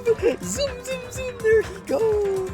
move! Zoom, zoom, zoom! There he goes!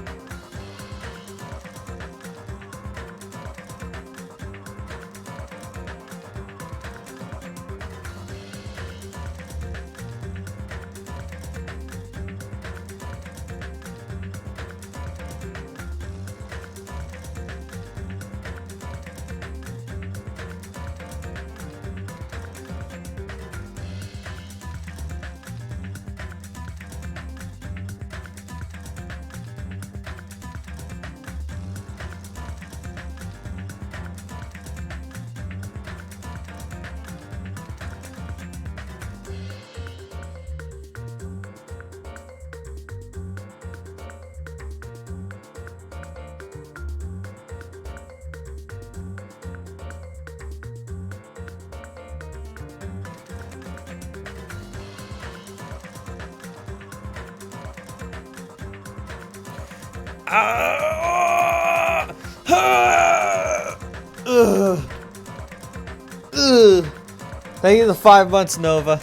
Thank you for the 5 months, Nova.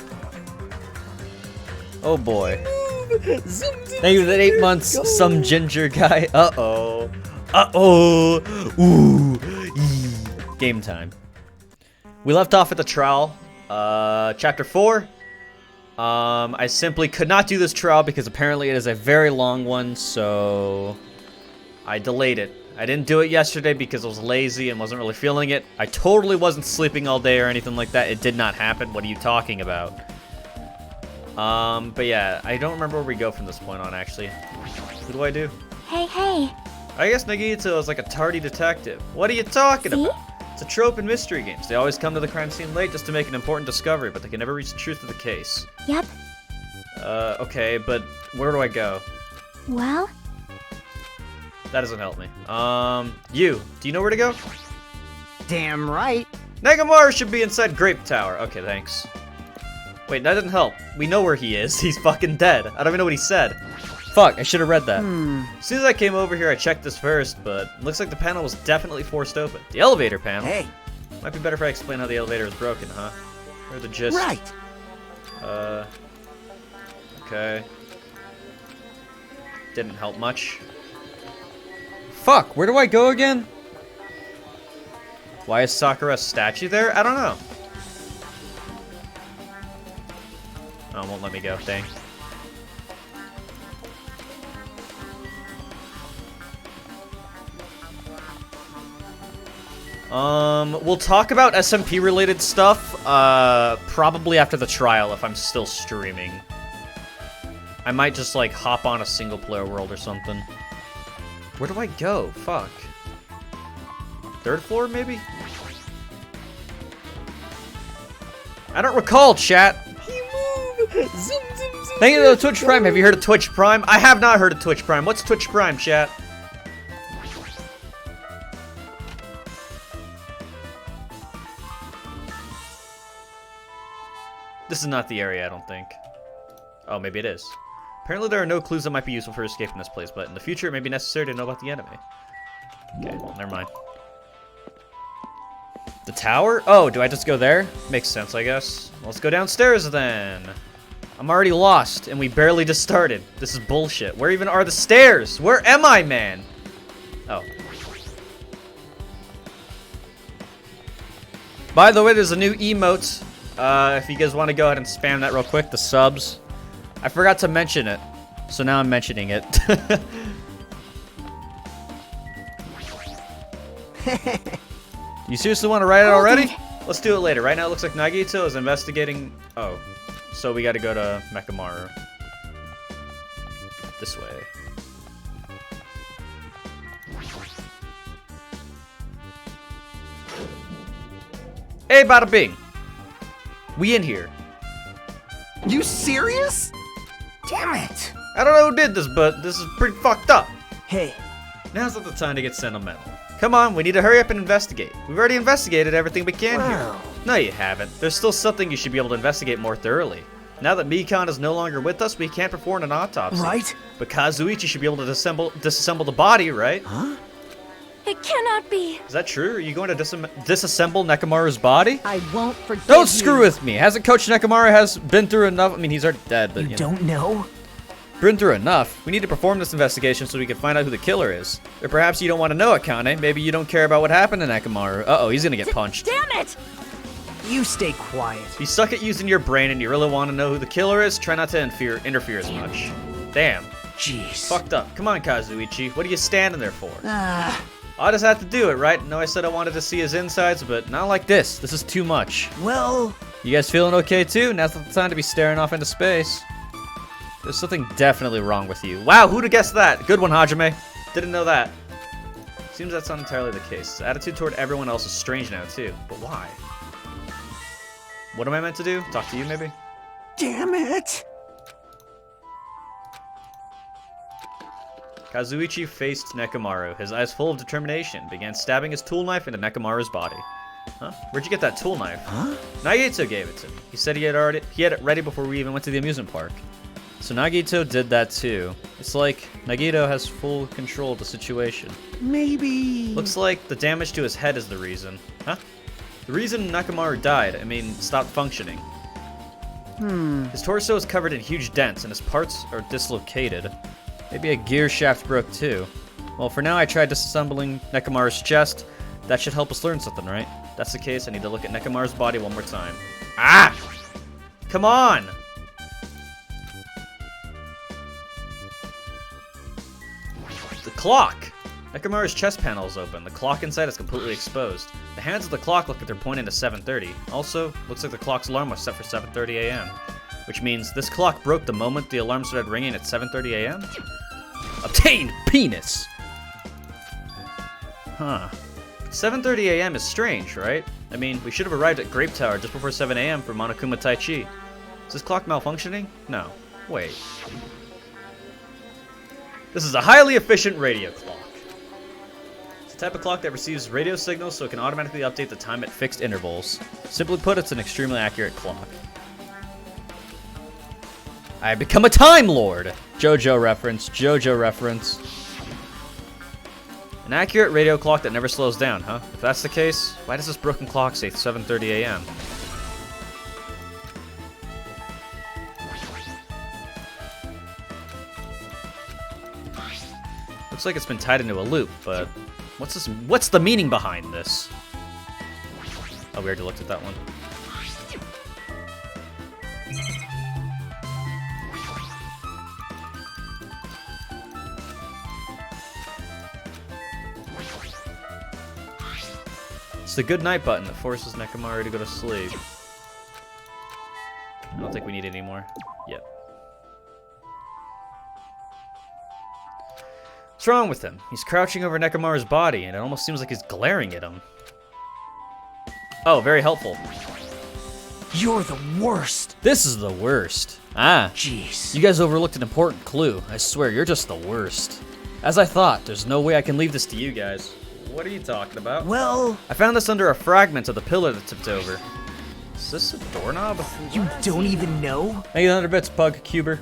Oh boy. Thank you for the 8 months, some ginger guy. Uh-oh. Uh-oh. Ooh. Yee. Game time. We left off at the trial. Chapter 4. I simply could not do this trial because apparently it is a very long one, so I delayed it. I didn't do it yesterday because I was lazy and wasn't really feeling it. I totally wasn't sleeping all day or anything like that. It did not happen. What are you talking about? But yeah, I don't remember where we go from this point on, actually. What do I do? Hey, hey. I guess Nagito is like a tardy detective. What are you talking about? It's a trope in mystery games. They always come to the crime scene late just to make an important discovery, but they can never reach the truth of the case. Yep. Okay, but where do I go? Well? That doesn't help me. Do you know where to go? Damn right. Nagamura should be inside Grape Tower. Okay, thanks. Wait, that didn't help. We know where he is. He's fucking dead. I don't even know what he said. Fuck, I should have read that. As soon as I came over here, I checked this first, but it looks like the panel was definitely forced open. The elevator panel? Hey. Might be better if I explain how the elevator is broken, huh? Or the gist. Right. Okay. Didn't help much. Fuck, where do I go again? Why is Sakura's statue there? I don't know. Oh, it won't let me go, dang. We'll talk about SMP related stuff, probably after the trial if I'm still streaming. I might just like hop on a single player world or something. Where do I go? Fuck. 3rd floor, maybe? I don't recall, chat. Thank you to Twitch Prime. Have you heard of Twitch Prime? I have not heard of Twitch Prime. What's Twitch Prime, chat? This is not the area, I don't think. Oh, maybe it is. Apparently there are no clues that might be useful for escaping this place, but in the future it may be necessary to know about the enemy. Okay, well, never mind. The tower? Oh, do I just go there? Makes sense, I guess. Well, let's go downstairs then. I'm already lost, and we barely just started. This is bullshit. Where even are the stairs? Where am I, man? Oh. By the way, there's a new emote. If you guys want to go ahead and spam that real quick, the subs. I forgot to mention it, so now I'm mentioning it. You seriously want to write it already? Let's do it later. Right now it looks like Nagito is investigating... Oh, so we gotta go to Mekamaru. This way. Hey, bada bing! We in here. You serious? Damn it. I don't know who did this, but this is pretty fucked up. Hey. Now's not the time to get sentimental. Come on, we need to hurry up and investigate. We've already investigated everything we can here. No, you haven't. There's still something you should be able to investigate more thoroughly. Now that Mikan is no longer with us, we can't perform an autopsy. Right. But Kazuichi should be able to disassemble the body, right? Huh? It cannot be. Is that true? Are you going to disassemble Nekamaru's body? I won't forgive Don't screw with me. Hasn't Coach Nekamura been through enough? I mean, he's already dead, but You don't know? been through enough. We need to perform this investigation so we can find out who the killer is. Or perhaps you don't want to know, Akane. Maybe you don't care about what happened to Nekomaru. Uh-oh, he's gonna get punched. Damn it! You stay quiet. If you suck at using your brain and you really want to know who the killer is, try not to interfere as much. Damn. Jeez. Fucked up. Come on, Kazuichi. What are you standing there for? Ah, I just had to do it, right? No, I said I wanted to see his insides, but not like this. This is too much. well, You guys feeling okay too? Now's not the time to be staring off into space. There's something definitely wrong with you. Wow, who'd have guessed that? Good one, Hajime. Didn't know that. Seems that's not entirely the case. His attitude toward everyone else is strange now too. But why? What am I meant to do? Talk to you maybe? damn it. Kazuichi faced Nekomaru, his eyes full of determination, began stabbing his tool knife into Nekomaru's body. Huh? Where'd you get that tool knife? Huh? Nagito gave it to me. He said he had it ready before we even went to the amusement park. So Nagito did that too. It's like Nagito has full control of the situation. Maybe. Looks like the damage to his head is the reason. Huh? The reason Nekomaru died, stopped functioning. His torso is covered in huge dents and his parts are dislocated. Maybe a gear shaft broke too. Well, for now I tried disassembling Nekomaru's chest. That should help us learn something, right? If that's the case, I need to look at Nekomaru's body one more time. Ah! Come on! The clock! Nekomaru's chest panel is open. The clock inside is completely exposed. The hands of the clock look like they're pointing to 7:30. Also, looks like the clock's alarm was set for 7:30 a.m. Which means this clock broke the moment the alarm started ringing at 7:30 a.m.? Obtained penis! Huh. 7:30 a.m. is strange, right? I mean, we should have arrived at Grape Tower just before 7 a.m. for Monokuma Tai Chi. Is this clock malfunctioning? No. Wait. This is a highly efficient radio clock. It's the type of clock that receives radio signals so it can automatically update the time at fixed intervals. Simply put, it's an extremely accurate clock. I have become a Time Lord! JoJo reference, JoJo reference. An accurate radio clock that never slows down, huh? If that's the case, why does this broken clock say 7:30 a.m.? Looks like it's been tied into a loop, but what's the meaning behind this? Oh, we already looked at that one. It's the good night button that forces Nekomaru to go to sleep. I don't think we need it anymore. Yep. What's wrong with him? He's crouching over Nekomaru's body, and it almost seems like he's glaring at him. Oh, very helpful. You're the worst. This is the worst. Ah. Jeez. You guys overlooked an important clue. I swear, you're just the worst. As I thought, there's no way I can leave this to you guys. What are you talking about? Well, I found this under a fragment of the pillar that tipped over. Is this a doorknob? you don't even know? 800 bits, Pug Cuber.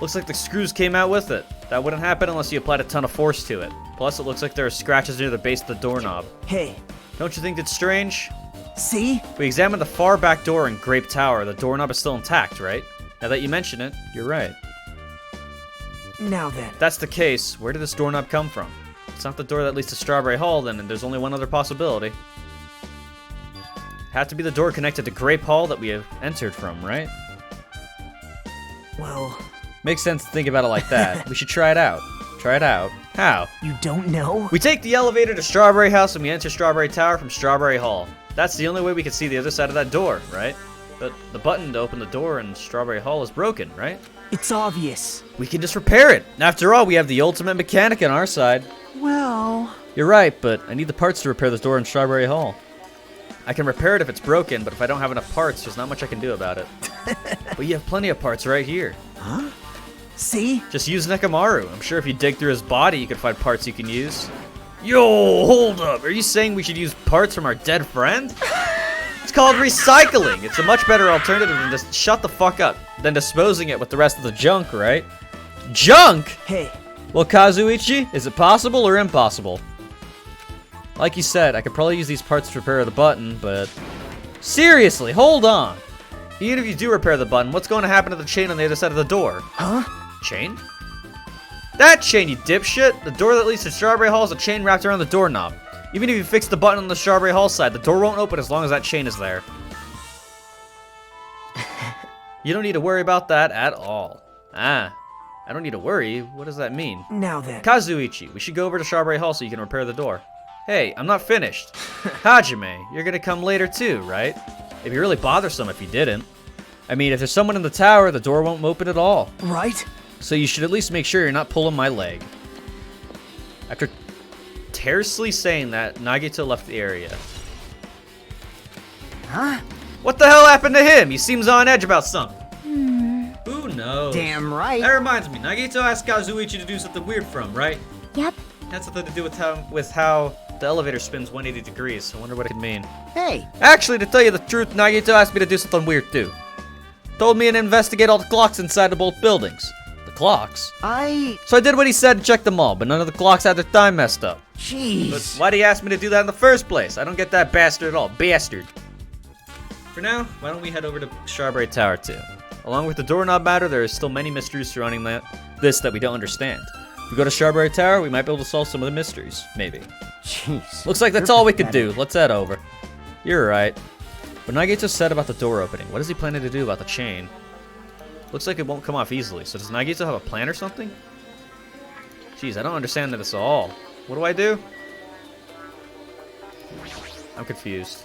Looks like the screws came out with it. That wouldn't happen unless you applied a ton of force to it. Plus, it looks like there are scratches near the base of the doorknob. Hey, Don't you think it's strange? see? We examined the far back door in Grape Tower. The doorknob is still intact, right? Now that you mention it, you're right. Now then. If that's the case, where did this doorknob come from? It's not the door that leads to Strawberry Hall, then, and there's only one other possibility. Had to be the door connected to Grape Hall that we have entered from, right? Well, Makes sense to think about it like that. We should try it out. Try it out. How? you don't know? We take the elevator to Strawberry House and we enter Strawberry Tower from Strawberry Hall. That's the only way we can see the other side of that door, right? But the button to open the door in Strawberry Hall is broken, right? It's obvious. We can just repair it. After all, we have the ultimate mechanic on our side. Well, You're right, but I need the parts to repair this door in Strawberry Hall. I can repair it if it's broken, but if I don't have enough parts, there's not much I can do about it. But you have plenty of parts right here. huh? See? Just use Nekomaru. I'm sure if you dig through his body, you can find parts you can use. Yo, hold up. Are you saying we should use parts from our dead friend? It's called recycling. It's a much better alternative than just shut the fuck up, than disposing it with the rest of the junk, right? Junk? Hey, Well, Kazuichi, is it possible or impossible? Like you said, I could probably use these parts to repair the button, but... Seriously, hold on! Even if you do repair the button, what's going to happen to the chain on the other side of the door? huh? Chain? That chain, you dipshit! The door that leads to Strawberry Hall is a chain wrapped around the doorknob. Even if you fix the button on the Strawberry Hall side, the door won't open as long as that chain is there. You don't need to worry about that at all. Ah, I don't need to worry? What does that mean? Now then. Kazuichi, we should go over to Strawberry Hall so you can repair the door. Hey, I'm not finished. Hajime, you're gonna come later too, right? It'd be really bothersome if you didn't. I mean, if there's someone in the tower, the door won't open at all. Right? So you should at least make sure you're not pulling my leg. After tersely saying that, Nagito left the area. Huh? What the hell happened to him? He seems on edge about something. Who knows? Damn right. That reminds me, Nagito asked Kazuichi to do something weird for him, right? Yep. Had something to do with how the elevator spins 180 degrees. I wonder what it could mean. Hey. Actually, to tell you the truth, Nagito asked me to do something weird too. Told me to investigate all the clocks inside of both buildings. The clocks? So I did what he said and checked them all, but none of the clocks had their time messed up. Jeez. But why'd he ask me to do that in the first place? I don't get that bastard at all. Bastard. For now, why don't we head over to Strawberry Tower too? Along with the doorknob matter, there is still many mysteries surrounding this that we don't understand. If we go to Strawberry Tower, we might be able to solve some of the mysteries. Maybe. Jeez. Looks like that's all we could do. Let's head over. You're right. What Nagito said about the door opening, what is he planning to do about the chain? Looks like it won't come off easily, so does Nagito have a plan or something? Jeez, I don't understand this at all. What do I do? I'm confused.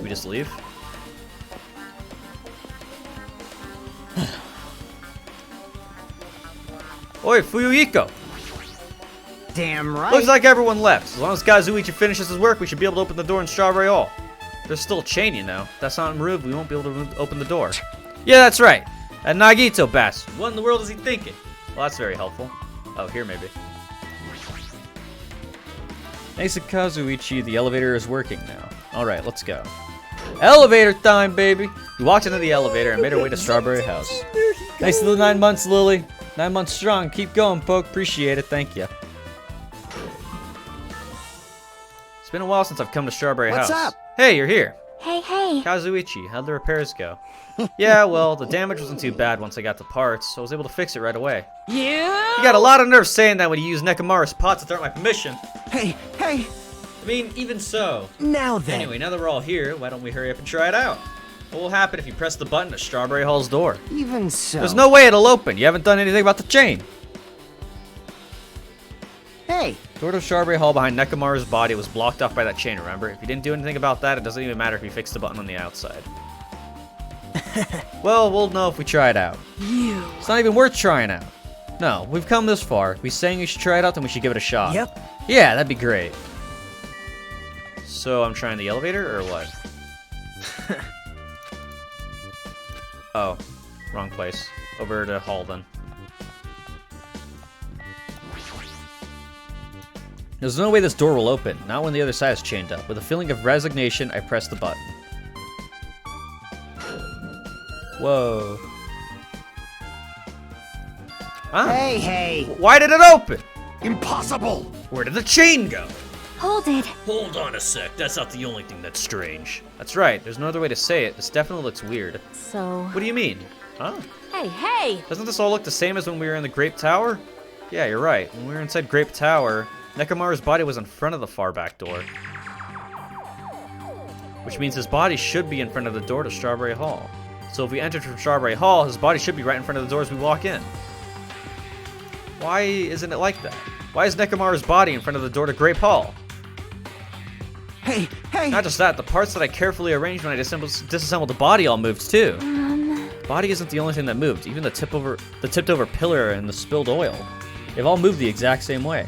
We just leave? Oi, Fuyuhiko! Damn right. Looks like everyone left. As long as Kazuichi finishes his work, we should be able to open the door in Strawberry Hall. There's still a chain, you know. If that's not removed, we won't be able to open the door. Yeah, that's right. That Nagito bastard. What in the world is he thinking? Well, that's very helpful. Oh, here maybe. Thanks to Kazuichi, the elevator is working now. Alright, let's go. Elevator time, baby! We walked into the elevator and made our way to Strawberry House. Thanks to the 9 months, Lily. 9 months strong. Keep going, Poke. Appreciate it. Thank you. It's been a while since I've come to Strawberry House. What's up? Hey, you're here. Hey, hey. Kazuichi, how'd the repairs go? Yeah, well, the damage wasn't too bad once I got the parts, so I was able to fix it right away. Yeah. You got a lot of nerve saying that when you use Nekomaru's pots without my permission. Hey, hey. I mean, even so. Now then. Anyway, now that we're all here, why don't we hurry up and try it out? What will happen if you press the button at Strawberry Hall's door? Even so. There's no way it'll open. You haven't done anything about the chain. Hey. The door to Strawberry Hall behind Nekomaru's body was blocked off by that chain, remember? If you didn't do anything about that, it doesn't even matter if you fix the button on the outside. Well, we'll know if we try it out. It's not even worth trying out. No, we've come this far. If we're saying you should try it out, then we should give it a shot. Yep. Yeah, that'd be great. So I'm trying the elevator, or what? Oh, wrong place. Over to Hall, then. There's no way this door will open, not when the other side is chained up. With a feeling of resignation, I press the button. Whoa. Huh? Hey, hey. Why did it open? Impossible. Where did the chain go? Hold it. Hold on a sec, that's not the only thing that's strange. That's right, there's no other way to say it. This definitely looks weird. So... What do you mean? Huh? Hey, hey! Doesn't this all look the same as when we were in the Grape Tower? Yeah, you're right. When we were inside Grape Tower, Nekomaru's body was in front of the far back door. Which means his body should be in front of the door to Strawberry Hall. So if we entered from Strawberry Hall, his body should be right in front of the door as we walk in. Why isn't it like that? Why is Nekomaru's body in front of the door to Grape Hall? Hey, hey. Not just that, the parts that I carefully arranged when I disassembled the body all moved too. The body isn't the only thing that moved. Even the tipped over pillar and the spilled oil. They've all moved the exact same way.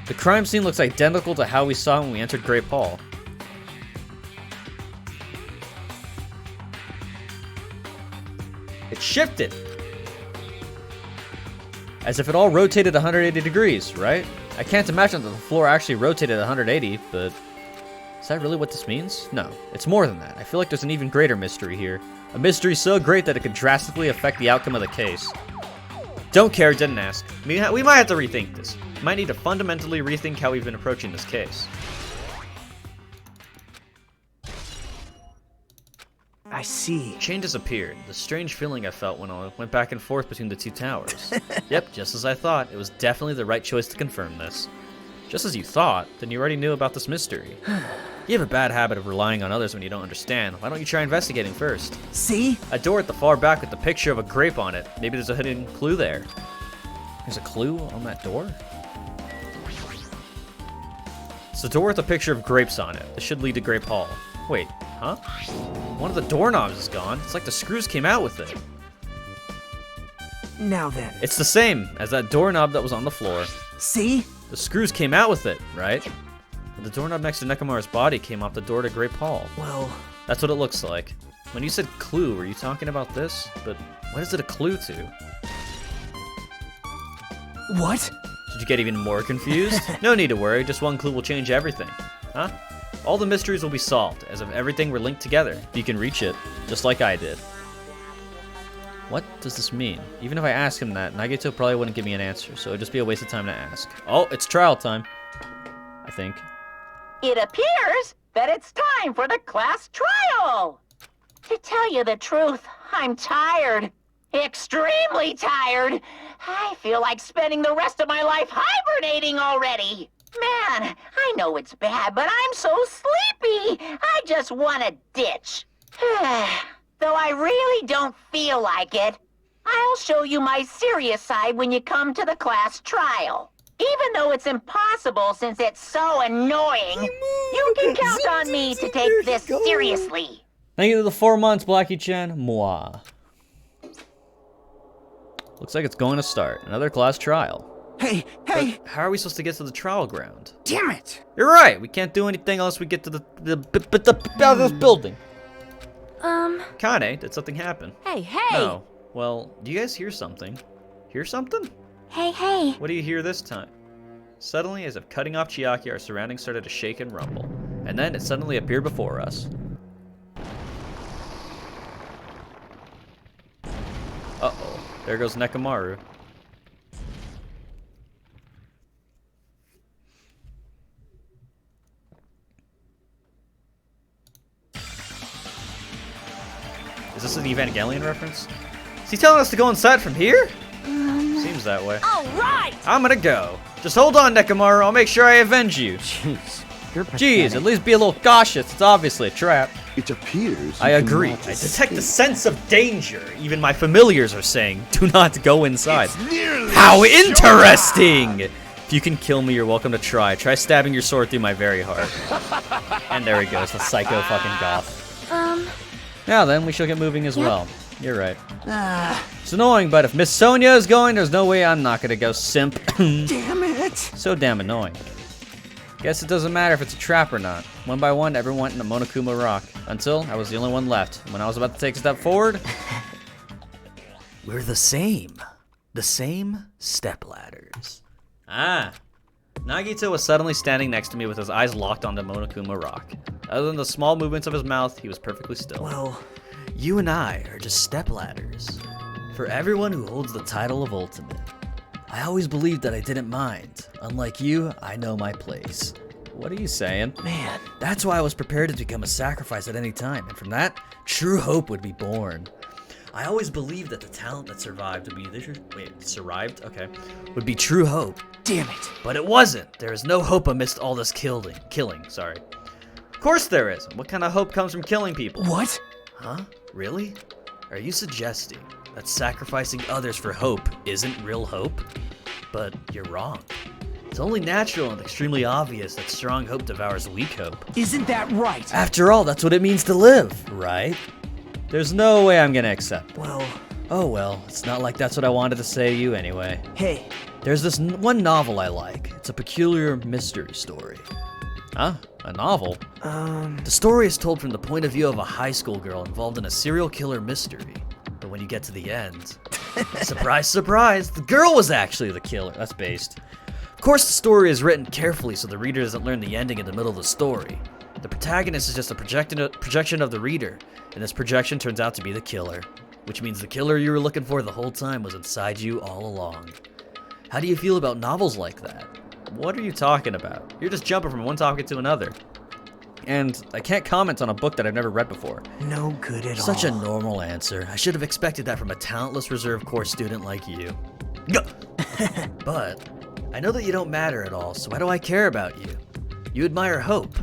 The crime scene looks identical to how we saw it when we entered Grape Hall. It shifted! As if it all rotated 180 degrees, right? I can't imagine that the floor actually rotated 180, but... Is that really what this means? No, it's more than that. I feel like there's an even greater mystery here. A mystery so great that it could drastically affect the outcome of the case. Don't care, didn't ask. We might have to rethink this. We might need to fundamentally rethink how we've been approaching this case. I see. Chain disappeared. The strange feeling I felt when I went back and forth between the two towers. Yep, just as I thought. It was definitely the right choice to confirm this. Just as you thought, then you already knew about this mystery. You have a bad habit of relying on others when you don't understand. Why don't you try investigating first? See? A door at the far back with the picture of a grape on it. Maybe there's a hidden clue there. There's a clue on that door? It's a door with a picture of grapes on it. This should lead to Grape Hall. Wait, huh? One of the doorknobs is gone. It's like the screws came out with it. Now then. It's the same as that doorknob that was on the floor. See? The screws came out with it, right? The doorknob next to Nekomaru's body came off the door to Grape Hall. Well... That's what it looks like. When you said clue, were you talking about this? But what is it a clue to? What? Did you get even more confused? No need to worry, just one clue will change everything. Huh? All the mysteries will be solved, as if everything were linked together. If you can reach it, just like I did. What does this mean? Even if I ask him that, Nagito probably wouldn't give me an answer, so it'd just be a waste of time to ask. Oh, it's trial time. I think. It appears that it's time for the class trial. To tell you the truth, I'm tired. Extremely tired. I feel like spending the rest of my life hibernating already. Man, I know it's bad, but I'm so sleepy. I just want to ditch. Though I really don't feel like it. I'll show you my serious side when you come to the class trial. Even though it's impossible since it's so annoying, you can count on me to take this seriously. Thank you to the 4 months, Blackie-chan. Moi. Looks like it's going to start. Another class trial. Hey! But how are we supposed to get to the trial ground? Damn it! You're right. We can't do anything unless we get to the out of this building. Kane, did something happen? Hey. No. Well, do you guys hear something? Hear something? Hey. What do you hear this time? Suddenly, as if cutting off Chiaki, our surroundings started to shake and rumble. And then it suddenly appeared before us. Uh-oh. There goes Nekomaru. Is this an Evangelion reference? Is he telling us to go inside from here? Seems that way. All right. I'm gonna go. Just hold on, Nekomaru. I'll make sure I avenge you. Jeez. You're Jeez, at least be a little cautious. It's obviously a trap. It appears. I agree. I detect a sense of danger. Even my familiars are saying, do not go inside. How interesting! If you can kill me, you're welcome to try. Try stabbing your sword through my very heart. And there he goes, the psycho fucking goth. Now then, we shall get moving as well. You're right. It's annoying, but if Miss Sonia is going, there's no way I'm not gonna go, simp. Damn it! So damn annoying. Guess it doesn't matter if it's a trap or not. One by one, everyone went into Monokuma Rock. Until I was the only one left. When I was about to take a step forward... We're the same. The same stepladders. Ah. Nagito was suddenly standing next to me with his eyes locked onto Monokuma Rock. Other than the small movements of his mouth, he was perfectly still. Well... You and I are just stepladders. For everyone who holds the title of Ultimate. I always believed that I didn't mind. Unlike you, I know my place. What are you saying? Man. That's why I was prepared to become a sacrifice at any time, and from that, true hope would be born. I always believed that the talent that survived would be survived? Okay. Would be true hope. Damn it. But it wasn't. There is no hope amidst all this killing. Of course there is. What kind of hope comes from killing people? What? Huh? Really? Are you suggesting that sacrificing others for hope isn't real hope? But you're wrong. It's only natural and extremely obvious that strong hope devours weak hope. Isn't that right? After all, that's what it means to live, right? There's no way I'm gonna accept. Well... Oh well, it's not like that's what I wanted to say to you anyway. Hey. There's this one novel I like. It's a peculiar mystery story. Huh? A novel? The story is told from the point of view of a high school girl involved in a serial killer mystery. But when you get to the end, surprise, surprise, the girl was actually the killer. That's based. Of course, the story is written carefully so the reader doesn't learn the ending in the middle of the story. The protagonist is just a projection of the reader, and this projection turns out to be the killer, which means the killer you were looking for the whole time was inside you all along. How do you feel about novels like that? What are you talking about? You're just jumping from one topic to another. And I can't comment on a book that I've never read before. No good at all. Such a normal answer. I should have expected that from a talentless reserve corps student like you. But I know that you don't matter at all, so why do I care about you? You admire hope.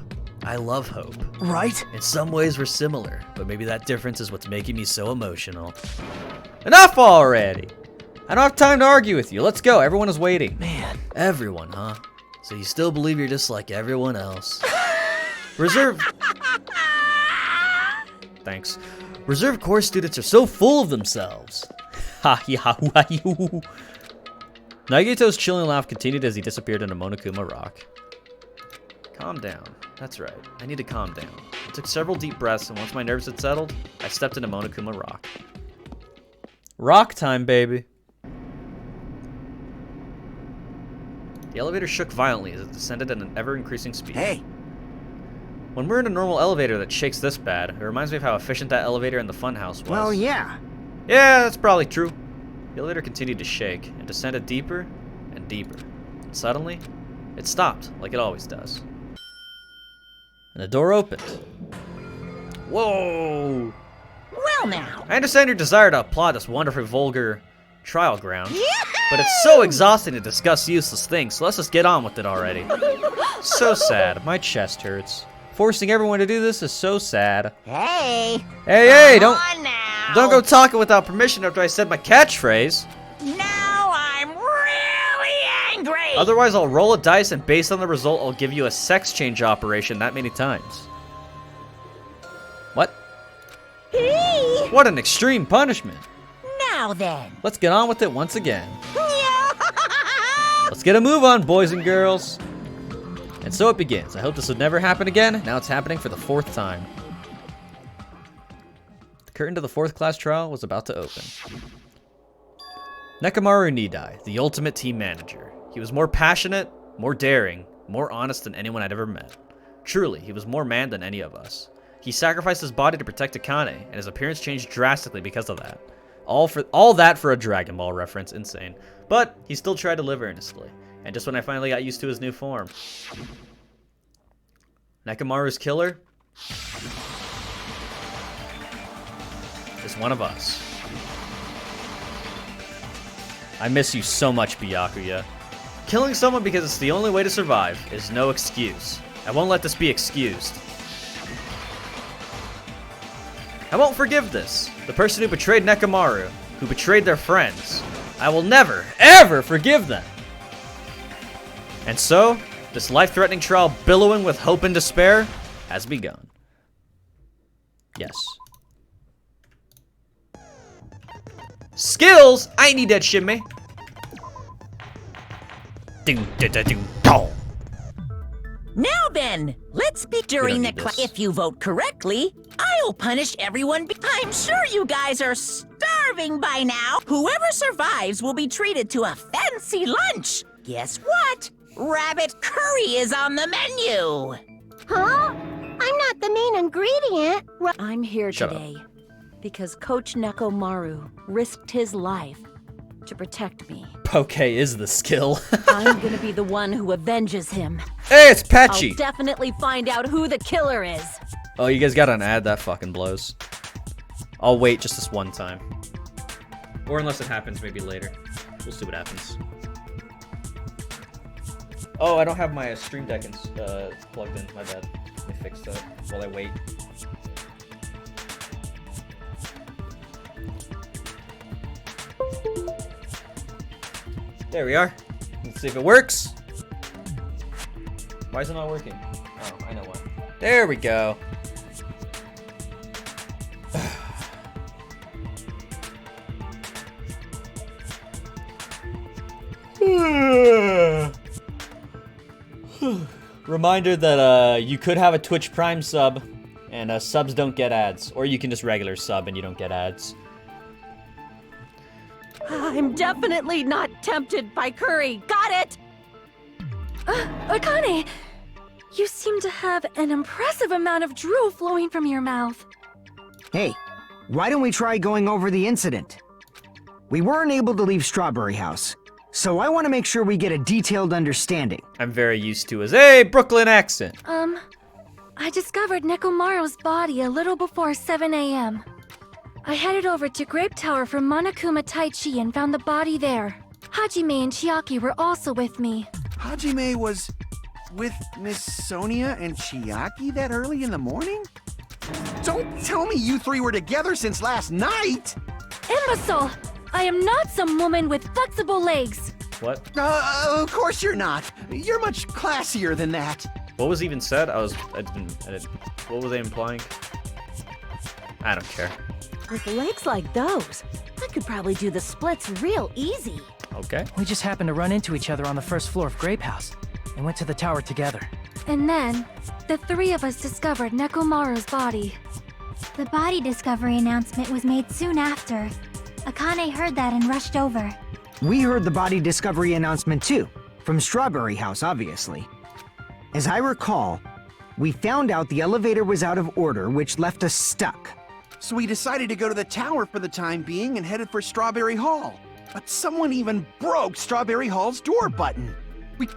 I love hope. Right? In some ways we're similar, but maybe that difference is what's making me so emotional. Enough already! I don't have time to argue with you. Let's go. Everyone is waiting. Man. Everyone, huh? So you still believe you're just like everyone else. Reserve... Thanks. Reserve Corps students are so full of themselves. Ha-hee-ha-hoo-ha-hoo. Nagito's chilling laugh continued as he disappeared into Monokuma Rock. Calm down. That's right. I need to calm down. I took several deep breaths, and once my nerves had settled, I stepped into Monokuma Rock. Rock time, baby. The elevator shook violently as it descended at an ever-increasing speed. Hey. When we're in a normal elevator that shakes this bad, it reminds me of how efficient that elevator in the funhouse was. Well, yeah. Yeah, that's probably true. The elevator continued to shake and descended deeper and deeper. And suddenly, it stopped, like it always does. And the door opened. Whoa! Well now. I understand your desire to applaud this wonderfully vulgar trial ground, but it's so exhausting to discuss useless things, so let's just get on with it already. So sad. My chest hurts. Forcing everyone to do this is so sad. Hey. Hey, Come on now. don't go talking without permission after I said my catchphrase. Now I'm really angry. Otherwise, I'll roll a dice, and based on the result, I'll give you a sex change operation that many times. What? Hey. What an extreme punishment. Now then. Let's get on with it once again. Let's get a move on, boys and girls. And so it begins. I hope this would never happen again. Now it's happening for the 4th time. The curtain to the 4th class trial was about to open. Nekomaru Nidai, the ultimate team manager. He was more passionate, more daring, more honest than anyone I'd ever met. Truly, he was more man than any of us. He sacrificed his body to protect Akane, and his appearance changed drastically because of that. All that for a Dragon Ball reference, insane. But he still tried to live earnestly, and just when I finally got used to his new form. Nekomaru's killer is one of us. I miss you so much, Byakuya. Killing someone because it's the only way to survive is no excuse. I won't let this be excused. I won't forgive this. The person who betrayed Nekomaru, who betrayed their friends. I will never, ever forgive them. And so, this life-threatening trial billowing with hope and despair has begun. Yes. Skills? I need that shimmy. Now then, let's be during the need this. If you vote correctly, I'll punish everyone. I'm sure you guys are starving by now. Whoever survives will be treated to a fancy lunch. Guess what? Rabbit curry is on the menu. Huh? I'm not the main ingredient. I'm here Shut today because Coach Nekomaru risked his life to protect me. Pokay is the skill. I'm gonna be the one who avenges him. Hey, it's Patchy! I'll definitely find out who the killer is. Oh, you guys got an ad? That fucking blows. I'll wait just this one time. Or unless it happens maybe later. We'll see what happens. Oh, I don't have my Stream Deck plugged in. My bad. Let me fix that while I wait. There we are. Let's see if it works. Why is it not working? Oh, I know why. There we go. Reminder that you could have a Twitch Prime sub, and subs don't get ads. Or you can just regular sub and you don't get ads. I'm definitely not tempted by curry. Got it! Akane, you seem to have an impressive amount of drool flowing from your mouth. Hey, why don't we try going over the incident? We weren't able to leave Strawberry House, so I want to make sure we get a detailed understanding. I'm very used to his, hey, Brooklyn accent. I discovered Nekomaru's body a little before 7 a.m. I headed over to Grape Tower from Monokuma Taichi and found the body there. Hajime and Chiaki were also with me. Hajime was with Miss Sonia and Chiaki that early in the morning? Don't tell me you three were together since last night! Imbecile! I am not some woman with flexible legs. What? Of course you're not. You're much classier than that. What was even said? I didn't, what was they implying? I don't care. With legs like those, I could probably do the splits real easy. Okay. We just happened to run into each other on the first floor of Grape House and went to the tower together. And then, the three of us discovered Nekomaru's body. The body discovery announcement was made soon after. Akane heard that and rushed over. We heard the body discovery announcement too, from Strawberry House, obviously. As I recall, we found out the elevator was out of order, which left us stuck. So we decided to go to the tower for the time being and headed for Strawberry Hall. But someone even broke Strawberry Hall's door button.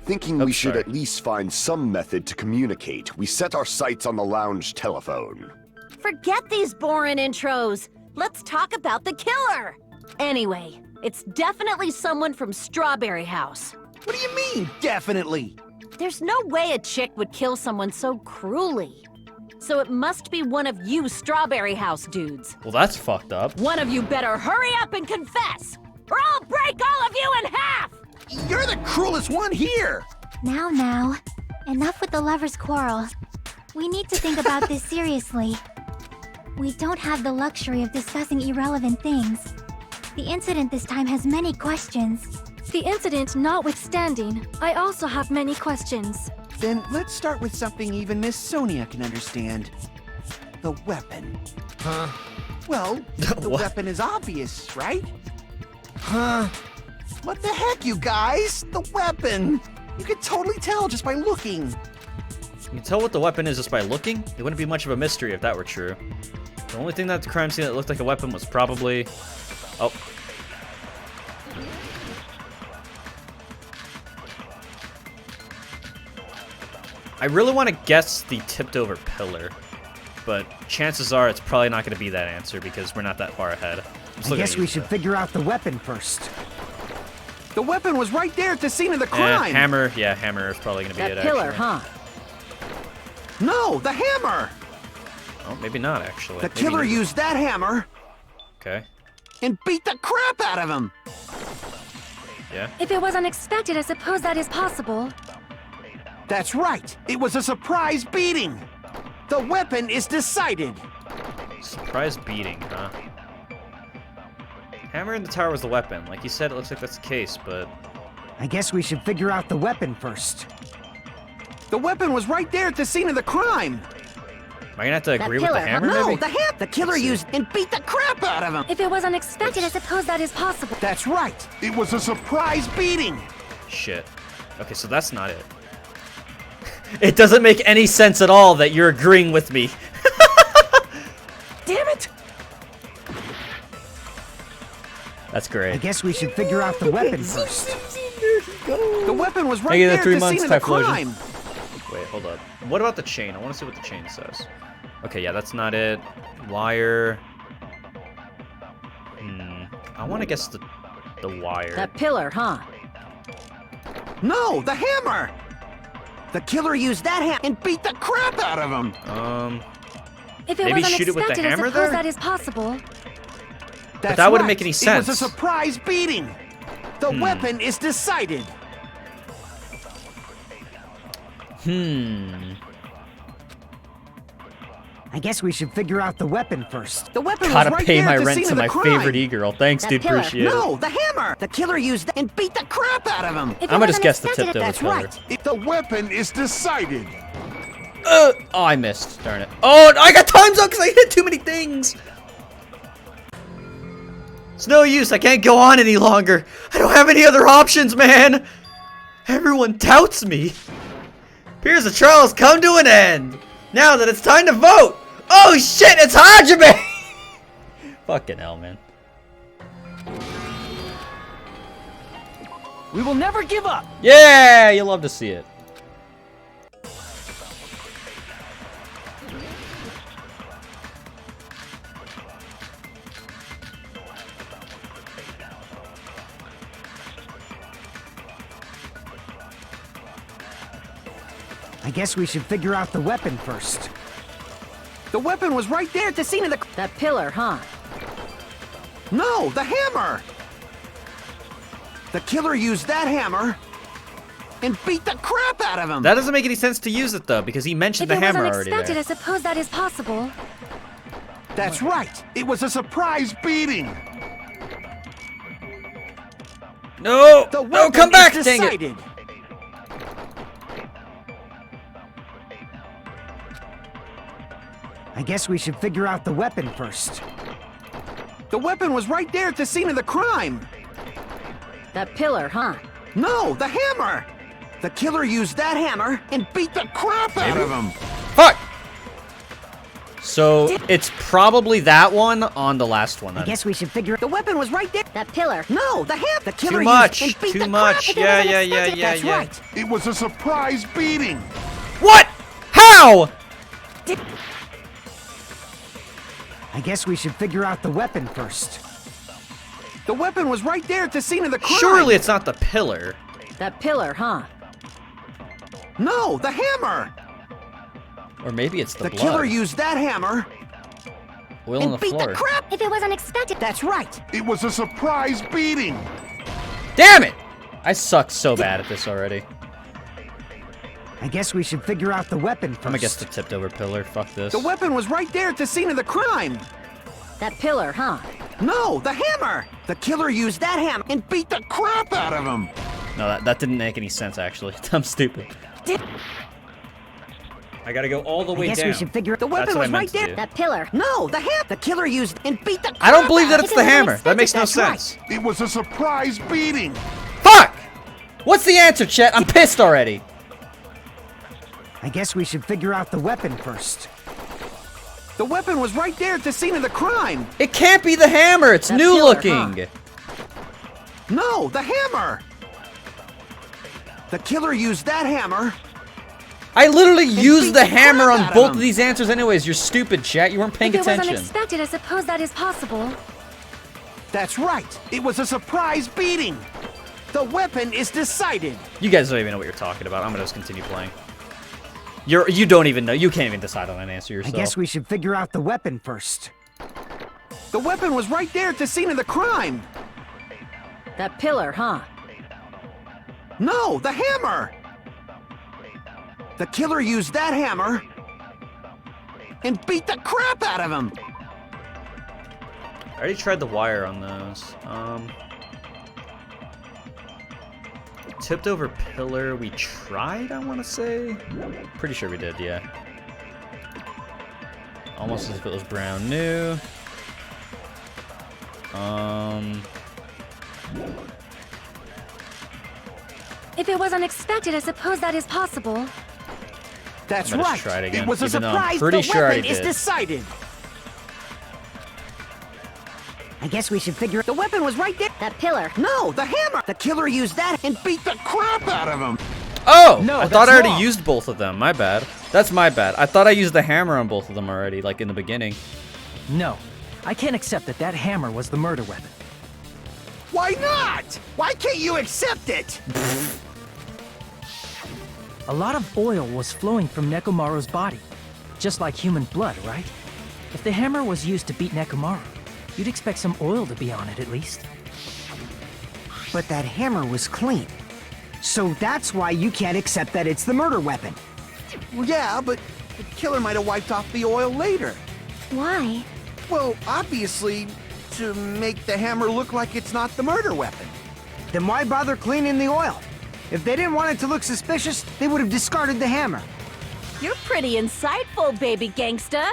Thinking we should at least find some method to communicate, we set our sights on the lounge telephone. Forget these boring intros. Let's talk about the killer. Anyway, it's definitely someone from Strawberry House. What do you mean, definitely? There's no way a chick would kill someone so cruelly. So it must be one of you Strawberry House dudes. Well, that's fucked up. One of you better hurry up and confess, or I'll break all of you in half! You're the cruelest one here! Now, enough with the lovers' quarrel. We need to think about this seriously. We don't have the luxury of discussing irrelevant things. The incident this time has many questions. The incident notwithstanding, I also have many questions. Then let's start with something even Miss Sonia can understand. The weapon. Huh? Well, the What? weapon is obvious, right? Huh? What the heck, you guys? The weapon! You could totally tell just by looking. You can tell what the weapon is just by looking? It wouldn't be much of a mystery if that were true. The only thing at the crime scene that looked like a weapon was probably... Oh. I really want to guess the tipped over pillar, but chances are it's probably not going to be that answer because we're not that far ahead. I guess we should figure out the weapon first. The weapon was right there at the scene of the crime! Hammer. Yeah, hammer is probably going to be That it, pillar, actually. huh? No, the hammer! Oh, maybe not, actually. The Maybe killer not. used that hammer Okay. and beat the crap out of him! Yeah. If it was unexpected, I suppose that is possible. That's right! It was a surprise beating! The weapon is decided! Surprise beating, huh? Hammer in the tower was the weapon. Like you said, it looks like that's the case, but... I guess we should figure out the weapon first. The weapon was right there at the scene of the crime! Am I gonna have to agree with the pillar, huh? hammer, No, maybe? the killer used and beat the crap out of him! If it was unexpected, I suppose that is possible. That's right! It was a surprise beating! Shit. Okay, so that's not it. It doesn't make any sense at all that you're agreeing with me. Damn it! That's I great. guess we should figure out the weapon first. The weapon was right Thank you, the there 3 at the months scene of the Typhlosion. crime! Wait, hold up. What about the chain? I want to see what the chain says. Okay, yeah, that's not it. Wire. I want to guess the wire. That pillar, huh? No, the hammer! The killer used that hammer and beat the crap out of him! If it Maybe was shoot it with the unexpected, I hammer suppose there? that is possible. That's that wouldn't right. make any It sense. was a surprise beating! The weapon is decided! I guess we should figure out the weapon first. The weapon Gotta was right pay there my at the rent scene to of the my crime! favorite e-girl. Thanks, That dude. pillar. Appreciate it. No, the hammer! The killer used that and beat the crap out of him! If it I'm gonna was just guess the unexpected, tipped over That's pillar. right! The weapon is decided! Oh, I missed. Darn it. Oh, I got time zone because I hit too many things. It's no use. I can't go on any longer. I don't have any other options, man. Everyone doubts me. Here's the trials come to an end. Now that it's time to vote. Oh shit, it's Hajime. Fucking hell, man. We will never give up! Yeah, you love to see it. I guess we should figure out the weapon first. The weapon was right there at the scene of the... That pillar, huh? No, the hammer! The killer used that hammer and beat the crap out of him! That doesn't make any sense to use it, though, because he mentioned the hammer If it was already unexpected, there. I suppose that is possible. That's right! It was a surprise beating! No! The No, weapon come back, is dang it! decided. I guess we should figure out the weapon first. The weapon was right there at the scene of the crime! That pillar, huh? No, the hammer! The killer used that hammer and beat the crap out of him! Fuck! So, it's probably that one on the last one, I then. guess we should figure The weapon was right there! That pillar. No, the hammer! The killer Too much! used and beat Too the much! crap Yeah. That's right! It was a surprise beating! What? How? I guess we should figure out the weapon first. The weapon was right there at the scene of the crime! Surely it's not the pillar. That pillar, huh? No, the hammer! Or maybe it's the The blood. killer used that hammer Oil on and the beat floor. the crap! If it was unexpected, That's right! It was a surprise beating! Damn it! I suck so bad at this already. I guess we should figure out the weapon first. I'm gonna guess the tipped over pillar. Fuck this. The weapon was right there at the scene of the crime! That pillar, huh? No, the hammer! The killer used that hammer and beat the crap out of him! No, that didn't make any sense, actually. I'm stupid. I gotta go all the I way guess down. we should figure The That's weapon what I was meant right to there! do. That pillar. No, the hammer! The killer used and beat the crap I don't believe that out it's of the him. hammer. That makes no That's right. sense. It was a surprise beating! Fuck! What's the answer, Chet? I'm pissed already. I guess we should figure out the weapon first. The weapon was right there at the scene of the crime! It can't be the hammer. It's That new pillar, looking. No, the hammer! The killer used that hammer. I literally used beat the the hammer crap on out of both him. of these answers anyways. You're stupid, Chet. You weren't paying if it was attention. unexpected, I suppose that is possible. That's right. It was a surprise beating. The weapon is decided. You guys don't even know what you're talking about. I'm gonna just continue playing. You don't even know. You can't even decide on an answer I yourself. guess we should figure out the weapon first. The weapon was right there at the scene of the crime. That pillar, huh? No, the hammer! The killer used that hammer and beat the crap out of him. I already tried the wire on those. Tipped over pillar, we tried, I want to say? Pretty sure we did, yeah. Almost as if it was brand new. If it was unexpected, I suppose that is possible. That's I'm gonna right. try it again, was a even though I'm surprise. pretty The sure I weapon is did. decided. I guess we should figure... The weapon was right there. That pillar. No, the hammer. The killer used that and beat the crap out of him. Oh! No, I thought that's I already wrong. used both of them. My bad. That's my bad. I thought I used the hammer on both of them already, like in the beginning. No, I can't accept that that hammer was the murder weapon. Why not? Why can't you accept it? A lot of oil was flowing from Nekomaru's body, just like human blood, right? If the hammer was used to beat Nekomaru, you'd expect some oil to be on it at least. But that hammer was clean. So that's why you can't accept that it's the murder weapon. Well, yeah, but the killer might have wiped off the oil later. Why? Well, obviously, to make the hammer look like it's not the murder weapon. Then why bother cleaning the oil? If they didn't want it to look suspicious, they would have discarded the hammer. You're pretty insightful, baby gangsta.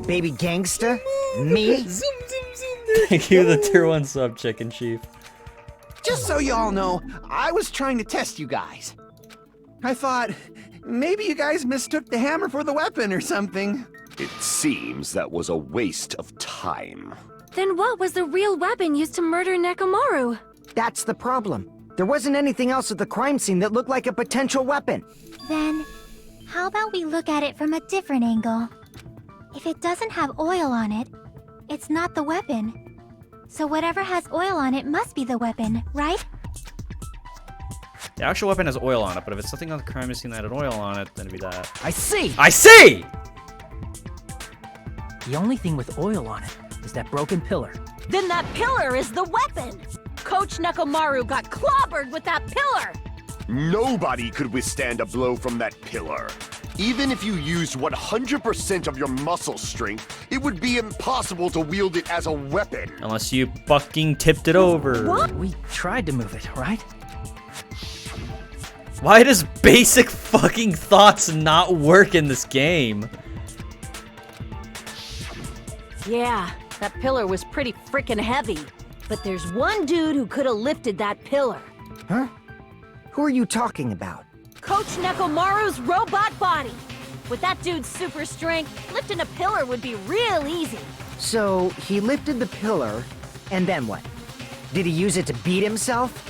Baby gangsta? Me? Thank you, the tier 1 sub, Chicken Chief. Just so y'all know, I was trying to test you guys. I thought, maybe you guys mistook the hammer for the weapon or something. It seems that was a waste of time. Then what was the real weapon used to murder Nekomaru? That's the problem. There wasn't anything else at the crime scene that looked like a potential weapon. Then, how about we look at it from a different angle? If it doesn't have oil on it, it's not the weapon. So whatever has oil on it must be the weapon, right? The actual weapon has oil on it, but if it's something on the crime scene that had oil on it, then it'd be that. I see! I see! The only thing with oil on it is that broken pillar. Then that pillar is the weapon! Coach Nekomaru got clobbered with that pillar! Nobody could withstand a blow from that pillar. Even if you used 100% of your muscle strength, it would be impossible to wield it as a weapon. Unless you fucking tipped it over. What? We tried to move it, right? Why does basic fucking thoughts not work in this game? Yeah, that pillar was pretty freaking heavy. But there's one dude who could have lifted that pillar. Huh? Who are you talking about? Coach Nekomaru's robot body. With that dude's super strength, lifting a pillar would be real easy. So, he lifted the pillar, and then what? Did he use it to beat himself?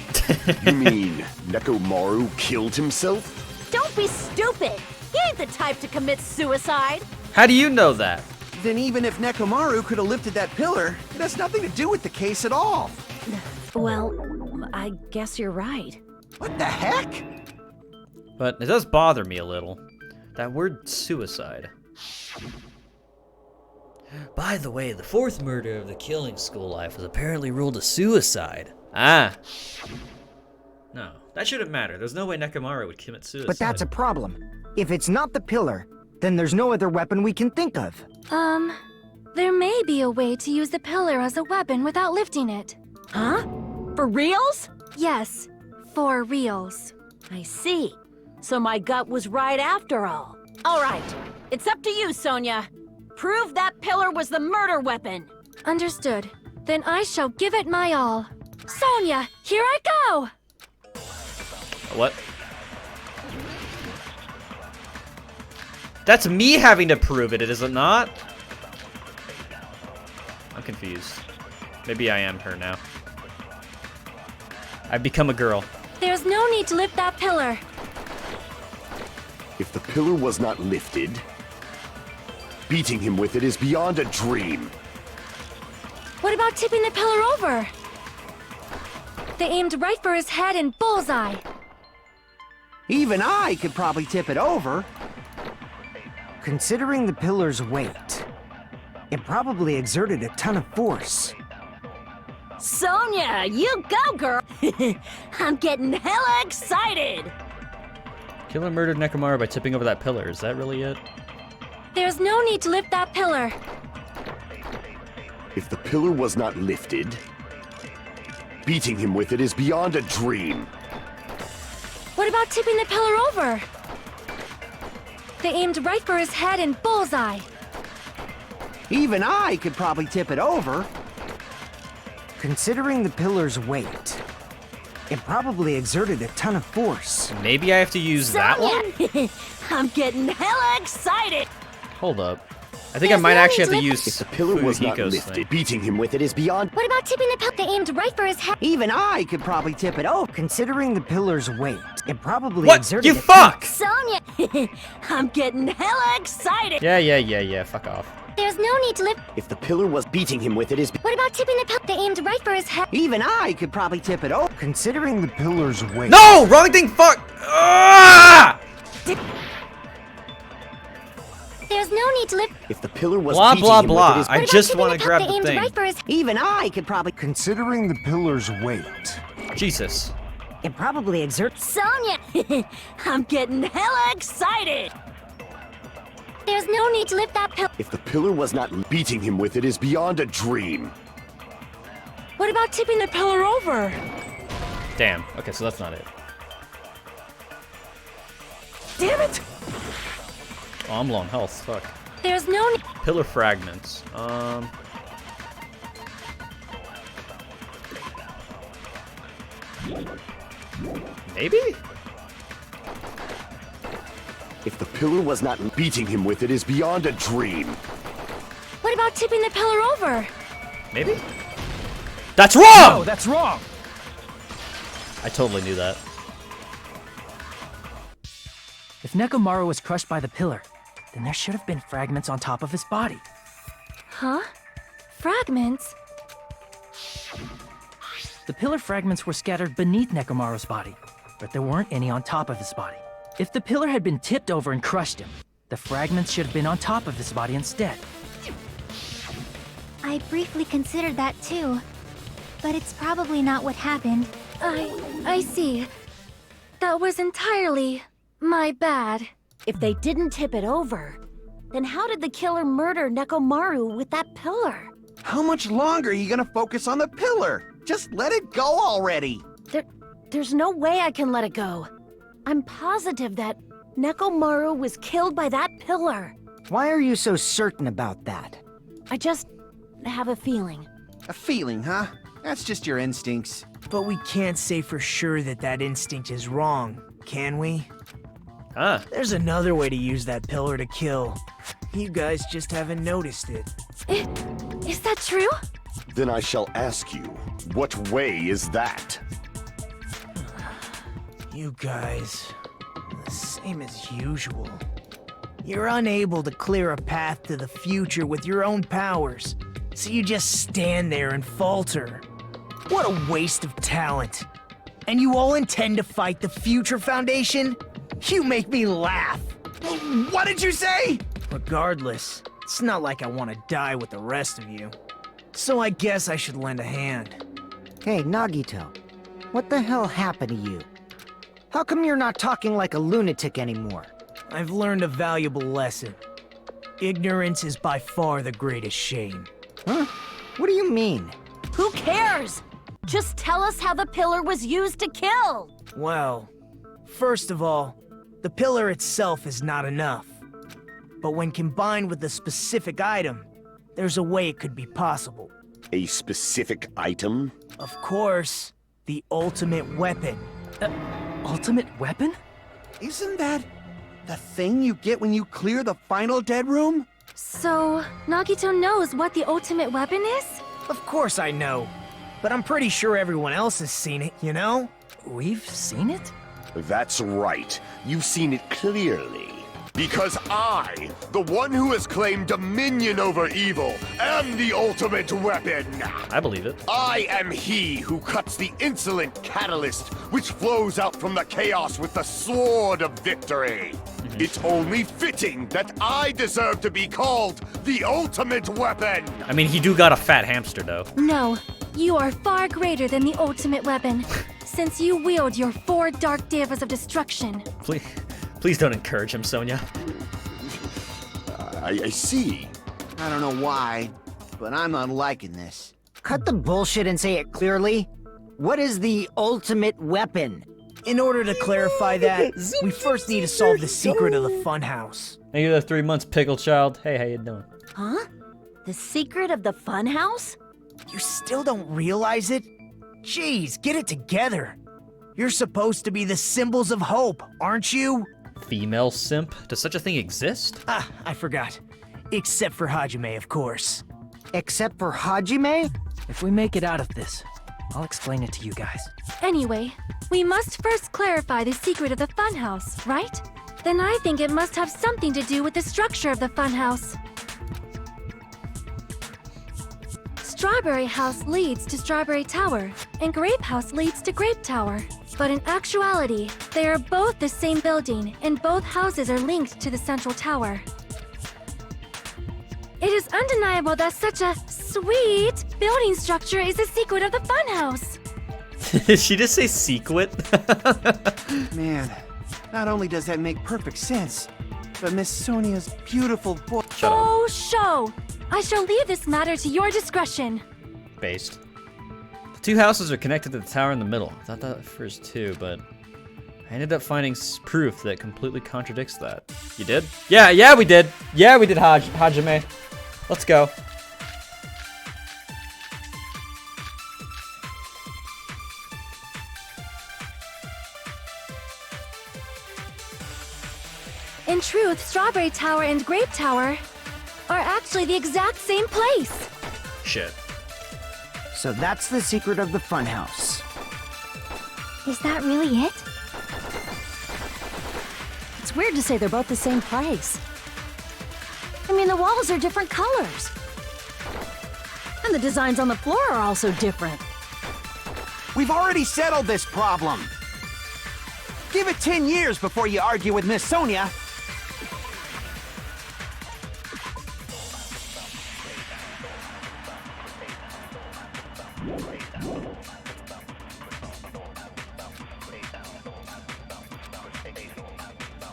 You mean Nekomaru killed himself? Don't be stupid! He ain't the type to commit suicide! How do you know that? Then even if Nekomaru could have lifted that pillar, it has nothing to do with the case at all. Well, I guess you're right. What the heck? But it does bother me a little. That word suicide. By the way, the fourth murder of the killing school life was apparently ruled a suicide. Ah. No, that shouldn't matter. There's no way Nekomaru would commit suicide. But that's a problem. If it's not the pillar, then there's no other weapon we can think of. There may be a way to use the pillar as a weapon without lifting it. Huh? For reals? Yes, for reals. I see. So my gut was right after all. All right, it's up to you, Sonia. Prove that pillar was the murder weapon. Understood. Then I shall give it my all. Sonia, here I go! What? That's me having to prove it, is it not? I'm confused. Maybe I am her now. I've become a girl. There's no need to lift that pillar. If the pillar was not lifted, beating him with it is beyond a dream. What about tipping the pillar over? They aimed right for his head and bullseye. Even I could probably tip it over. Considering the pillar's weight, it probably exerted a ton of force. Sonia, you go, girl! I'm getting hella excited! Killer murdered Nekomaru by tipping over that pillar. Is that really it? There's no need to lift that pillar. If the pillar was not lifted, beating him with it is beyond a dream. What about tipping the pillar over? They aimed right for his head and bullseye. Even I could probably tip it over. Considering the pillar's weight, it probably exerted a ton of force. Maybe I have to use that one? Sonia! I'm getting hella excited! Hold up. I think I might actually have to use If the pillar was not Fuyuhiko's lifted, thing. beating him with it is beyond. What about tipping the pillar? They aimed right for his head. Even I could probably tip it over. Considering the pillar's weight, it probably What? exerted You a ton- fuck! Sonia! I'm getting hella excited! Yeah. Fuck off. There's no need to lift. If the pillar was beating him with it is. What about tipping the pillar? They aimed right for his head. Even I could probably tip it over. Considering the pillar's weight. No! Wrong thing! Fuck! Ah! There's no need to lift. If the pillar was Blah, beating blah, him blah. with it is. I What about just tipping want to the pillar? grab They the aimed thing. right for his. Even I could probably. Considering the pillar's weight, Jesus. it probably exerts. Sonia! I'm getting hella excited! There's no need to lift that pillar. If the pillar was not beating him with it is beyond a dream. What about tipping the pillar over? Damn. Okay, so that's not it. Damn it! Oh, I'm low on health. Fuck. There's no need. Pillar fragments. Maybe? If the pillar was not beating him with it is beyond a dream. What about tipping the pillar over? Maybe? That's wrong! No, that's wrong! I totally knew that. If Nekomaru was crushed by the pillar, then there should have been fragments on top of his body. Huh? Fragments? The pillar fragments were scattered beneath Nekomaru's body. but there weren't any on top of his body. If the pillar had been tipped over and crushed him, the fragments should have been on top of his body instead. I briefly considered that too. But it's probably not what happened. I see. That was entirely my bad. If they didn't tip it over, then how did the killer murder Nekomaru with that pillar? How much longer are you gonna focus on the pillar? Just let it go already. There's no way I can let it go. I'm positive that Nekomaru was killed by that pillar. Why are you so certain about that? I just have a feeling. A feeling, huh? That's just your instincts. But we can't say for sure that that instinct is wrong, can we? Huh? There's another way to use that pillar to kill. You guys just haven't noticed it. Is that true? Then I shall ask you, what way is that? You guys, the same as usual. You're unable to clear a path to the future with your own powers, so you just stand there and falter. What a waste of talent. And you all intend to fight the Future Foundation? You make me laugh. What did you say? Regardless, it's not like I want to die with the rest of you. So I guess I should lend a hand. Hey, Nagito. What the hell happened to you? How come you're not talking like a lunatic anymore? I've learned a valuable lesson. Ignorance is by far the greatest shame. Huh? What do you mean? Who cares? Just tell us how the pillar was used to kill. Well, first of all, the pillar itself is not enough. But when combined with a specific item, there's a way it could be possible. A specific item? Of course, the ultimate weapon. Ultimate weapon? Isn't that the thing you get when you clear the final dead room? So, Nagito knows what the ultimate weapon is? Of course I know. But I'm pretty sure everyone else has seen it, you know? We've seen it? That's right. You've seen it clearly. Because I, the one who has claimed dominion over evil, am the ultimate weapon. I believe it. I am he who cuts the insolent catalyst which flows out from the chaos with the sword of victory. It's only fitting that I deserve to be called the ultimate weapon. I mean, he do got a fat hamster, though. No, you are far greater than the ultimate weapon, since you wield your 4 dark devas of destruction. Please don't encourage him, Sonia. I see. I don't know why, but I'm not liking this. Cut the bullshit and say it clearly. What is the ultimate weapon? In order to clarify that, we first need to solve the secret of the funhouse. Thank you for the 3 months, pickle child. Hey, how you doing? Huh? The secret of the funhouse? You still don't realize it? Jeez, get it together. You're supposed to be the symbols of hope, aren't you? Female simp? Does such a thing exist? Ah, I forgot. Except for Hajime, of course. Except for Hajime? If we make it out of this, I'll explain it to you guys. Anyway, we must first clarify the secret of the funhouse, right? Then I think it must have something to do with the structure of the funhouse. Strawberry House leads to Strawberry Tower, and Grape House leads to Grape Tower. But in actuality, they are both the same building, and both houses are linked to the central tower. It is undeniable that such a sweet building structure is the secret of the funhouse. Did she just say secret? Man, not only does that make perfect sense, but Miss Sonia's beautiful voice. Shut up. Oh, show! I shall leave this matter to your discretion. Based. The 2 houses are connected to the tower in the middle. I thought that at first too, but I ended up finding proof that completely contradicts that. You did? Yeah, we did. Yeah, we did, Hajime. Let's go. In truth, Strawberry Tower and Grape Tower are actually the exact same place. Shit. So that's the secret of the funhouse. Is that really it? It's weird to say they're both the same place. I mean, the walls are different colors. And the designs on the floor are also different. We've already settled this problem. Give it 10 years before you argue with Miss Sonia.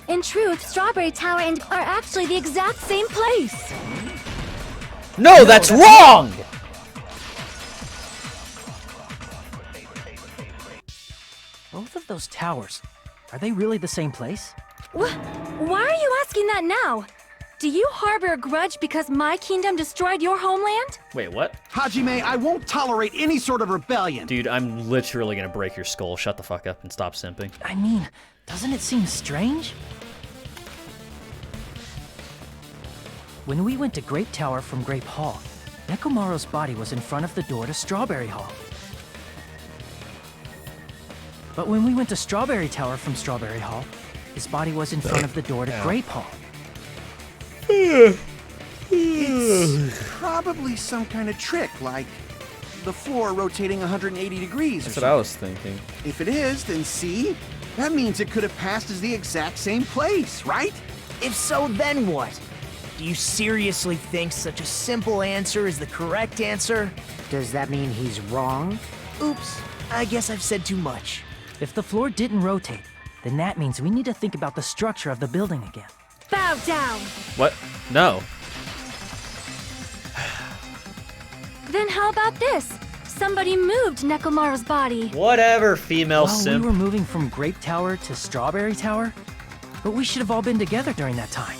In truth, Strawberry Tower and are actually the exact same place. No, that's wrong! Both of those towers, are they really the same place? Why are you asking that now? Do you harbor a grudge because my kingdom destroyed your homeland? Wait, what? Hajime, I won't tolerate any sort of rebellion. Dude, I'm literally gonna break your skull. Shut the fuck up and stop simping. I mean, doesn't it seem strange? When we went to Grape Tower from Grape Hall, Nekomaru's body was in front of the door to Strawberry Hall. But when we went to Strawberry Tower from Strawberry Hall, his body was in front of the door to Grape Hall. It's probably some kind of trick, like the floor rotating 180 degrees. That's what I was thinking. If it is, then see? That means it could have passed as the exact same place, right? If so, then what? Do you seriously think such a simple answer is the correct answer? Does that mean he's wrong? Oops, I guess I've said too much. If the floor didn't rotate, then that means we need to think about the structure of the building again. Bow down! What? No. Then how about this? Somebody moved Nekomaru's body. Whatever, female Well, simp. we were moving from Grape Tower to Strawberry Tower, but we should have all been together during that time.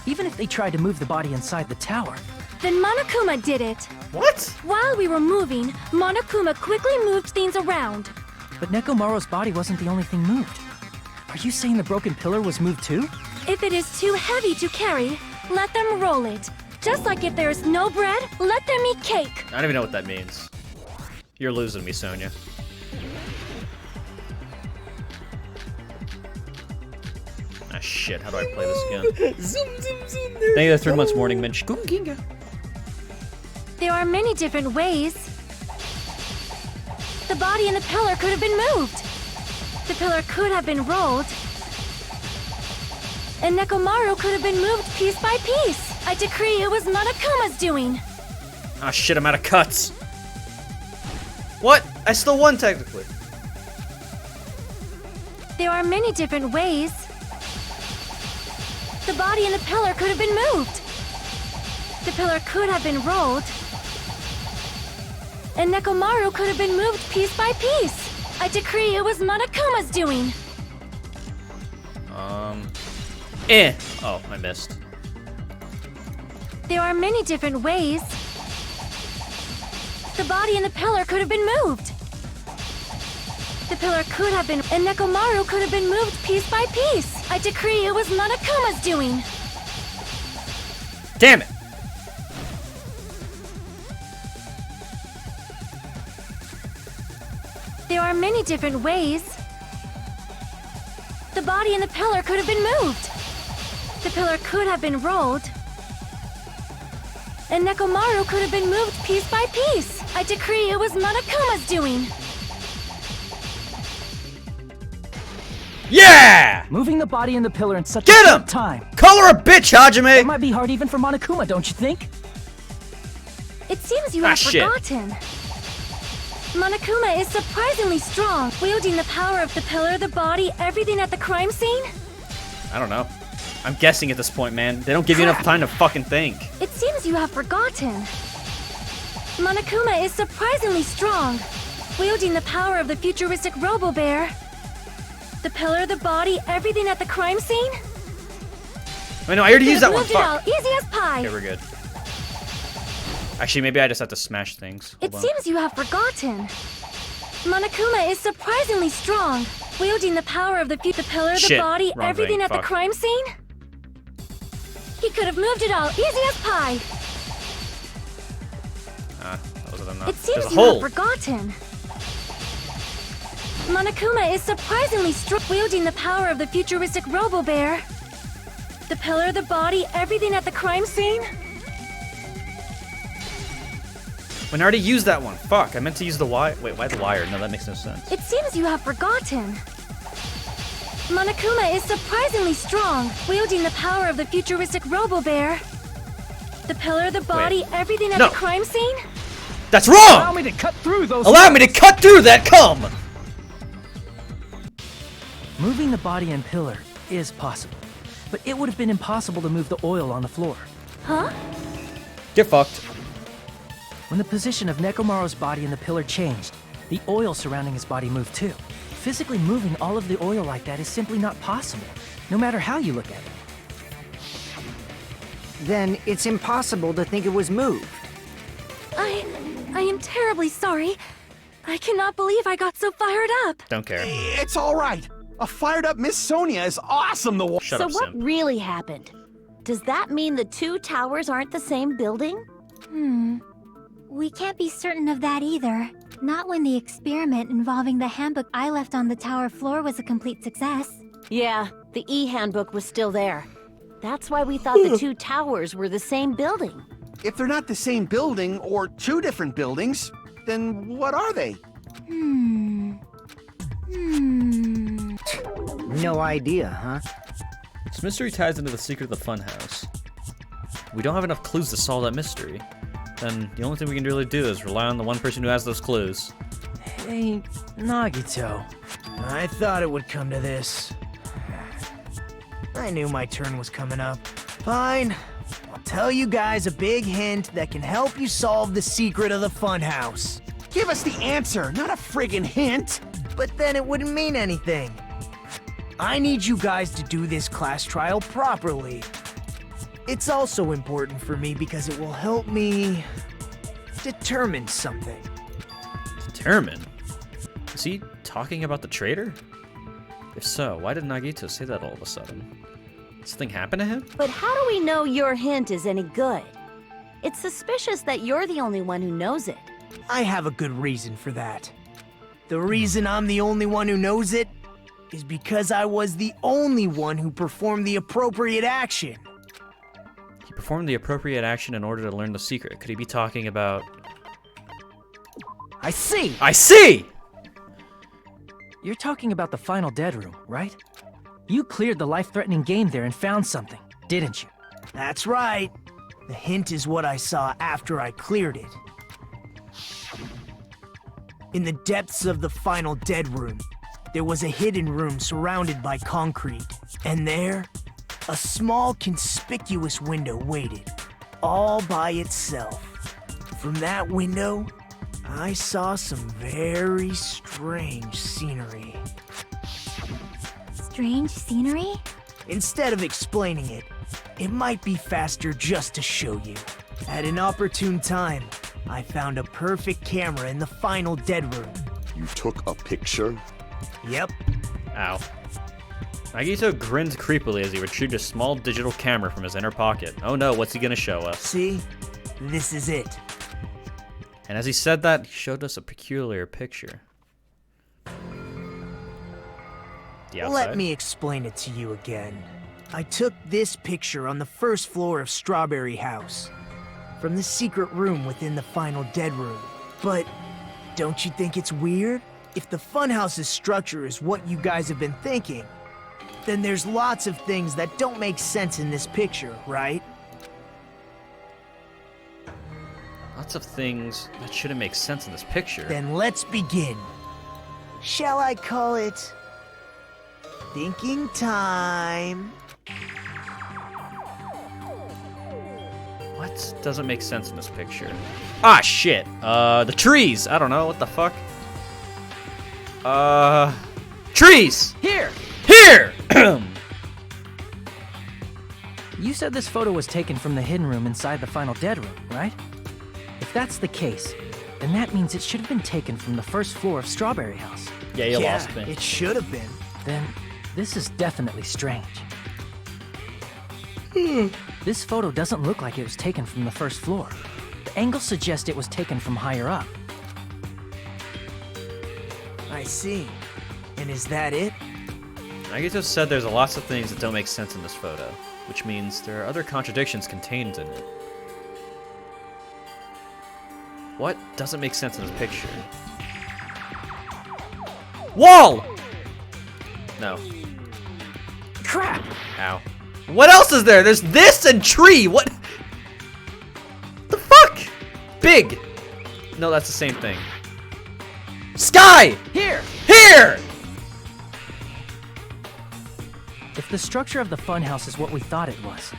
Even if they tried to move the body inside the tower. Then Monokuma did it. What? While we were moving, Monokuma quickly moved things around. But Nekomaru's body wasn't the only thing moved. Are you saying the broken pillar was moved too? If it is too heavy to carry, let them roll it. Just like if there is no bread, let them eat cake. I don't even know what that means. You're losing me, Sonia. Ah, shit. How do I play this again? Thank you for 3 months morning, Minch. There are many different ways. The body and the pillar could have been moved. The pillar could have been rolled. And Nekomaru could have been moved piece by piece. I decree it was Monokuma's doing. Ah, shit. I'm out of cuts. What? I still won, technically. There are many different ways. The body and the pillar could have been moved. The pillar could have been rolled. And Nekomaru could have been moved piece by piece. I decree it was Monokuma's doing. Oh, I missed. There are many different ways. The body and the pillar could have been moved. The pillar could have been, and Nekomaru could have been moved piece by piece. I decree it was Monokuma's doing. Damn it! There are many different ways. The body and the pillar could have been moved. The pillar could have been rolled. And Nekomaru could have been moved piece by piece. I decree it was Monokuma's doing. Yeah! Moving the body and the pillar in such Get a him! short time. Call her a bitch, Hajime! It might be hard even for Monokuma, don't you think? It seems you Ah, have shit. forgotten. Monokuma is surprisingly strong, wielding the power of the pillar, the body, everything at the crime scene. I don't know. I'm guessing at this point, man. They don't give you enough time to fucking think. It seems you have forgotten. Monokuma is surprisingly strong, wielding the power of the futuristic Robo-Bear. The pillar, the body, everything at the crime scene. Wait, no, I already used that one. Moved it all, Fuck. easy as pie. Okay, we're good. Actually, maybe I just have to smash things. It Hold on. seems you have forgotten. Monokuma is surprisingly strong, wielding the power of the pillar, the Shit, body, wrong everything thing, at the fuck. crime scene. He could have moved it all, easy as pie. That wasn't enough. It seems There's a you hole. have forgotten. Monokuma is surprisingly strong, wielding the power of the futuristic Robo-Bear. The pillar, the body, everything at the crime scene. When I already used that one. Fuck, I meant to use the wire. Wait, why the wire? No, that makes no sense. It seems you have forgotten. Monokuma is surprisingly strong, wielding the power of the futuristic Robo-Bear. The pillar, the body, everything at No. the crime scene? That's Allow wrong! me to cut through those. Allow me to cut through that cum! Moving the body and pillar is possible, but it would have been impossible to move the oil on the floor. Huh? Get fucked. When the position of Nekomaru's body and the pillar changed, the oil surrounding his body moved too. Physically moving all of the oil like that is simply not possible, no matter how you look at it. Then it's impossible to think it was moved. I am terribly sorry. I cannot believe I got so fired up. Don't care. It's all right. A fired up Miss Sonia is awesome to watch. Shut So up, what Sim. really happened? Does that mean the two towers aren't the same building? We can't be certain of that either. Not when the experiment involving the handbook I left on the tower floor was a complete success. Yeah, the e-handbook was still there. That's why we thought the two towers were the same building. If they're not the same building or two different buildings, then what are they? No idea, huh? This mystery ties into the secret of the funhouse. We don't have enough clues to solve that mystery. Then the only thing we can really do is rely on the one person who has those clues. Hey, Nagito. I thought it would come to this. I knew my turn was coming up. Fine. I'll tell you guys a big hint that can help you solve the secret of the funhouse. Give us the answer, not a friggin' hint. But then it wouldn't mean anything. I need you guys to do this class trial properly. It's also important for me because it will help me determine something. Determine? Is he talking about the traitor? If so, why did Nagito say that all of a sudden? Did something happen to him? But how do we know your hint is any good? It's suspicious that you're the only one who knows it. I have a good reason for that. The reason I'm the only one who knows it is because I was the only one who performed the appropriate action. He performed the appropriate action in order to learn the secret. Could he be talking about... I see! I see! You're talking about the final dead room, right? You cleared the life-threatening game there and found something, didn't you? That's right. The hint is what I saw after I cleared it. In the depths of the final dead room, there was a hidden room surrounded by concrete. And there, a small conspicuous window waited, all by itself. From that window, I saw some very strange scenery. Strange scenery? Instead of explaining it, it might be faster just to show you. At an opportune time, I found a perfect camera in the final dead room. You took a picture? Yep. Ow. Nagito grinned creepily as he retrieved a small digital camera from his inner pocket. Oh no, what's he gonna show us? See? This is it. And as he said that, he showed us a peculiar picture. The outside? Let me explain it to you again. I took this picture on the first floor of Strawberry House, from the secret room within the final dead room. But don't you think it's weird? If the funhouse's structure is what you guys have been thinking, then there's lots of things that don't make sense in this picture, right? Lots of things that shouldn't make sense in this picture. Then let's begin. Shall I call it thinking time? What doesn't make sense in this picture? Ah, shit. The trees. I don't know. What the fuck? Trees! Here! Here! You said this photo was taken from the hidden room inside the final dead room, right? If that's the case, then that means it should have been taken from the first floor of Strawberry House. Yeah, you lost me. It should have been. Then this is definitely strange. This photo doesn't look like it was taken from the first floor. The angles suggest it was taken from higher up. I see. And is that it? Nagito said there's lots of things that don't make sense in this photo, which means there are other contradictions contained in it. What doesn't make sense in this picture? Wall! No. Crap! Ow. What else is there? There's this and tree. What? The fuck? Big. No, that's the same thing. Sky! Here! Here! If the structure of the funhouse is what we thought it was,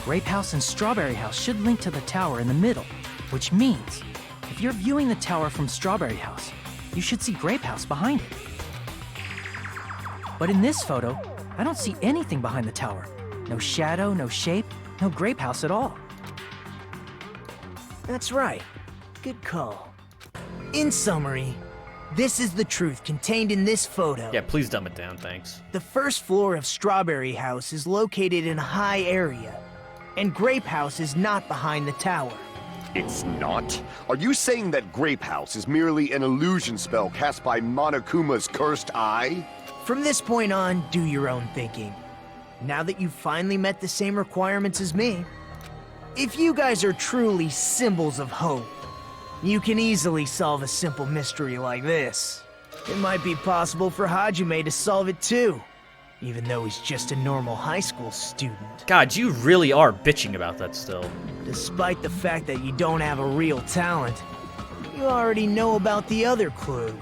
Grape House and Strawberry House should link to the tower in the middle, which means if you're viewing the tower from Strawberry House, you should see Grape House behind it. But in this photo, I don't see anything behind the tower. No shadow, no shape, no Grape House at all. That's right. Good call. In summary, this is the truth contained in this photo. Yeah, please dumb it down, thanks. The first floor of Strawberry House is located in a high area, and Grape House is not behind the tower. It's not? Are you saying that Grape House is merely an illusion spell cast by Monokuma's cursed eye? From this point on, do your own thinking. Now that you've finally met the same requirements as me, if you guys are truly symbols of hope, you can easily solve a simple mystery like this. It might be possible for Hajime to solve it too, even though he's just a normal high school student. God, you really are bitching about that still. Despite the fact that you don't have a real talent, you already know about the other clue.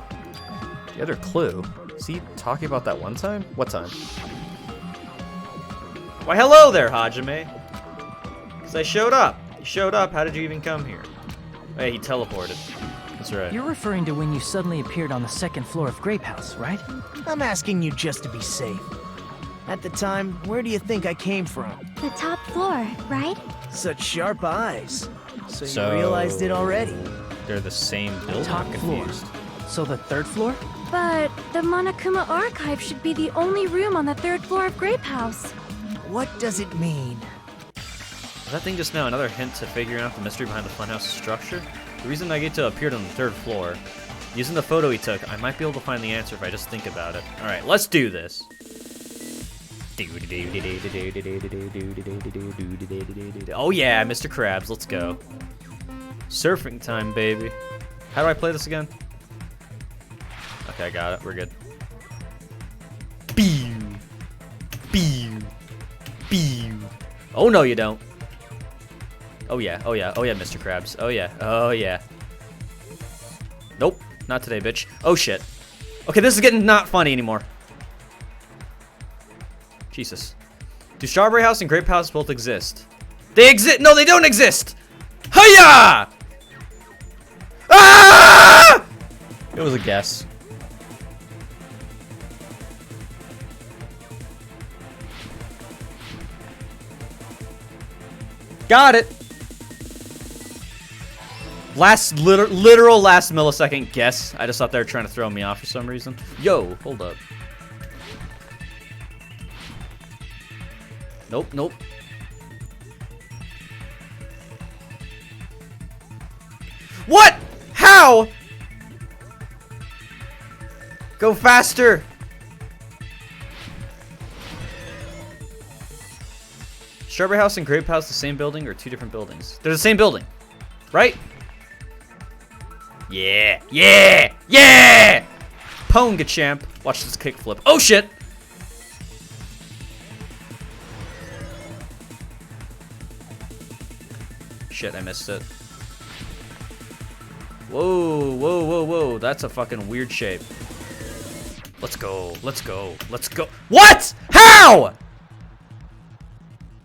The other clue? Is he talking about that one time? What time? Why, hello there, Hajime. Because I showed up. You showed up. How did you even come here? Hey, he teleported. That's right. You're referring to when you suddenly appeared on the second floor of Grape House, right? I'm asking you just to be safe. At the time, where do you think I came from? The top floor, right? Such sharp eyes. So So- you realized it already. They're the same building. Top I'm floor. confused. So the third floor? But the Monokuma archive should be the only room on the third floor of Grape House. What does it mean? Was that thing just now another hint to figuring out the mystery behind the funhouse structure? The reason Nagito appeared on the third floor, using the photo he took, I might be able to find the answer if I just think about it. Alright, let's do this. Oh yeah, Mr. Krabs, let's go. Surfing time, baby. How do I play this again? Okay, I got it. We're good. Pew! Pew! Pew! Oh no, you don't. Oh yeah, oh yeah, oh yeah, Mr. Krabs. Oh yeah, oh yeah. Nope, not today, bitch. Oh shit. Okay, this is getting not funny anymore. Jesus. Do Strawberry House and Grape House both exist? They exist! No, they don't exist! Hiya! Ah! It was a guess. Got it. Literal last millisecond guess. I just thought they were trying to throw me off for some reason. Yo, hold up. Nope, nope. What? How? Go faster. Strawberry House and Grape House the same building or two different buildings? They're the same building, right? Yeah, yeah, yeah! Ponga champ. Watch this kickflip. Oh shit! Shit, I missed it. Whoa, whoa, whoa, whoa. That's a fucking weird shape. Let's go, let's go, let's go. What? How?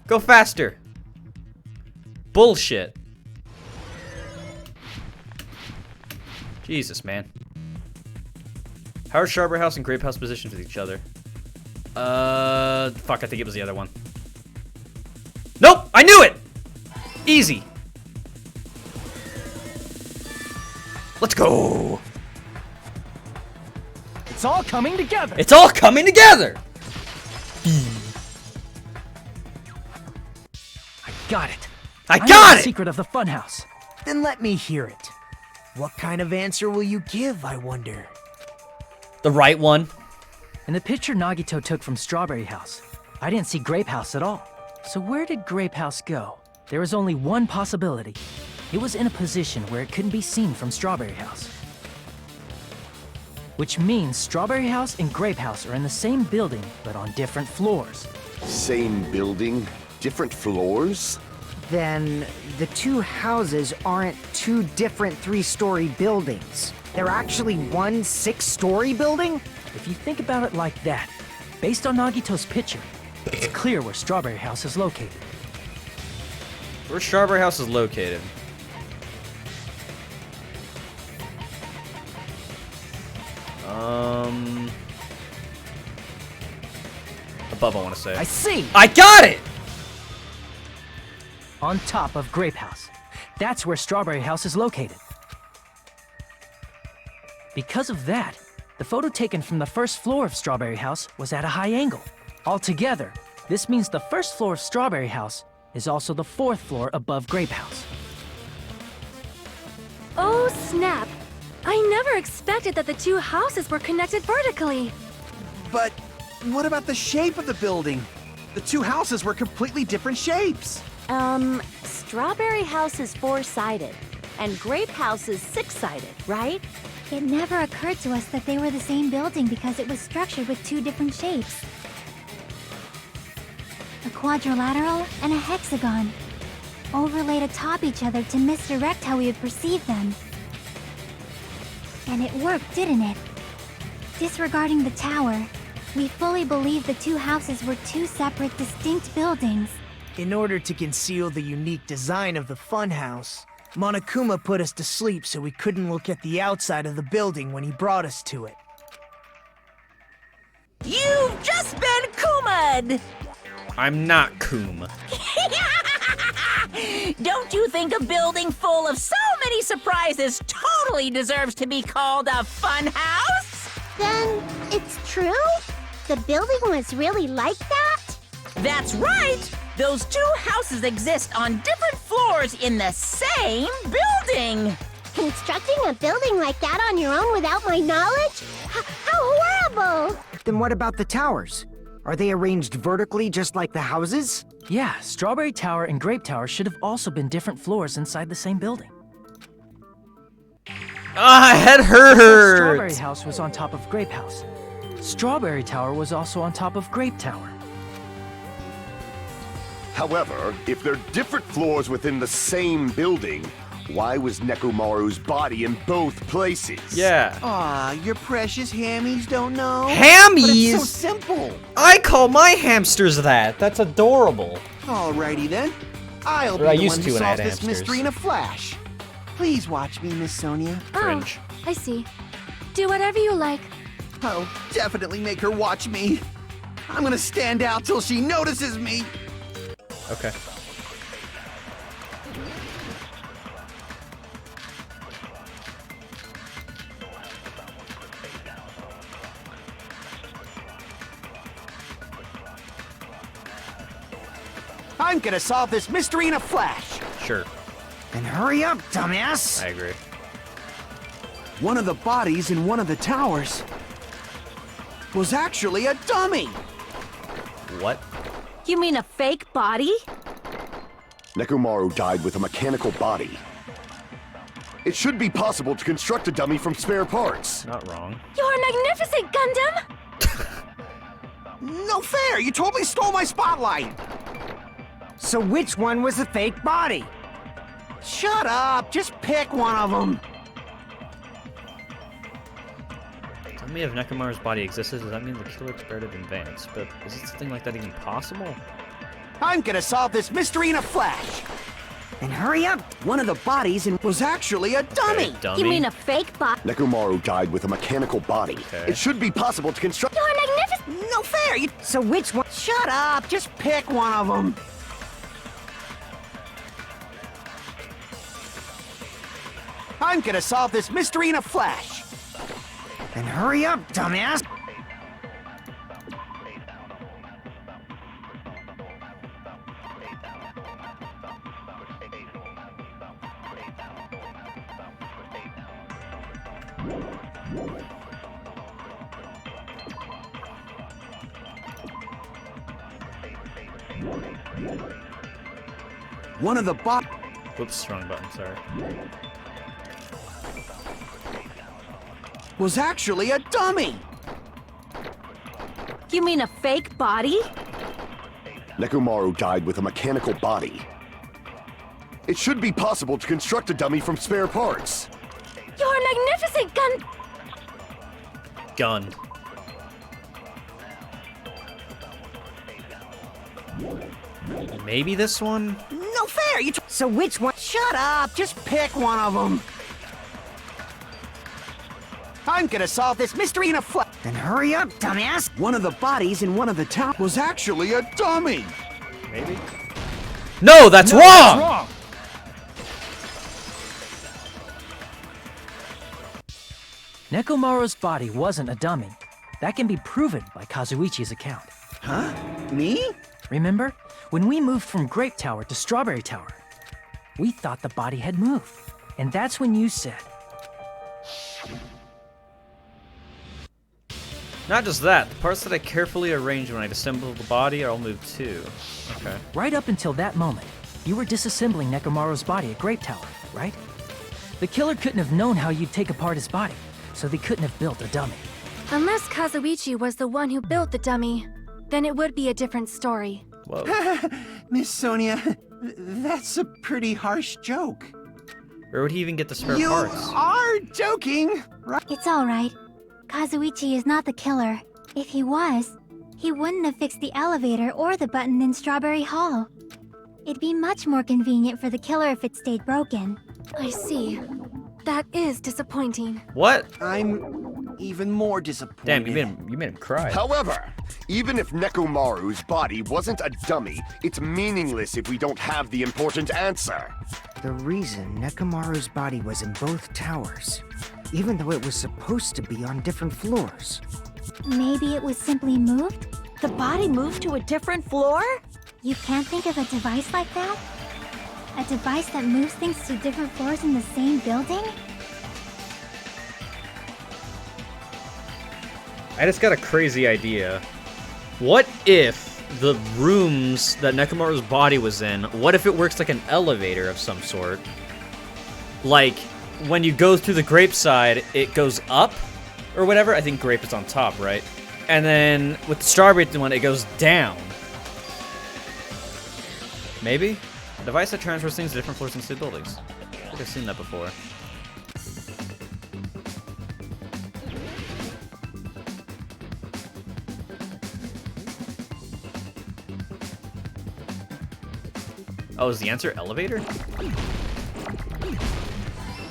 Go faster. Bullshit. Jesus, man. How are Strawberry House and Grape House positioned with each other? Fuck, I think it was the other one. Nope, I knew it! Easy. Let's go. It's all coming together. It's all coming together. I got it. I know got the it. secret of the funhouse. Then let me hear it. What kind of answer will you give, I wonder? The right one. In the picture Nagito took from Strawberry House, I didn't see Grape House at all. So where did Grape House go? There was only one possibility. It was in a position where it couldn't be seen from Strawberry House. which means Strawberry House and Grape House are in the same building, but on different floors. Same building, different floors? Then the two houses aren't two different 3-story buildings. They're actually one 6-story building? If you think about it like that, based on Nagito's picture, it's clear where Strawberry House is located. Where Strawberry House is located? Above, I want to say. I see! I got it! On top of Grape House. That's where Strawberry House is located. Because of that, the photo taken from the first floor of Strawberry House was at a high angle. Altogether, this means the first floor of Strawberry House is also the 4th floor above Grape House. Oh, snap! I never expected that the two houses were connected vertically. But what about the shape of the building? The two houses were completely different shapes. Strawberry House is 4-sided, and Grape House is 6-sided, right? It never occurred to us that they were the same building because it was structured with two different shapes. A quadrilateral and a hexagon, overlaid atop each other to misdirect how we would perceive them. And it worked, didn't it? Disregarding the tower, we fully believed the two houses were two separate, distinct buildings. In order to conceal the unique design of the funhouse, Monokuma put us to sleep so we couldn't look at the outside of the building when he brought us to it. You've just been Kuma'd! I'm not Coom. Don't you think a building full of so many surprises totally deserves to be called a funhouse? Then, it's true? The building was really like that? That's right! Those two houses exist on different floors in the same building! Constructing a building like that on your own without my knowledge? How horrible! Then what about the towers? Are they arranged vertically just like the houses? Yeah, Strawberry Tower and Grape Tower should have also been different floors inside the same building. Ah, head Strawberry hurts! House was on top of Grape House. Strawberry Tower was also on top of Grape Tower. However, if they're different floors within the same building, why was Nekomaru's body in both places? Yeah. Aw, your precious hammies don't know? Hammies? But it's so simple. I call my hamsters that. That's adorable. Alrighty then. I'll be Or I the used one to who when I had solves this hamsters. mystery in a flash. Please watch me, Miss Sonia. Cringe. Oh, I see. Do whatever you like. I'll definitely make her watch me. I'm gonna stand out till she notices me. Okay. I'm gonna solve this mystery in a flash. Sure. Then hurry up, dumbass! I agree. One of the bodies in one of the towers was actually a dummy. What? You mean a fake body? Nekomaru died with a mechanical body. It should be possible to construct a dummy from spare parts. Not wrong. You're magnificent, Gundam! No fair! You totally stole my spotlight! So which one was the fake body? Shut up! Just pick one of them! Tell me if Nekomaru's body existed, does that mean the killer prepared it in advance? But is it something like that even possible? I'm gonna solve this mystery in a flash! Then hurry up! One of the bodies was actually a dummy! Okay, dummy. You mean a fake body? Nekomaru died with a mechanical body. Okay. It should be possible to construct. You're magnificent! No fair! You... So which one? Shut up! Just pick one of them! I'm gonna solve this mystery in a flash! Then hurry up, dumbass! One of the Whoops, wrong button, sorry. was actually a dummy. You mean a fake body? Nekomaru died with a mechanical body. It should be possible to construct a dummy from spare parts. You're magnificent, Gun. Maybe this one? No fair! So which one? Shut up! Just pick one of them! I'm gonna solve this mystery in a Then hurry up, dumbass! One of the bodies in one of the towers was actually a dummy. Maybe? No, that's wrong! Nekomaru's body wasn't a dummy. That can be proven by Kazuichi's account. Huh? Me? Remember? When we moved from Grape Tower to Strawberry Tower, we thought the body had moved. And that's when you said... Not just that, the parts that I carefully arranged when I disassembled the body are all moved too. Okay. Right up until that moment, you were disassembling Nekomaru's body at Grape Tower, right? The killer couldn't have known how you'd take apart his body, so they couldn't have built a dummy. Unless Kazuichi was the one who built the dummy, then it would be a different story. Whoa. Miss Sonia, that's a pretty harsh joke. Where would he even get the spare You parts? are joking, right? It's alright. Kazuichi is not the killer. If he was, he wouldn't have fixed the elevator or the button in Strawberry Hall. It'd be much more convenient for the killer if it stayed broken. I see. That is disappointing. What? I'm even more disappointed. Damn, you made him cry. However, even if Nekomaru's body wasn't a dummy, it's meaningless if we don't have the important answer. The reason Nekomaru's body was in both towers, even though it was supposed to be on different floors. Maybe it was simply moved? The body moved to a different floor? You can't think of a device like that? A device that moves things to different floors in the same building? I just got a crazy idea. What if the rooms that Nekomaru's body was in, what if it works like an elevator of some sort? Like, when you go through the grape side, it goes up, or whatever. I think grape is on top, right? And then with the strawberry one, it goes down. Maybe? A device that transfers things to different floors inside buildings. I think I've seen that before. Oh, is the answer elevator?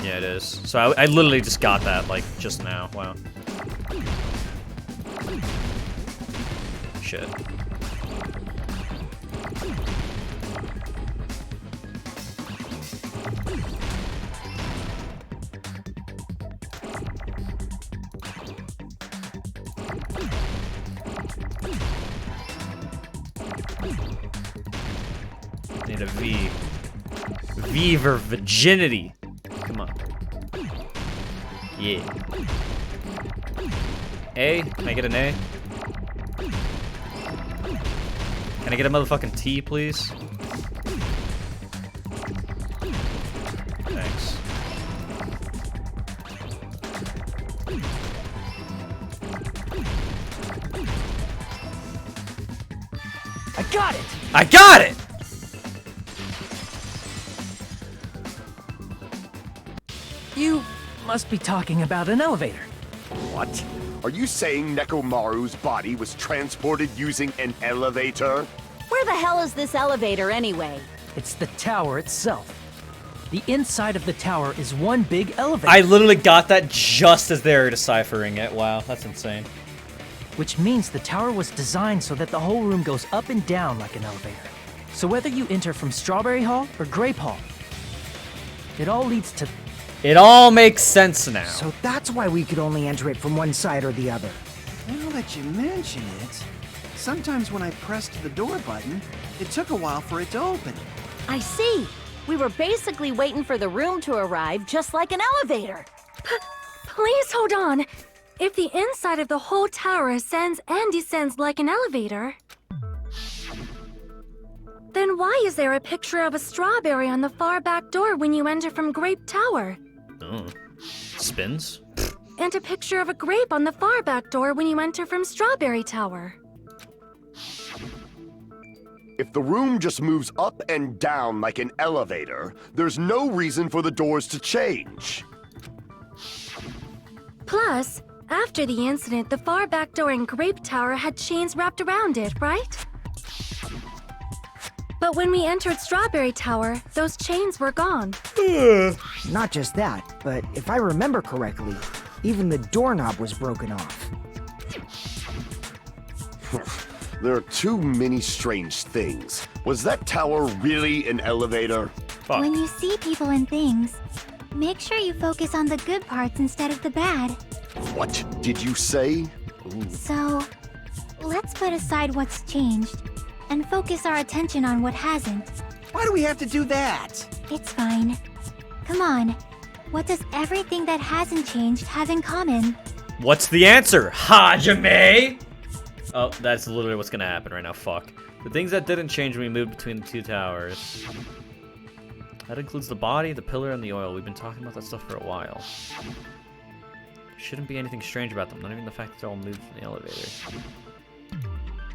Yeah, it is. So I literally just got that, like, just now. Wow. Shit. Need a V. V for virginity. Come on. Yeah. A? Can I get an A? Can I get a motherfucking T, please? Thanks. I got it! I got it! You must be talking about an elevator. What? Are you saying Nekomaru's body was transported using an elevator? Where the hell is this elevator anyway? It's the tower itself. The inside of the tower is one big elevator. I literally got that just as they were deciphering it. Wow, that's insane. Which means the tower was designed so that the whole room goes up and down like an elevator. So whether you enter from Strawberry Hall or Grape Hall, it all leads to... It all makes sense now. So that's why we could only enter it from one side or the other. Now that you mention it, sometimes when I pressed the door button, it took a while for it to open. I see. We were basically waiting for the room to arrive, just like an elevator. Please hold on. If the inside of the whole tower ascends and descends like an elevator, then why is there a picture of a strawberry on the far back door when you enter from Grape Tower? Oh. Spins? and a picture of a grape on the far back door when you enter from Strawberry Tower. If the room just moves up and down like an elevator, there's no reason for the doors to change. Plus, after the incident, the far back door in Grape Tower had chains wrapped around it, right? But when we entered Strawberry Tower, those chains were gone. Not just that, but if I remember correctly, even the doorknob was broken off. There are too many strange things. Was that tower really an elevator? Fuck. When you see people and things, make sure you focus on the good parts instead of the bad. What did you say? So, let's put aside what's changed and focus our attention on what hasn't. Why do we have to do that? It's fine. Come on. What does everything that hasn't changed have in common? What's the answer, Hajime? Oh, that's literally what's gonna happen right now. Fuck. The things that didn't change when we moved between the two towers. That includes the body, the pillar, and the oil. We've been talking about that stuff for a while. Shouldn't be anything strange about them, not even the fact that they're all moved from the elevator.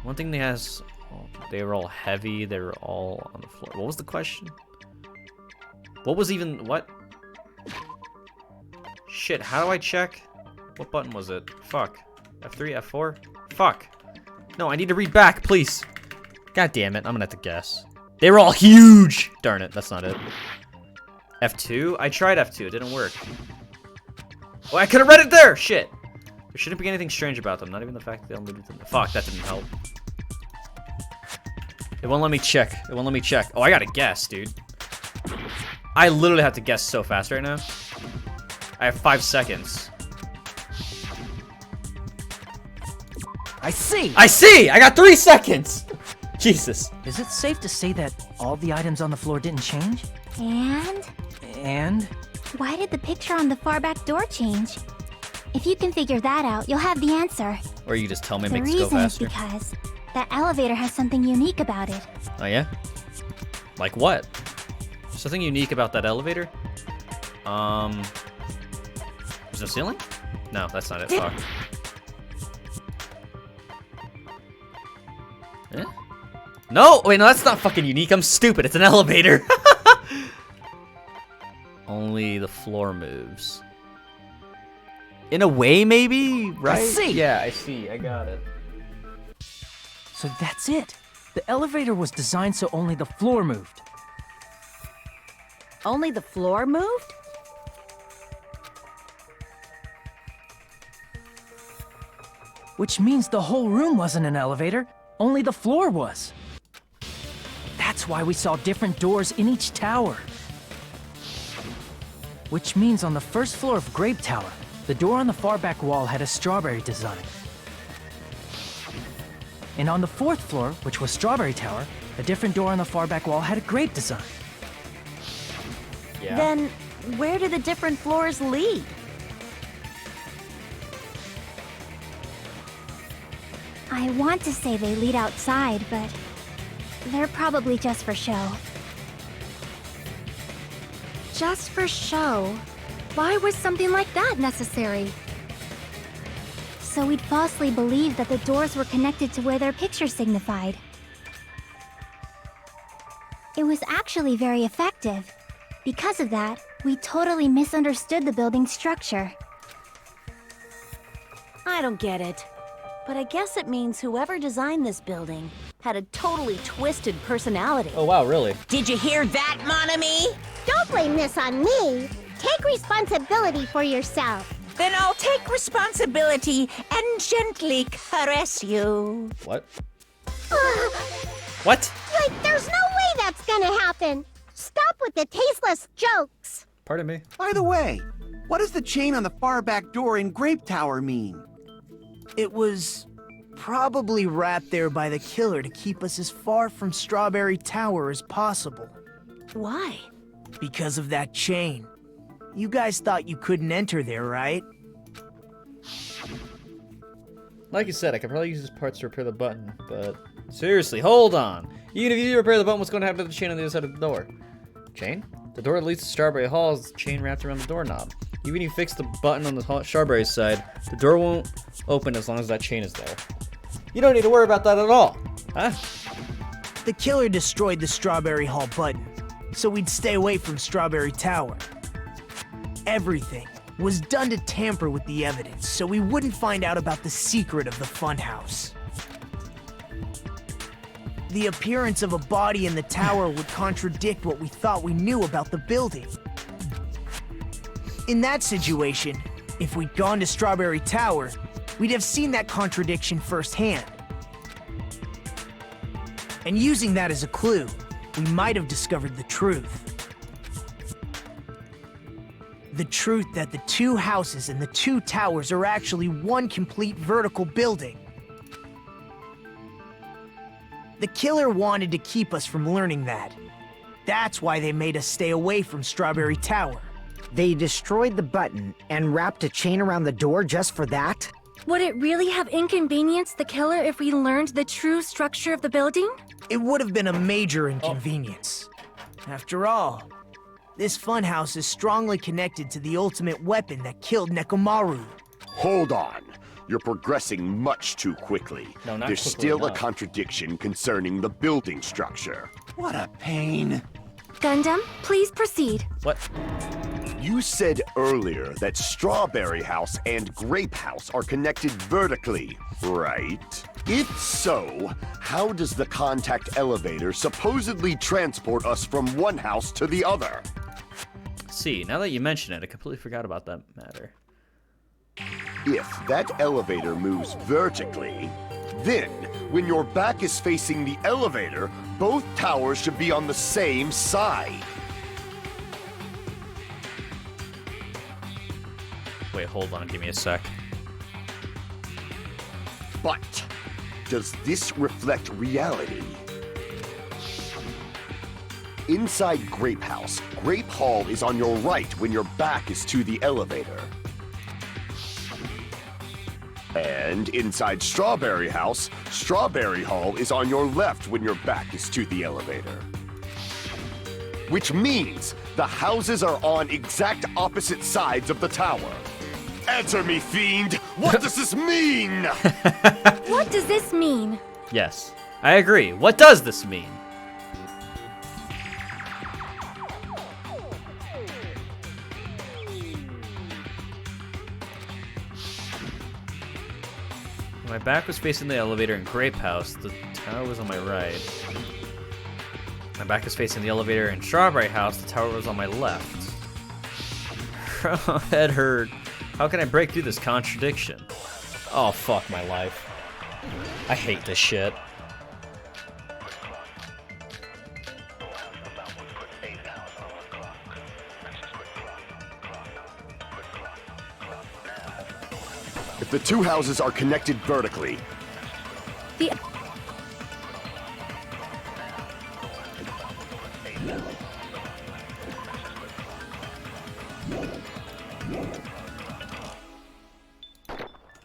One thing they has, oh, they were all heavy, they were all on the floor. What was the question? What was even, what? Shit, how do I check? What button was it? Fuck. F3, F4? Fuck. No, I need to read back, please. God damn it, I'm gonna have to guess. They were all huge! Darn it, that's not it. F2? I tried F2, it didn't work. Oh, I could have read it there! Shit! There shouldn't be anything strange about them, not even the fact that they all moved within the... Fuck, that didn't help. It won't let me check. It won't let me check. Oh, I gotta guess, dude. I literally have to guess so fast right now. I have 5 seconds. I see! I see! I got 3 seconds! Jesus. Is it safe to say that all the items on the floor didn't change? And? And? Why did the picture on the far back door change? If you can figure that out, you'll have the answer. Or you just tell me, The make this go reason is faster. because that elevator has something unique about it. Oh, yeah? Like what? Something unique about that elevator? There's no ceiling? No, that's not it. Fuck. Eh? No! Wait, no, that's not fucking unique. I'm stupid. It's an elevator. Only the floor moves. In a way, maybe? Right? I see! Yeah, I see. I got it. So that's it. The elevator was designed so only the floor moved. Only the floor moved? Which means the whole room wasn't an elevator, only the floor was. That's why we saw different doors in each tower. Which means on the first floor of Grape Tower, the door on the far back wall had a strawberry design. And on the fourth floor, which was Strawberry Tower, a different door on the far back wall had a grape design. Yeah. Then, where do the different floors lead? I want to say they lead outside, but they're probably just for show. Just for show? Why was something like that necessary? So we'd falsely believe that the doors were connected to where their picture signified. It was actually very effective. Because of that, we totally misunderstood the building's structure. I don't get it. But I guess it means whoever designed this building had a totally twisted personality. Oh, wow, really? Did you hear that, mon ami? Don't blame this on me. Take responsibility for yourself. Then I'll take responsibility and gently caress you. What? What? Like, there's no way that's gonna happen. Stop with the tasteless jokes. Pardon me. By the way, what does the chain on the far back door in Grape Tower mean? It was probably wrapped there by the killer to keep us as far from Strawberry Tower as possible. Why? Because of that chain. You guys thought you couldn't enter there, right? Like you said, I could probably use these parts to repair the button, but... Seriously, hold on. Even if you repair the button, what's going to happen to the chain on the other side of the door? Chain? The door that leads to Strawberry Hall is the chain wrapped around the doorknob. Even if you fix the button on the strawberry side, the door won't open as long as that chain is there. You don't need to worry about that at all, huh? The killer destroyed the Strawberry Hall button, so we'd stay away from Strawberry Tower. Everything was done to tamper with the evidence, so we wouldn't find out about the secret of the funhouse. The appearance of a body in the tower would contradict what we thought we knew about the building. In that situation, if we'd gone to Strawberry Tower, we'd have seen that contradiction firsthand. And using that as a clue, we might have discovered the truth. The truth that the two houses and the two towers are actually one complete vertical building. The killer wanted to keep us from learning that. That's why they made us stay away from Strawberry Tower. They destroyed the button and wrapped a chain around the door just for that? Would it really have inconvenienced the killer if we learned the true structure of the building? It would have been a major inconvenience. After all, this funhouse is strongly connected to the ultimate weapon that killed Nekomaru. Hold on. You're progressing much too quickly. No, not There's quickly still a enough. contradiction concerning the building structure. What a pain. Gundam, please proceed. What? You said earlier that Strawberry House and Grape House are connected vertically, right? If so, how does the contact elevator supposedly transport us from one house to the other? See, now that you mention it, I completely forgot about that matter. If that elevator moves vertically, then when your back is facing the elevator, both towers should be on the same side. Wait, hold on, give me a sec. But does this reflect reality? Inside Grape House, Grape Hall is on your right when your back is to the elevator. And inside Strawberry House, Strawberry Hall is on your left when your back is to the elevator. Which means the houses are on exact opposite sides of the tower. Answer me, fiend! What does this mean? What does this mean? Yes, I agree. What does this mean? My back was facing the elevator in Grape House. The tower was on my right. My back was facing the elevator in Strawberry House. The tower was on my left. Head hurt. How can I break through this contradiction? Oh, fuck my life. I hate this shit. If the two houses are connected vertically, The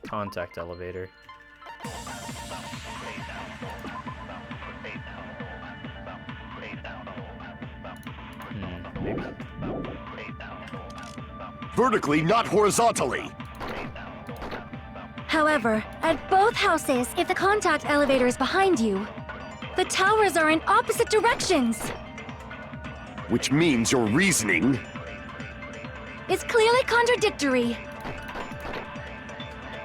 Contact elevator. Maybe. vertically, not horizontally. However, at both houses, if the contact elevator is behind you, the towers are in opposite directions. Which means your reasoning. It's clearly contradictory.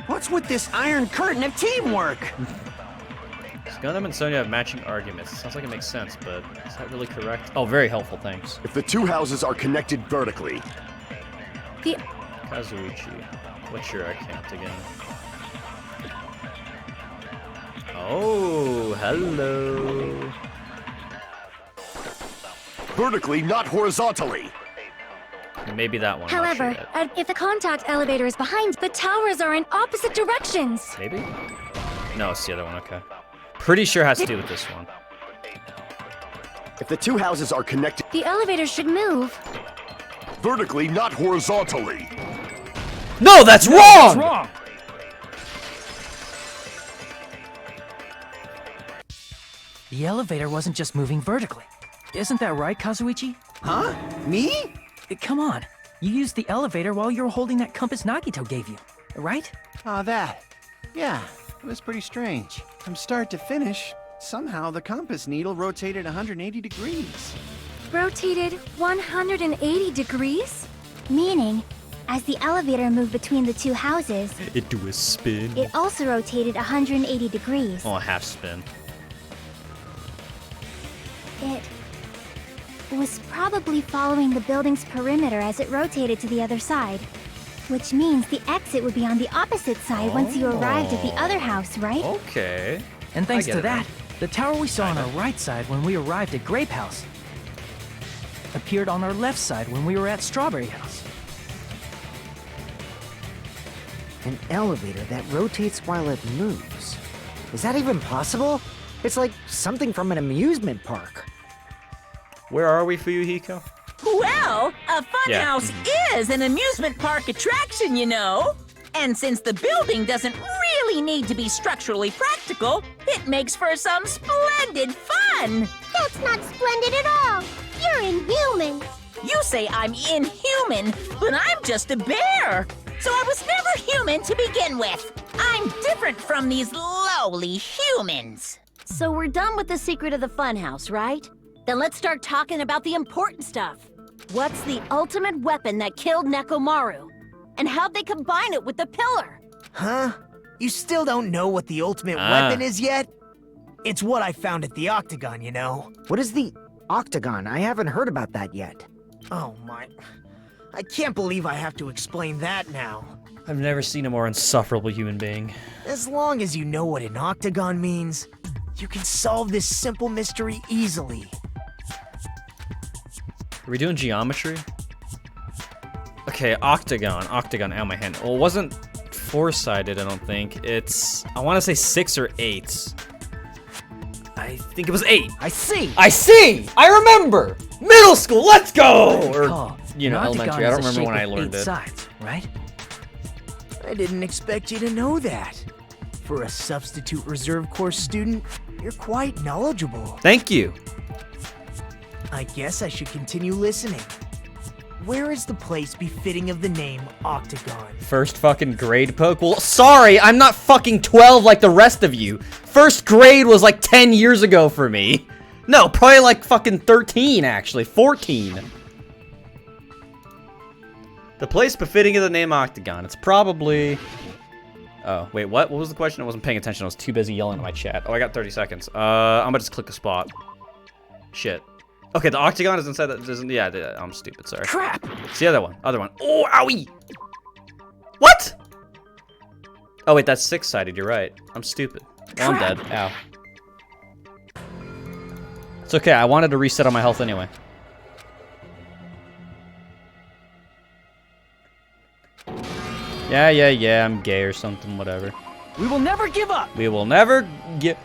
What's with this iron curtain of teamwork? Gundam and Sonya have matching arguments. Sounds like it makes sense, but is that really correct? Oh, very helpful, thanks. If the two houses are connected vertically, The Kazuichi, what's your account again? Oh, hello. vertically, not horizontally. Maybe that one. However, not sure yet. if the contact elevator is behind, the towers are in opposite directions. Maybe? No, it's the other one, okay. Pretty sure it has to do with this one. If the two houses are connected The elevator should move. vertically, not horizontally. No, that's wrong! Wrong! The elevator wasn't just moving vertically. Isn't that right, Kazuichi? Huh? Me? Come on. You used the elevator while you were holding that compass Nagito gave you, right? Ah, that. Yeah, it was pretty strange. From start to finish, somehow the compass needle rotated 180 degrees. Rotated 180 degrees? Meaning, as the elevator moved between the two houses, It do a spin. it also rotated 180 degrees. Oh, a half spin. It was probably following the building's perimeter as it rotated to the other side. Which means the exit would be on the opposite side once you arrived at the other house, right? Okay. And thanks I get to it that, now. the tower we saw on our right side when we arrived at Grape House appeared on our left side when we were at Strawberry House. An elevator that rotates while it moves. Is that even possible? It's like something from an amusement park. Where are we, Fuyuhiko? Well, a Yeah. funhouse is an amusement park attraction, you know. And since the building doesn't really need to be structurally practical, it makes for some splendid fun. That's not splendid at all. You're inhuman. You say I'm inhuman, but I'm just a bear. So I was never human to begin with. I'm different from these lowly humans. So we're done with the secret of the funhouse, right? Then let's start talking about the important stuff. What's the ultimate weapon that killed Nekomaru? And how'd they combine it with the pillar? Huh? You still don't know what the ultimate weapon is yet? It's what I found at the Octagon, you know. What is the Octagon? I haven't heard about that yet. Oh my... I can't believe I have to explain that now. I've never seen a more insufferable human being. As long as you know what an Octagon means, you can solve this simple mystery easily. Are we doing geometry? Okay, octagon. Octagon, ow, my hand. Well, it wasn't four-sided, I don't think. It's, I want to say 6 or 8. I think it was 8. I see! I see! I remember! Middle school, let's go! Or, Recall, you know, an octagon elementary. I don't is a remember when shape I with learned 8 it. sides, right? I didn't expect you to know that. For a substitute reserve course student, you're quite knowledgeable. Thank you. I guess I should continue listening. Where is the place befitting of the name Octagon? First fucking grade poke? Well, sorry, I'm not fucking 12 like the rest of you. First grade was like 10 years ago for me. No, probably like fucking 13, actually. 14. The place befitting of the name Octagon. It's probably... Oh, wait, what? What was the question? I wasn't paying attention. I was too busy yelling at my chat. Oh, I got 30 seconds. I'm gonna just click a spot. Shit. Okay, the octagon is inside that. Doesn't. Yeah, I'm stupid. Sorry. Crap! It's the other one. Other one. Oh, owie! What? Oh wait, that's 6-sided. You're right. I'm stupid. Well, I'm dead. Ow. It's okay. I wanted to reset on my health anyway. Yeah. I'm gay or something. Whatever. We will never give up! We will never get.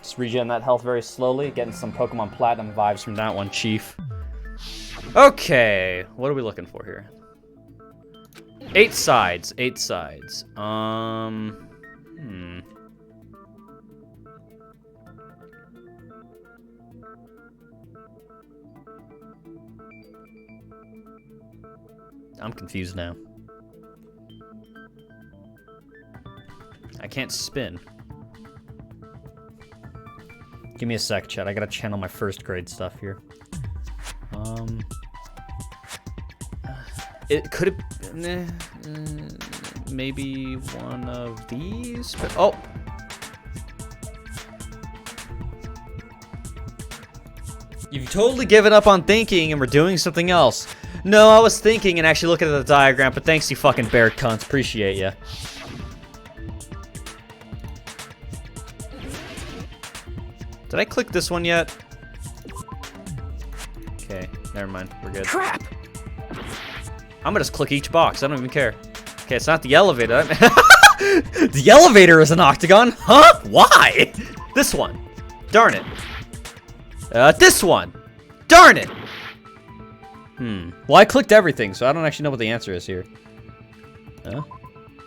Just regen that health very slowly, getting some Pokemon Platinum vibes from that one, Chief. Okay, what are we looking for here? 8 sides, 8 sides. I'm confused now. I can't spin. Give me a sec, chat. I gotta channel my first grade stuff here. It could have... maybe one of these? But, oh! You've totally given up on thinking and we're doing something else. No, I was thinking and actually looking at the diagram, but thanks, you fucking bear cunts. Appreciate ya. Did I click this one yet? Okay, never mind. We're good. Crap! I'm gonna just click each box. I don't even care. Okay, it's not the elevator. The elevator is an octagon? Huh? Why? This one. Darn it. This one. Darn it. Well, I clicked everything, so I don't actually know what the answer is here. Huh?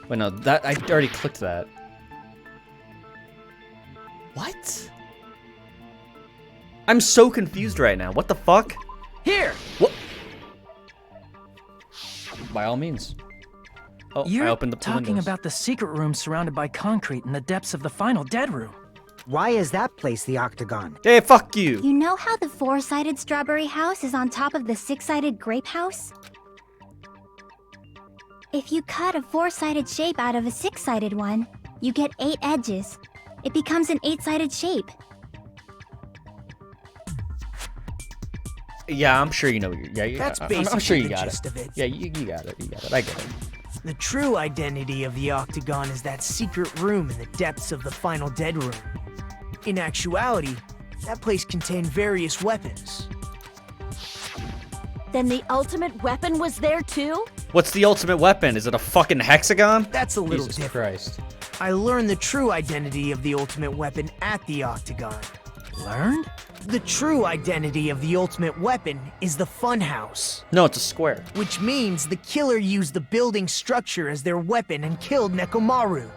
Wait, no, that I already clicked that. What? I'm so confused right now. What the fuck? Here! What? by all means. Oh, You're I opened up the talking windows. about the secret room surrounded by concrete in the depths of the final dead room. Why is that place the octagon? Hey, fuck you! You know how the 4-sided strawberry house is on top of the 6-sided grape house? If you cut a 4-sided shape out of a 6-sided one, you get 8 edges. It becomes an 8-sided shape. Yeah, I'm sure you know. Yeah, That's I'm basically sure you the got gist it. of it. Yeah, you got it. You got it. I get it. The true identity of the octagon is that secret room in the depths of the final dead room. In actuality, that place contained various weapons. Then the ultimate weapon was there too? What's the ultimate weapon? Is it a fucking hexagon? That's a little Jesus different. Christ. I learned the true identity of the ultimate weapon at the octagon. Learned? The true identity of the ultimate weapon is the funhouse, No, it's a square. which means the killer used the building structure as their weapon and killed Nekomaru.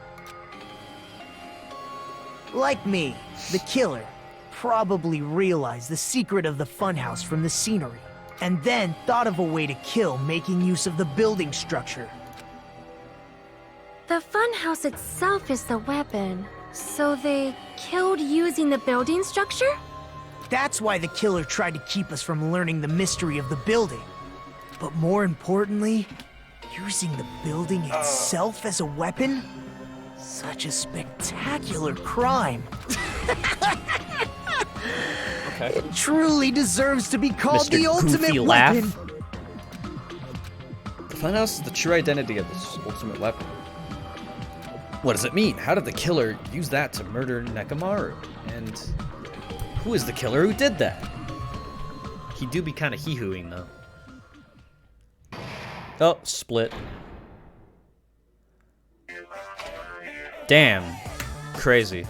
Like me, the killer probably realized the secret of the funhouse from the scenery, and then thought of a way to kill making use of the building structure. The funhouse itself is the weapon. So they killed using the building structure? That's why the killer tried to keep us from learning the mystery of the building. But more importantly, using the building itself as a weapon? Such a spectacular crime. Okay. It truly deserves to be called Mr. the ultimate Goofy laugh. weapon. The funhouse is the true identity of this ultimate weapon. What does it mean? How did the killer use that to murder Nekomaru? And who is the killer who did that? He do be kind of hee-hooing though. Oh, split. Damn. Crazy.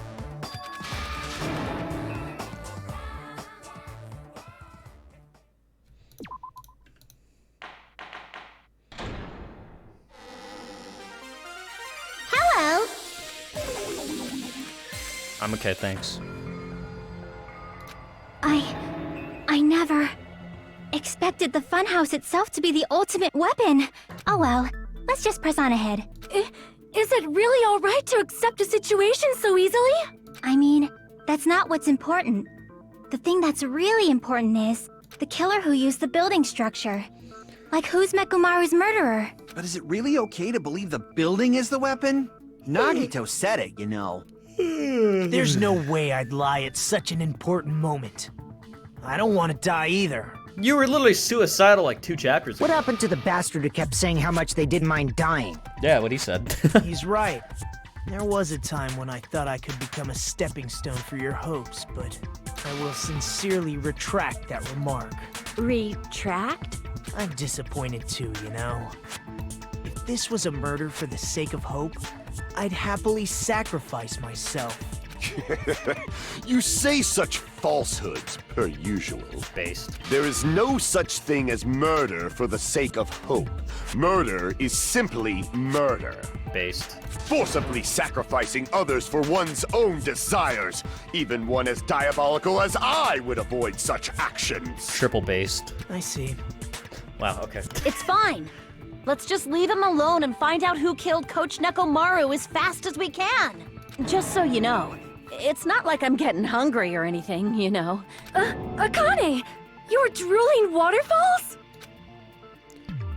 Hello. I'm okay, thanks. I never expected the funhouse itself to be the ultimate weapon. Oh well, let's just press on ahead. Is it really alright to accept a situation so easily? I mean, that's not what's important. The thing that's really important is the killer who used the building structure. Like, who's Mekomaru's murderer? But is it really okay to believe the building is the weapon? Nagito said it, you know. There's no way I'd lie at such an important moment. I don't want to die either. You were literally suicidal like 2 chapters ago. What happened to the bastard who kept saying how much they didn't mind dying? Yeah, what he said. He's right. There was a time when I thought I could become a stepping stone for your hopes, but I will sincerely retract that remark. Retract? I'm disappointed too, you know. If this was a murder for the sake of hope, I'd happily sacrifice myself. You say such falsehoods, per usual. Based. There is no such thing as murder for the sake of hope. Murder is simply murder. Based. Forcibly sacrificing others for one's own desires. Even one as diabolical as I would avoid such actions. Triple based. I see. Wow, okay. It's fine. Let's just leave him alone and find out who killed Coach Nekomaru as fast as we can. Just so you know, it's not like I'm getting hungry or anything, you know. Akane! You were drooling waterfalls?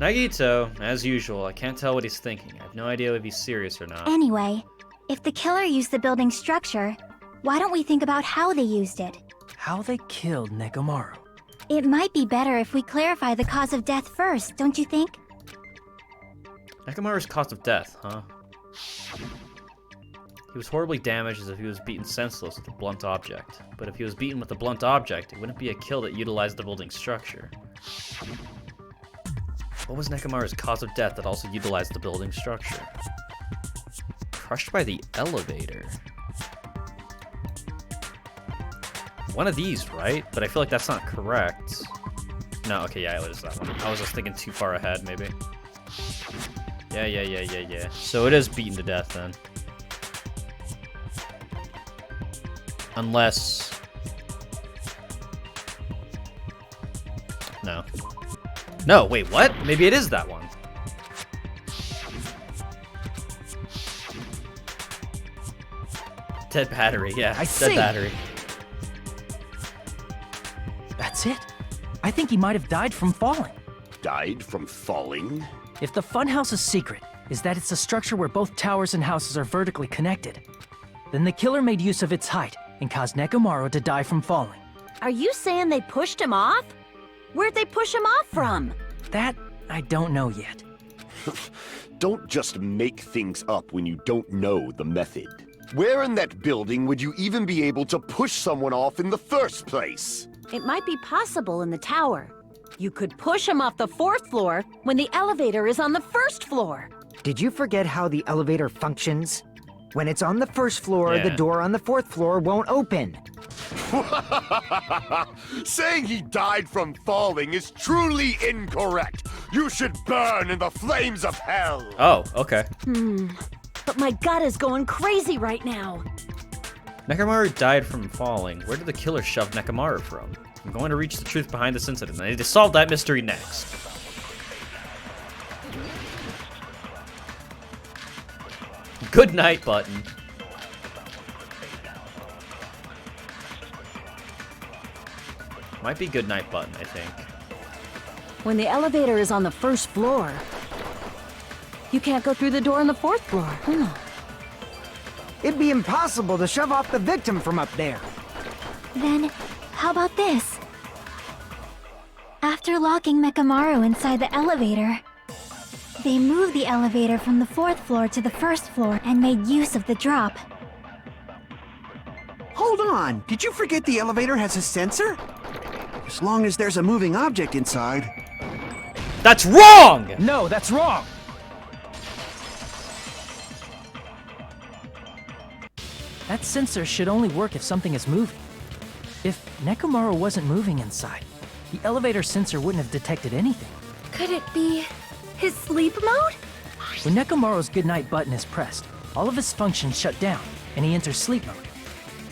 Nagito, as usual, I can't tell what he's thinking. I have no idea if he's serious or not. Anyway, if the killer used the building structure, why don't we think about how they used it? How they killed Nekomaru. It might be better if we clarify the cause of death first, don't you think? Nekomaru's cause of death, huh? He was horribly damaged as if he was beaten senseless with a blunt object. But if he was beaten with a blunt object, it wouldn't be a kill that utilized the building structure. What was Nekomaru's cause of death that also utilized the building structure? Crushed by the elevator. One of these, right? But I feel like that's not correct. No, okay, yeah, it was that one. I was just thinking too far ahead, maybe. Yeah. So it is beaten to death, then. Unless... No. No, wait, what? Maybe it is that one. Dead battery, yeah. I Dead see. battery. That's it. I think he might have died from falling. Died from falling? If the funhouse's secret is that it's a structure where both towers and houses are vertically connected, then the killer made use of its height and caused Nekomaru to die from falling. Are you saying they pushed him off? Where'd they push him off from? That I don't know yet. Don't just make things up when you don't know the method. Where in that building would you even be able to push someone off in the first place? It might be possible in the tower. You could push him off the 4th floor when the elevator is on the 1st floor. Did you forget how the elevator functions? When it's on the 1st floor, the Yeah. door on the 4th floor won't open. Saying he died from falling is truly incorrect. You should burn in the flames of hell. Oh, okay. But my gut is going crazy right now. Nekomaru died from falling. Where did the killer shove Nekomaru from? I'm going to reach the truth behind this incident. I need to solve that mystery next. Good night button. Might be good night button, I think. When the elevator is on the 1st floor, you can't go through the door on the 4th floor. It'd be impossible to shove off the victim from up there. Then, how about this? After locking Mekamaru inside the elevator, they moved the elevator from the 4th floor to the 1st floor and made use of the drop. Hold on, did you forget the elevator has a sensor? As long as there's a moving object inside. That's wrong! No, that's wrong! That sensor should only work if something is moving. If Nekomaru wasn't moving inside, the elevator sensor wouldn't have detected anything. Could it be his sleep mode? When Nekomaru's goodnight button is pressed, all of his functions shut down, and he enters sleep mode.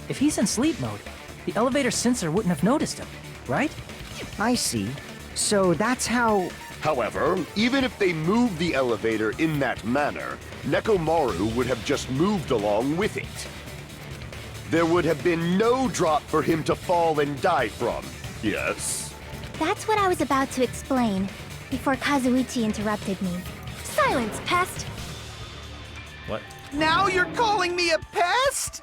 If he's in sleep mode, the elevator sensor wouldn't have noticed him, right? I see. So that's how... However, even if they moved the elevator in that manner, Nekomaru would have just moved along with it. There would have been no drop for him to fall and die from. Yes? That's what I was about to explain, before Kazuichi interrupted me. Silence, pest! What? Now you're calling me a pest?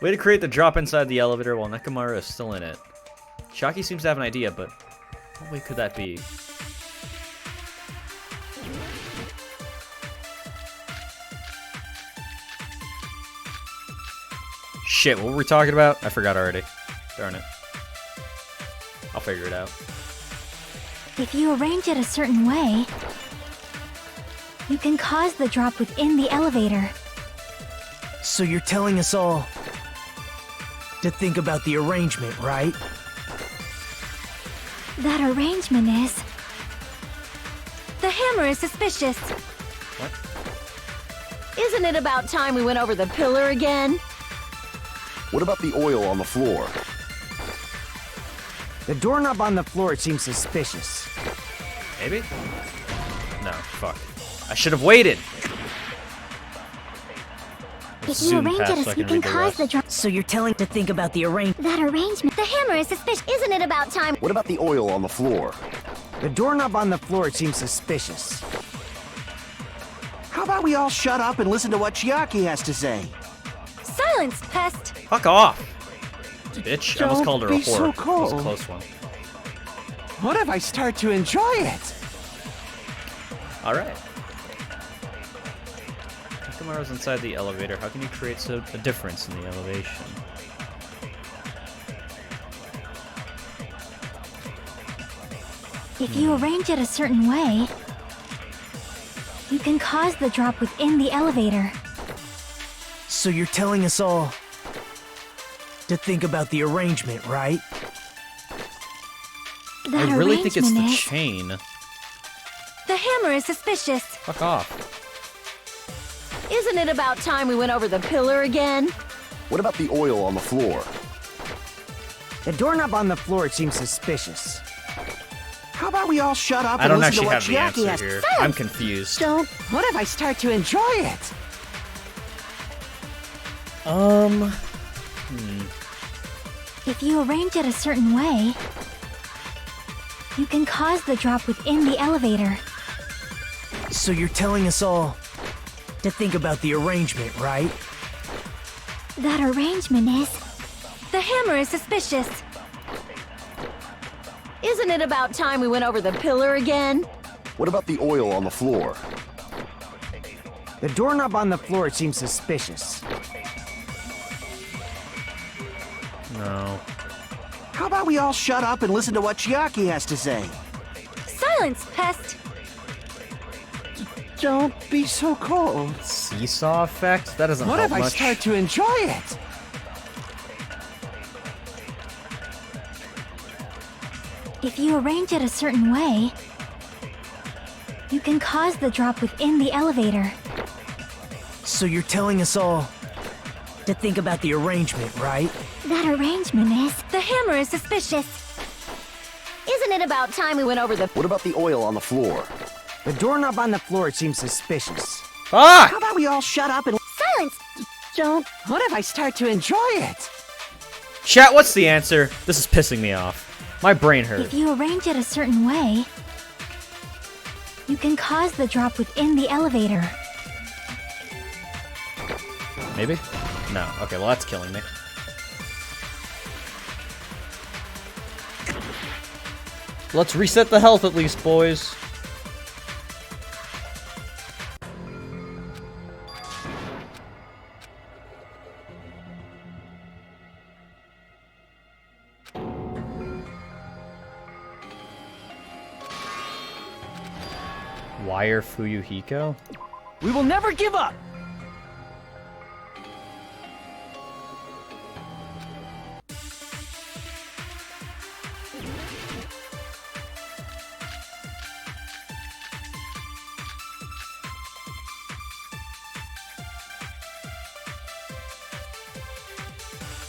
Way to create the drop inside the elevator while Nekomaru is still in it. Shaki seems to have an idea, but what way could that be? Shit, what were we talking about? I forgot already. Darn it. I'll figure it out. If you arrange it a certain way, you can cause the drop within the elevator. So you're telling us all to think about the arrangement, right? That arrangement is... The hammer is suspicious. What? Isn't it about time we went over the pillar again? What about the oil on the floor? The doorknob on the floor seems suspicious. Maybe? No, fuck. I should have waited! If you Zoom arrange past it so I as you can can read the cause rest. the drop... So you're telling to think about the arrangement. That arrangement... The hammer is suspicious. Isn't it about time? What about the oil on the floor? The doorknob on the floor seems suspicious. How about we all shut up and listen to what Chiaki has to say? Silence, pest! Fuck off! Bitch, I almost Don't called her a be whore. so That was a cold. close one. What if I start to enjoy it? Alright. Nekomaru's inside the elevator. How can you create a difference in the elevation? If you arrange it a certain way, you can cause the drop within the elevator. So you're telling us all to think about the arrangement, right? That I really think it's the arrangement is... chain. The hammer is suspicious. Fuck off. Isn't it about time we went over the pillar again? What about the oil on the floor? The doorknob on the floor seems suspicious. How about we all shut up I and don't listen actually to what have the Chiaki answer has here. I'm confused. Don't. What if I start to enjoy it? If you arrange it a certain way, you can cause the drop within the elevator. So you're telling us all to think about the arrangement, right? That arrangement is... The hammer is suspicious. Isn't it about time we went over the pillar again? What about the oil on the floor? The doorknob on the floor seems suspicious. No. How about we all shut up and listen to what Chiaki has to say? Silence, pest! Don't be so cold. Seesaw effect? That doesn't What help if I much. start to enjoy it? If you arrange it a certain way, you can cause the drop within the elevator. So you're telling us all to think about the arrangement, right? That arrangement is... The hammer is suspicious. Isn't it about time we went over the... What about the oil on the floor? The doorknob on the floor seems suspicious. Fuck! How about we all shut up and... Silence! Don't... What if I start to enjoy it? Chat, what's the answer? This is pissing me off. My brain hurts. If you arrange it a certain way, you can cause the drop within the elevator. Maybe? No. Okay, well that's killing me. Let's reset the health at least, boys. Wire Fuyuhiko? We will never give up!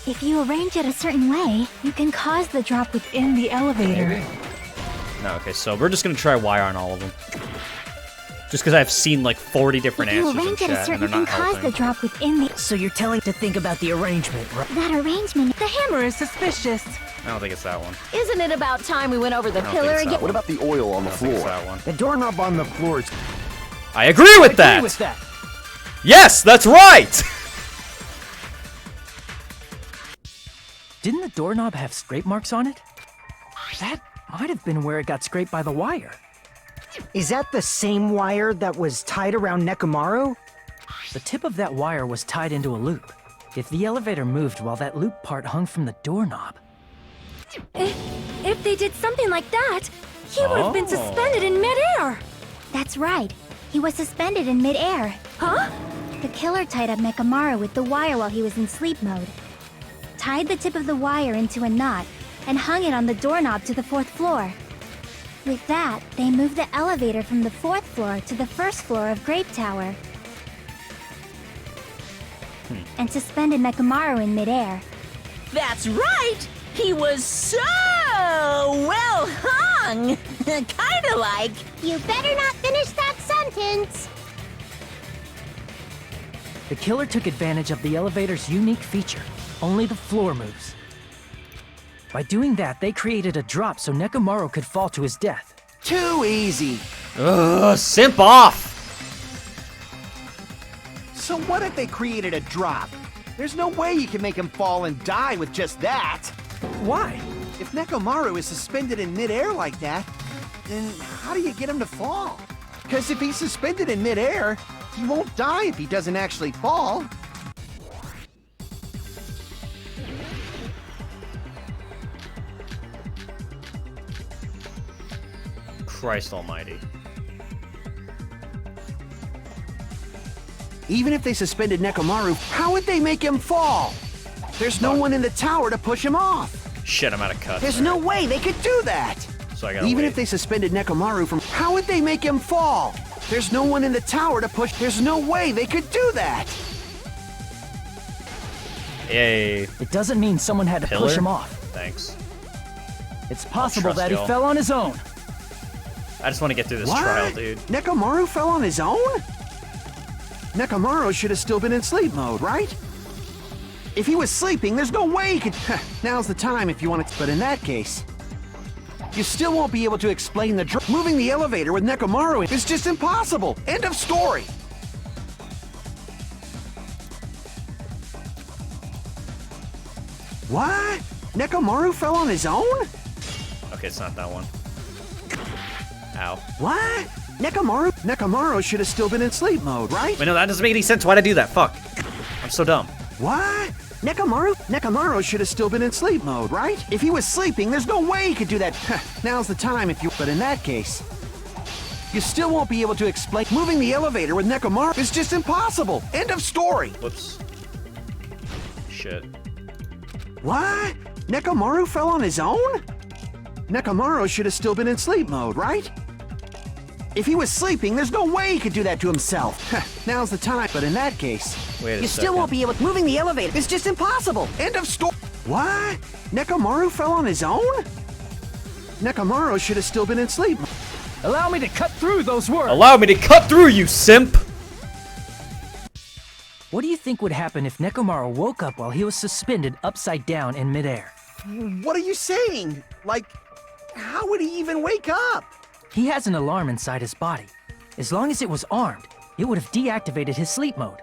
If you arrange it a certain way, you can cause the drop within the elevator. No, okay, so we're just gonna try wire on all of them. Just because I've seen like 40 different If you answers in arrange it a chat and certain, they're you can not cause the helping. drop within the... So you're telling to think about the arrangement, right? That arrangement... The hammer is suspicious. I don't think it's that one. Isn't it about time we went over the I don't think pillar it's that again? one. What about the oil on the I don't think it's floor? that one. The doorknob on the floor is... I agree with that! Agree with that. Yes, that's right! Didn't the doorknob have scrape marks on it? That might have been where it got scraped by the wire. Is that the same wire that was tied around Nekomaru? The tip of that wire was tied into a loop. If the elevator moved while that loop part hung from the doorknob... If they did something like that, he would have been Oh. suspended in midair. That's right. He was suspended in midair. Huh? The killer tied up Nekomaru with the wire while he was in sleep mode. Tied the tip of the wire into a knot and hung it on the doorknob to the 4th floor. With that, they moved the elevator from the 4th floor to the 1st floor of Grape Tower. And suspended Nekomaru in midair. That's right! He was so well hung! Kinda like... You better not finish that sentence. The killer took advantage of the elevator's unique feature. Only the floor moves. By doing that, they created a drop so Nekomaru could fall to his death. Too easy. Ugh, simp off! So what if they created a drop? There's no way you can make him fall and die with just that. Why? If Nekomaru is suspended in midair like that, then how do you get him to fall? Because if he's suspended in midair, he won't die if he doesn't actually fall. Christ almighty. Even if they suspended Nekomaru, how would they make him fall? There's no one in the tower to push him off. Shit, I'm out of cuts. There's no way they could do that. So I gotta Even wait. if they suspended Nekomaru from... How would they make him fall? There's no one in the tower to push... There's no way they could do that. Yay. It doesn't mean someone had to Pillar? push him off. Thanks. It's possible trust that he y'all. fell on his own. I just want to get through this What? trial, dude. Nekomaru fell on his own? Nekomaru should have still been in sleep mode, right? If he was sleeping, there's no way he could... Now's the time if you want to... But in that case, you still won't be able to explain the... Moving the elevator with Nekomaru is just impossible. End of story. What? Nekomaru fell on his own? Okay, it's not that one. Ow. What? Nekomaru should have still been in sleep mode, right? Wait, no, that doesn't make any sense. Why'd I do that? Fuck. I'm so dumb. What? Nekomaru should have still been in sleep mode, right? If he was sleeping, there's no way he could do that. Now's the time if you... But in that case, you still won't be able to explain... Moving the elevator with Nekomaru is just impossible. End of story. Whoops. Shit. What? Nekomaru fell on his own? Nekomaru should have still been in sleep mode, right? If he was sleeping, there's no way he could do that to himself. Now's the time. But in that case, you still won't be able to... Moving the elevator is just impossible. End of story. What? Nekomaru fell on his own? Nekomaru should have still been in sleep. Allow me to cut through those words. Allow me to cut through, you simp! What do you think would happen if Nekomaru woke up while he was suspended upside down in midair? What are you saying? Like, how would he even wake up? He has an alarm inside his body. As long as it was armed, it would have deactivated his sleep mode.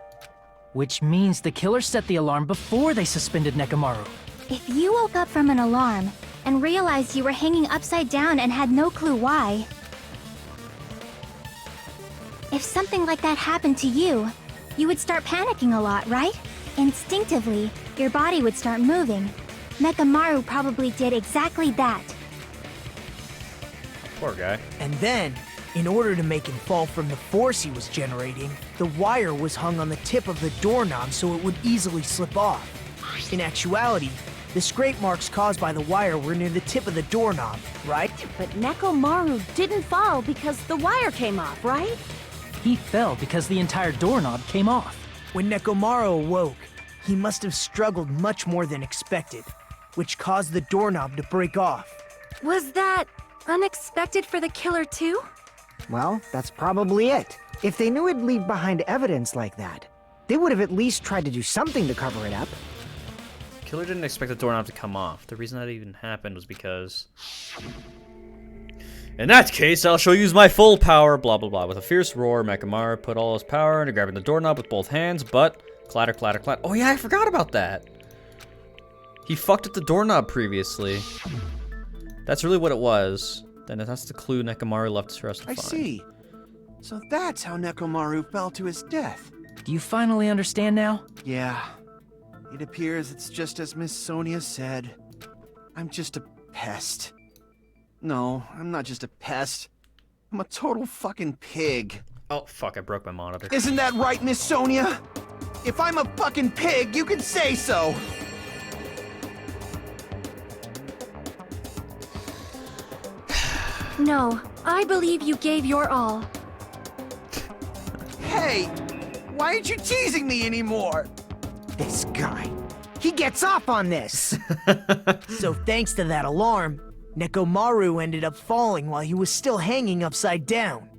Which means the killer set the alarm before they suspended Nekomaru. If you woke up from an alarm and realized you were hanging upside down and had no clue why... If something like that happened to you, you would start panicking a lot, right? Instinctively, your body would start moving. Nekomaru probably did exactly that. Poor guy. And then, in order to make him fall from the force he was generating, the wire was hung on the tip of the doorknob so it would easily slip off. In actuality, the scrape marks caused by the wire were near the tip of the doorknob, right? But Nekomaru didn't fall because the wire came off, right? He fell because the entire doorknob came off. When Nekomaru awoke, he must have struggled much more than expected, which caused the doorknob to break off. Was that unexpected for the killer too? Well, that's probably it. If they knew it'd leave behind evidence like that, they would have at least tried to do something to cover it up. Killer didn't expect the doorknob to come off. The reason that even happened was because... In that case, I'll show you my full power, blah blah blah. With a fierce roar, Nekomaru put all his power into grabbing the doorknob with both hands, but... Clatter, clatter, clatter. Oh yeah, I forgot about that! He fucked up the doorknob previously. That's really what it was. Then that's the clue Nekomaru left for us to find. I see. So that's how Nekomaru fell to his death. Do you finally understand now? Yeah. It appears it's just as Miss Sonia said. I'm just a pest. No, I'm not just a pest. I'm a total fucking pig. Oh, fuck, I broke my monitor. Isn't that right, Miss Sonia? If I'm a fucking pig, you can say so. No, I believe you gave your all. Hey, why aren't you teasing me anymore? This guy. He gets off on this! So thanks to that alarm, Nekomaru ended up falling while he was still hanging upside down.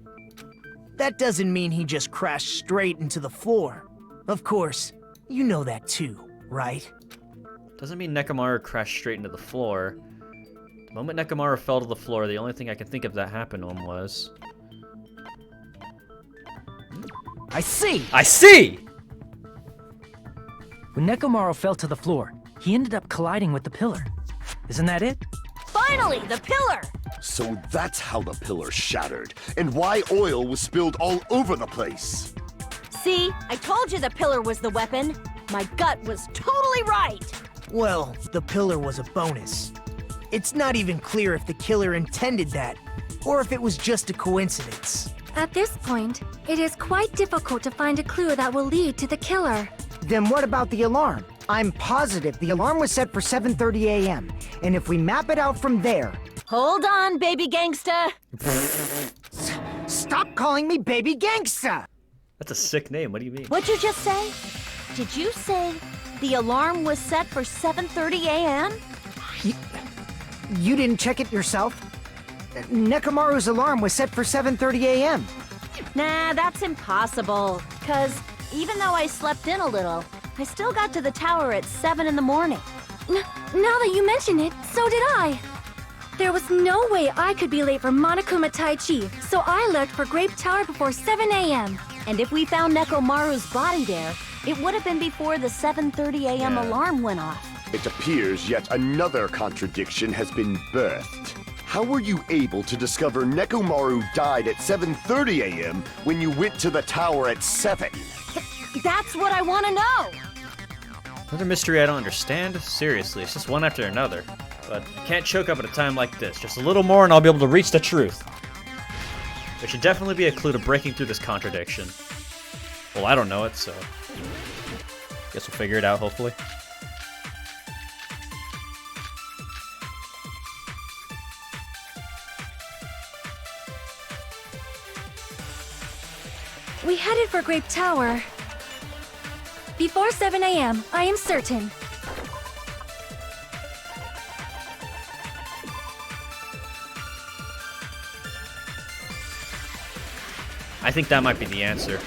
That doesn't mean he just crashed straight into the floor. Of course, you know that too, right? Doesn't mean Nekomaru crashed straight into the floor. The moment Nekomaru fell to the floor, the only thing I can think of that happened to him was... I see! I see! When Nekomaru fell to the floor, he ended up colliding with the pillar. Isn't that it? Finally, the pillar! So that's how the pillar shattered, and why oil was spilled all over the place. See, I told you the pillar was the weapon. My gut was totally right. Well, the pillar was a bonus. It's not even clear if the killer intended that, or if it was just a coincidence. At this point, it is quite difficult to find a clue that will lead to the killer. Then what about the alarm? I'm positive the alarm was set for 7:30 a.m. And if we map it out from there... Hold on, baby gangsta. Stop calling me baby gangsta! That's a sick name, what do you mean? What'd you just say? Did you say the alarm was set for 7:30 a.m.? You didn't check it yourself? Nekomaru's alarm was set for 7:30 a.m. Nah, that's impossible. 'Cause even though I slept in a little, I still got to the tower at 7 in the morning. Now that you mention it, so did I. There was no way I could be late for Monokuma Tai Chi, so I left for Grape Tower before 7 a.m. And if we found Nekomaru's body there, it would have been before the 7:30 a.m. alarm went off. It appears yet another contradiction has been birthed. How were you able to discover Nekomaru died at 7:30 a.m. when you went to the tower at 7? That's what I want to know! Another mystery I don't understand? Seriously, it's just one after another. But I can't choke up at a time like this. Just a little more and I'll be able to reach the truth. There should definitely be a clue to breaking through this contradiction. Well, I don't know it, so... guess we'll figure it out, hopefully. We headed for Grape Tower. Before 7 a.m., I am certain. I think that might be the answer.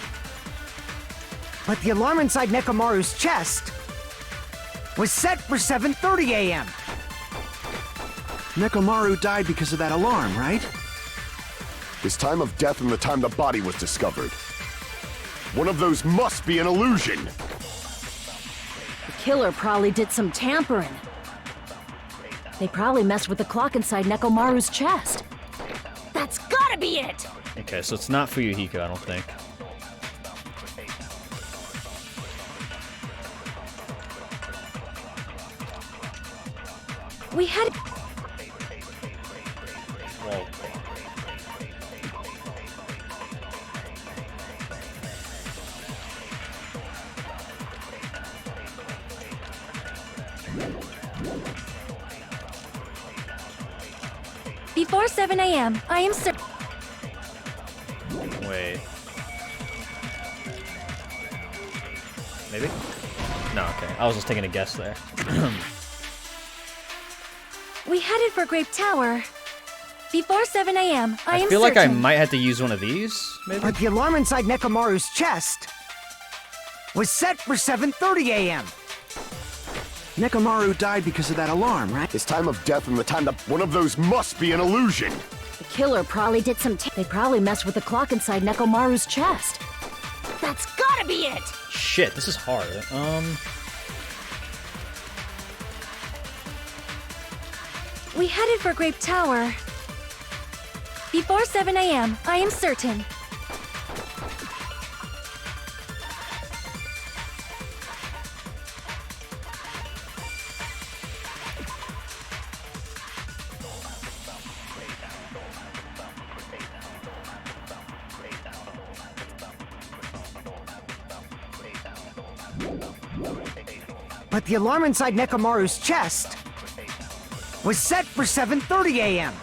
But the alarm inside Nekomaru's chest was set for 7:30 a.m. Nekomaru died because of that alarm, right? His time of death and the time the body was discovered. One of those must be an illusion. The killer probably did some tampering. They probably messed with the clock inside Nekomaru's chest. That's gotta be it! Okay, so it's not Fuyuhiko, I don't think. We had... Well... Before 7 a.m., I am certain... Wait. Maybe? No, okay. I was just taking a guess there. We headed for Grape Tower. Before 7 a.m., I am feel like I certain. might have to use one of these, maybe? But the alarm inside Nekomaru's chest was set for 7:30 a.m. Nekomaru died because of that alarm, right? His time of death and the time that one of those must be an illusion. The killer probably did some they probably messed with the clock inside Nekomaru's chest. That's gotta be it! Shit, this is hard. We headed for Grape Tower. Before 7 a.m., I am certain. But the alarm inside Nekomaru's chest was set for 7:30 a.m.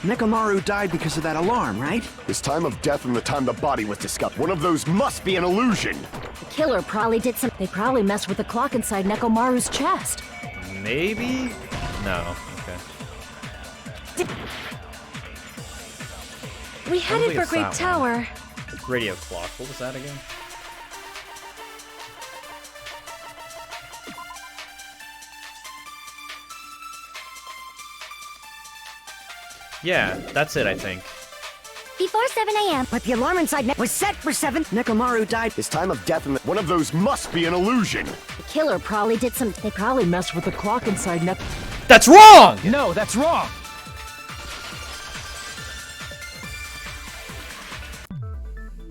Nekomaru died because of that alarm, right? His time of death and the time the body was discovered. One of those must be an illusion. The killer probably did some they probably messed with the clock inside Nekomaru's chest. Maybe? No, okay. We headed think for it's Grape that Tower. Radio clock. What was that again? Yeah, that's it, I think. Before 7 a.m. But the alarm inside was set for 7. Nekomaru died. His time of death and one of those must be an illusion. The killer probably did some they probably messed with the clock inside That's wrong! No, that's wrong!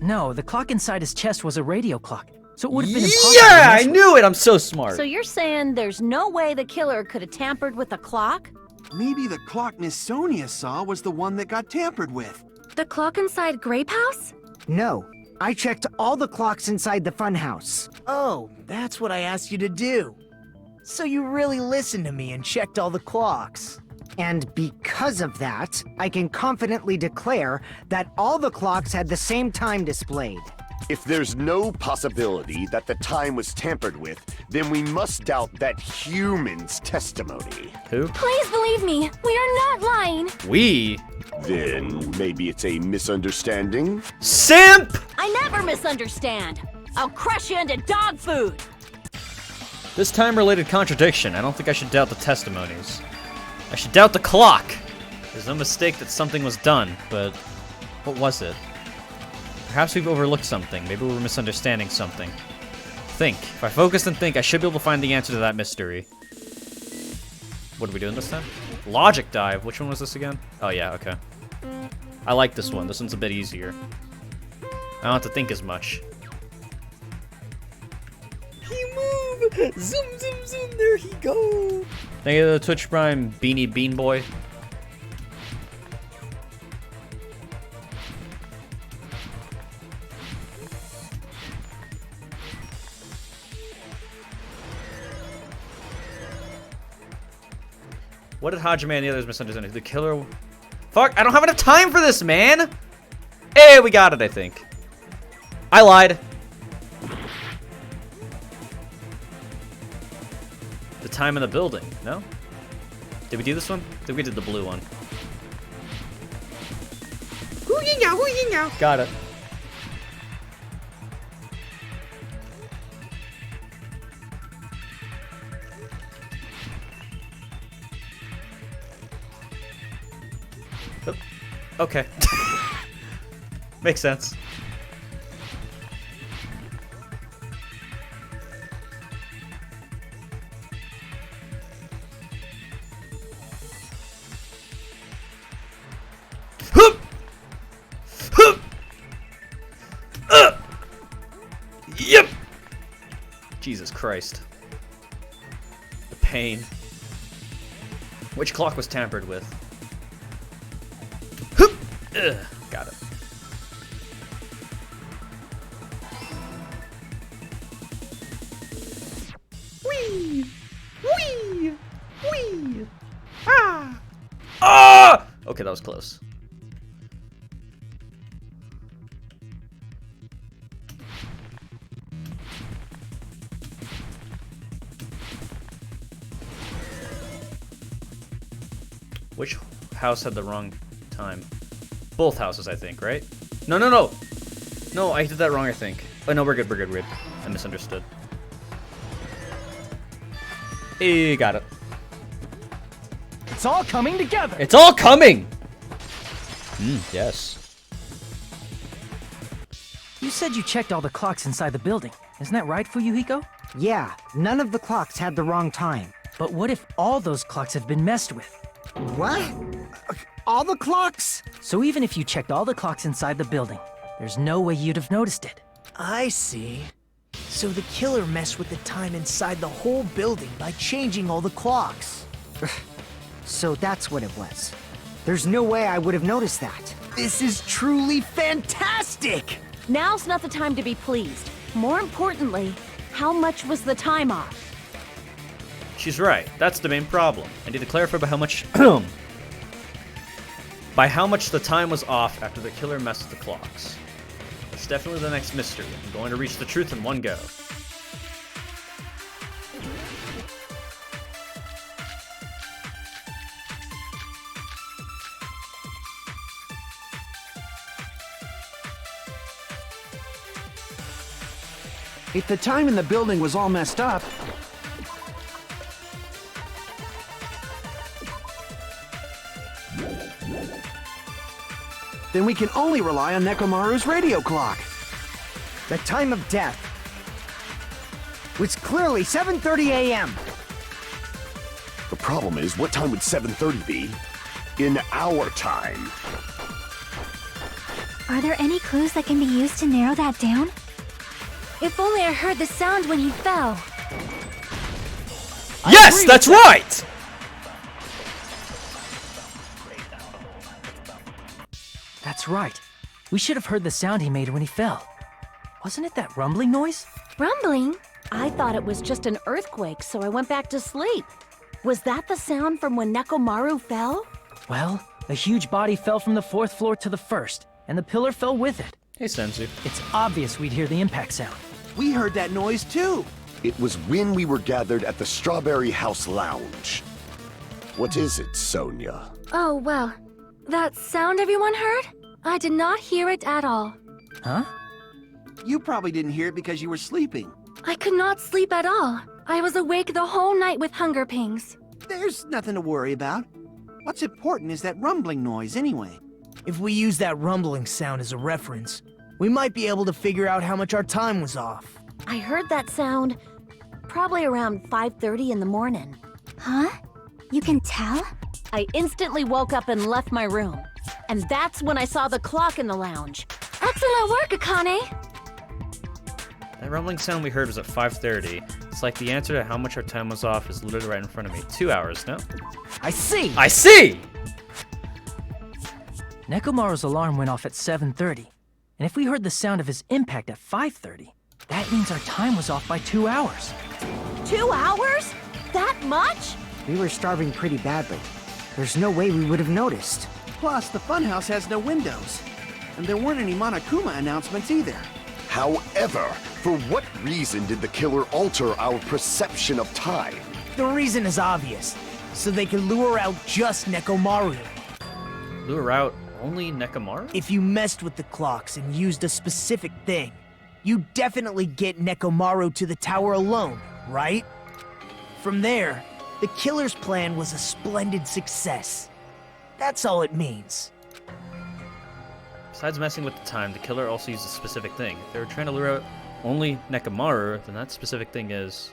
No, the clock inside his chest was a radio clock, so it would have been impossible. Yeah, I knew it! I'm so smart. So you're saying there's no way the killer could have tampered with the clock? Maybe the clock Miss Sonia saw was the one that got tampered with. The clock inside Grape House? No, I checked all the clocks inside the funhouse. Oh, that's what I asked you to do. So you really listened to me and checked all the clocks. And because of that, I can confidently declare that all the clocks had the same time displayed. If there's no possibility that the time was tampered with, then we must doubt that human's testimony. Who? Please believe me, we are not lying. We? Then maybe it's a misunderstanding? Simp! I never misunderstand. I'll crush you into dog food. This time-related contradiction. I don't think I should doubt the testimonies. I should doubt the clock. There's no mistake that something was done, but what was it? Perhaps we've overlooked something. Maybe we're misunderstanding something. Think. If I focus and think, I should be able to find the answer to that mystery. What are we doing this time? Logic dive. Which one was this again? Oh yeah, okay. I like this one. This one's a bit easier. I don't have to think as much. He move! Zoom, zoom, zoom! There he go! Thank you to the Twitch Prime Beanie Bean Boy. What did Hajime and the others misunderstand? The killer... Fuck, I don't have enough time for this, man! Hey, we got it, I think. I lied. The time in the building, no? Did we do this one? I think we did the blue one. Got it. Okay. Makes sense. Yep. Jesus Christ. The pain. Which clock was tampered with? Ugh, got it. Wee! Wee! Wee! Ah! Ah! Okay, that was close. Which house had the wrong time? Both houses, I think, right? No, no, no! No, I did that wrong, I think. Oh, no, we're good, we're good, we're good. I misunderstood. Hey, got it. It's all coming together! It's all coming! Yes. You said you checked all the clocks inside the building. Isn't that right, Fuyuhiko? Yeah, none of the clocks had the wrong time. But what if all those clocks have been messed with? What? All the clocks? So even if you checked all the clocks inside the building, there's no way you'd have noticed it. I see. So the killer messed with the time inside the whole building by changing all the clocks. So that's what it was. There's no way I would have noticed that. This is truly fantastic! Now's not the time to be pleased. More importantly, how much was the time off? She's right. That's the main problem. I need to clarify by how much... by how much the time was off after the killer messed with the clocks. That's definitely the next mystery. I'm going to reach the truth in one go. If the time in the building was all messed up, then we can only rely on Nekomaru's radio clock. The time of death was clearly 7:30 a.m. The problem is, what time would 7:30 be in our time? Are there any clues that can be used to narrow that down? If only I heard the sound when he fell. Yes, that's right! That's right. We should have heard the sound he made when he fell. Wasn't it that rumbling noise? Rumbling? I thought it was just an earthquake, so I went back to sleep. Was that the sound from when Nekomaru fell? Well, a huge body fell from the 4th floor to the 1st, and the pillar fell with it. Hey, Senzu. It's obvious we'd hear the impact sound. We heard that noise too. It was when we were gathered at the Strawberry House Lounge. What is it, Sonia? Oh, well. That sound everyone heard? I did not hear it at all. Huh? You probably didn't hear it because you were sleeping. I could not sleep at all. I was awake the whole night with hunger pangs. There's nothing to worry about. What's important is that rumbling noise anyway. If we use that rumbling sound as a reference, we might be able to figure out how much our time was off. I heard that sound probably around 5:30 in the morning. Huh? You can tell? I instantly woke up and left my room. And that's when I saw the clock in the lounge. Excellent work, Akane! That rumbling sound we heard was at 5:30. It's like the answer to how much our time was off is literally right in front of me. 2 hours, no? I see! I see! Nekomaru's alarm went off at 7:30. And if we heard the sound of his impact at 5:30, that means our time was off by 2 hours. 2 hours? That much? We were starving pretty badly. There's no way we would have noticed. Plus, the funhouse has no windows. And there weren't any Monokuma announcements either. However, for what reason did the killer alter our perception of time? The reason is obvious. So they can lure out just Nekomaru. Lure out only Nekomaru? If you messed with the clocks and used a specific thing, you definitely get Nekomaru to the tower alone, right? From there, the killer's plan was a splendid success. That's all it means. Besides messing with the time, the killer also used a specific thing. If they were trying to lure out only Nekomaru, then that specific thing is...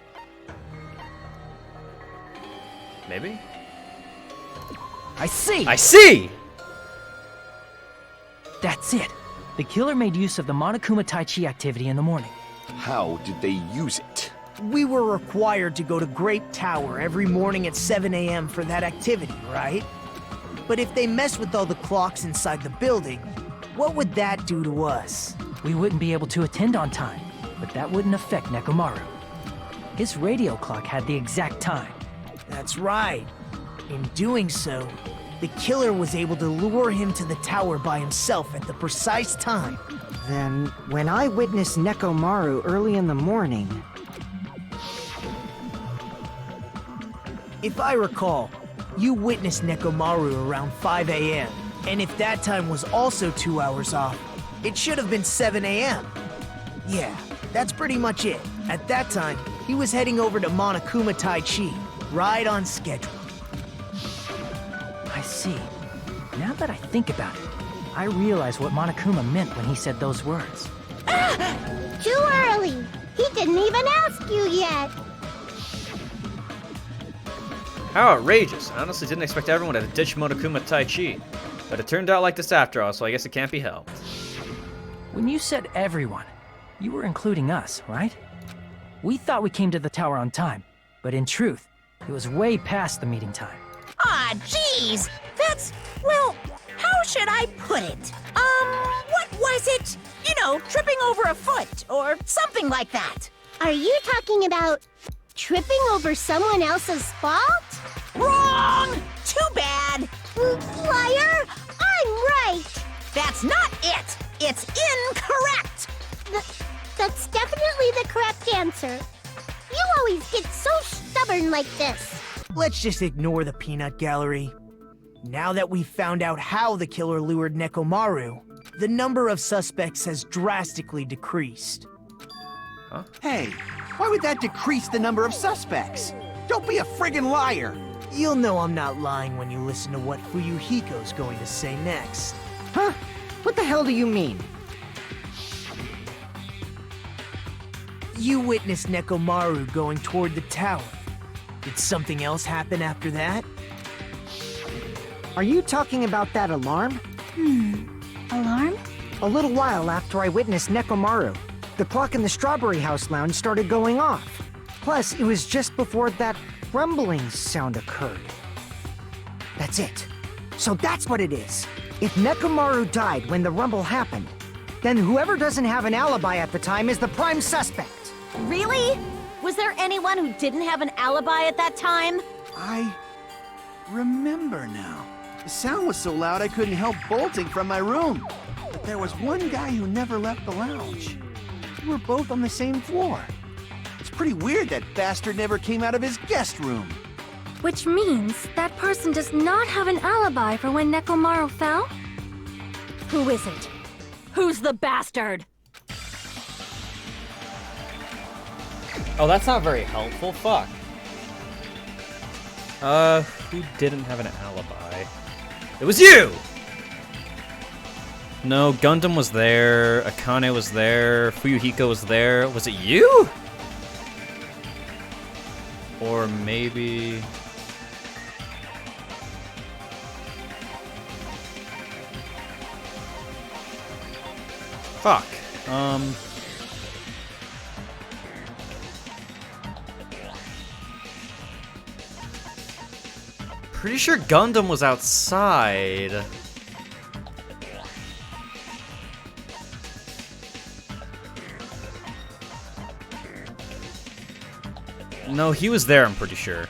maybe? I see! I see! That's it. The killer made use of the Monokuma Tai Chi activity in the morning. How did they use it? We were required to go to Grape Tower every morning at 7 a.m. for that activity, right? But if they mess with all the clocks inside the building, what would that do to us? We wouldn't be able to attend on time, but that wouldn't affect Nekomaru. His radio clock had the exact time. That's right. In doing so, the killer was able to lure him to the tower by himself at the precise time. Then, when I witnessed Nekomaru early in the morning... If I recall, you witnessed Nekomaru around 5 a.m. And if that time was also 2 hours off, it should have been 7 a.m. Yeah, that's pretty much it. At that time, he was heading over to Monokuma Tai Chi, right on schedule. I see. Now that I think about it, I realize what Monokuma meant when he said those words. Too early! He didn't even ask you yet! How outrageous. I honestly didn't expect everyone to ditch Monokuma Tai Chi. But it turned out like this after all, so I guess it can't be helped. When you said everyone, you were including us, right? We thought we came to the tower on time, but in truth, it was way past the meeting time. Ah, jeez! That's, well, how should I put it? What was it? You know, tripping over a foot, or something like that. Are you talking about tripping over someone else's fault? Wrong! Too bad! Liar! I'm right! That's not it! It's incorrect! That's definitely the correct answer. You always get so stubborn like this. Let's just ignore the peanut gallery. Now that we've found out how the killer lured Nekomaru, the number of suspects has drastically decreased. Huh? Hey, why would that decrease the number of suspects? Don't be a friggin' liar! You'll know I'm not lying when you listen to what Fuyuhiko's going to say next. Huh? What the hell do you mean? You witnessed Nekomaru going toward the tower. Did something else happen after that? Are you talking about that alarm? Alarm? A little while after I witnessed Nekomaru, the clock in the Strawberry House lounge started going off. Plus, it was just before that rumbling sound occurred. That's it. So that's what it is. If Nekomaru died when the rumble happened, then whoever doesn't have an alibi at the time is the prime suspect. Really? Was there anyone who didn't have an alibi at that time? I remember now. The sound was so loud I couldn't help bolting from my room. The there was one guy who never left the lounge. We were both on the same floor. It's pretty weird that bastard never came out of his guest room. Which means that person does not have an alibi for when Nekomaru fell? Who is it? Who's the bastard? Oh, that's not very helpful. Fuck. Who didn't have an alibi? It was you! No, Gundam was there, Akane was there, Fuyuhiko was there. Was it you? Or maybe... Fuck. Pretty sure Gundam was outside. No, he was there, I'm pretty sure.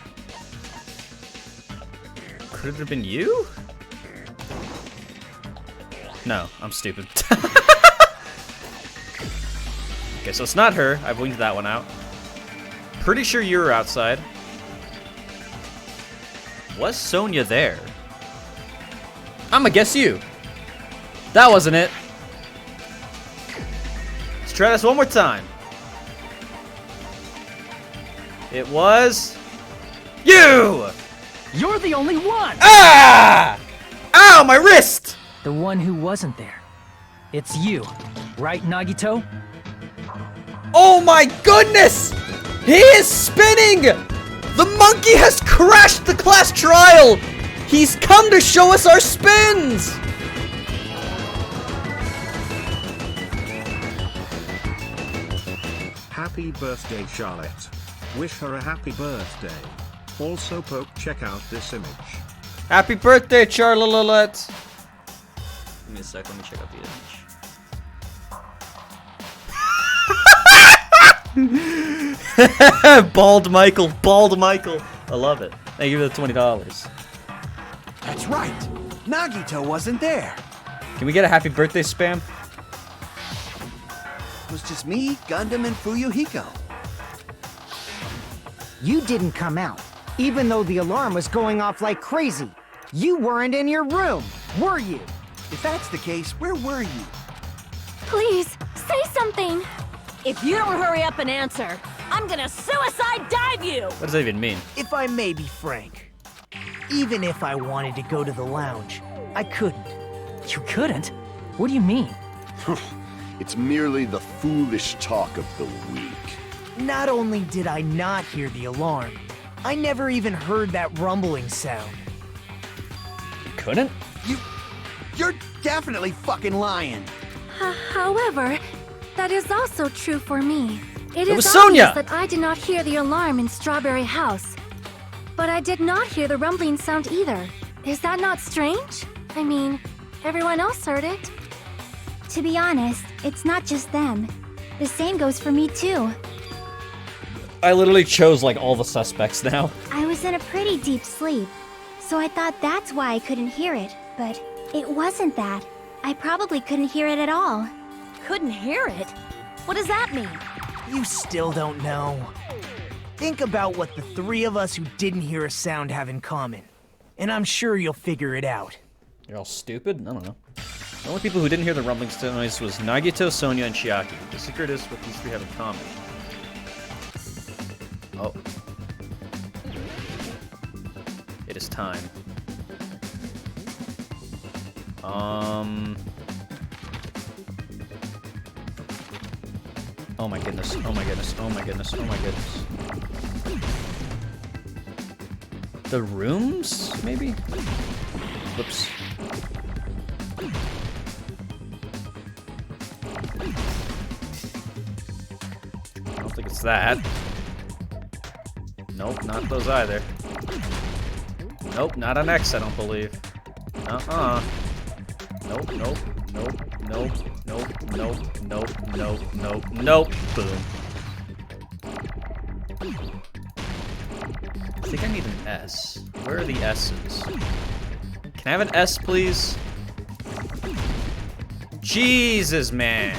Could it have been you? No, I'm stupid. Okay, so it's not her. I've winked that one out. Pretty sure you were outside. Was Sonya there? I'ma guess you. That wasn't it. Let's try this one more time. It was... you! You're the only one! Ah! Ow, my wrist! The one who wasn't there. It's you, right, Nagito? Oh my goodness! He is spinning! The monkey has crashed the class trial! He's come to show us our spins! Happy birthday, Charlotte. Wish her a happy birthday. Also, Poke, check out this image. Happy birthday, Charlotte! Give me a sec, let me check out the image. Bald Michael. I love it. Thank you for the $20. That's right. Nagito wasn't there. Can we get a happy birthday spam? It was just me, Gundam, and Fuyuhiko. You didn't come out, even though the alarm was going off like crazy. You weren't in your room, were you? If that's the case, where were you? Please, say something! If you don't hurry up and answer, I'm gonna suicide dive you! What does that even mean? If I may be frank, even if I wanted to go to the lounge, I couldn't. You couldn't? What do you mean? It's merely the foolish talk of the weak. Not only did I not hear the alarm, I never even heard that rumbling sound. You couldn't? You're definitely fucking lying. However, that is also true for me. It was is Sonya! obvious that I did not hear the alarm in Strawberry House. But I did not hear the rumbling sound either. Is that not strange? I mean, everyone else heard it. To be honest, it's not just them. The same goes for me too. I literally chose like all the suspects now. I was in a pretty deep sleep, so I thought that's why I couldn't hear it, but it wasn't that. I probably couldn't hear it at all. Couldn't hear it? What does that mean? You still don't know. Think about what the three of us who didn't hear a sound have in common, and I'm sure you'll figure it out. You're all stupid? I don't know. The only people who didn't hear the rumbling noise was Nagito, Sonya, and Chiaki. The secret is what these three have in common. Oh. It is time. Oh my goodness, oh my goodness, oh my goodness, oh my goodness. The rooms, maybe? Whoops. I don't think it's that. Nope, not those either. Nope, not an X, I don't believe. Uh-uh. Nope, nope, nope, nope, nope, nope, nope, nope, nope, nope. Boom. I think I need an S. Where are the S's? Can I have an S, please? Jesus, man.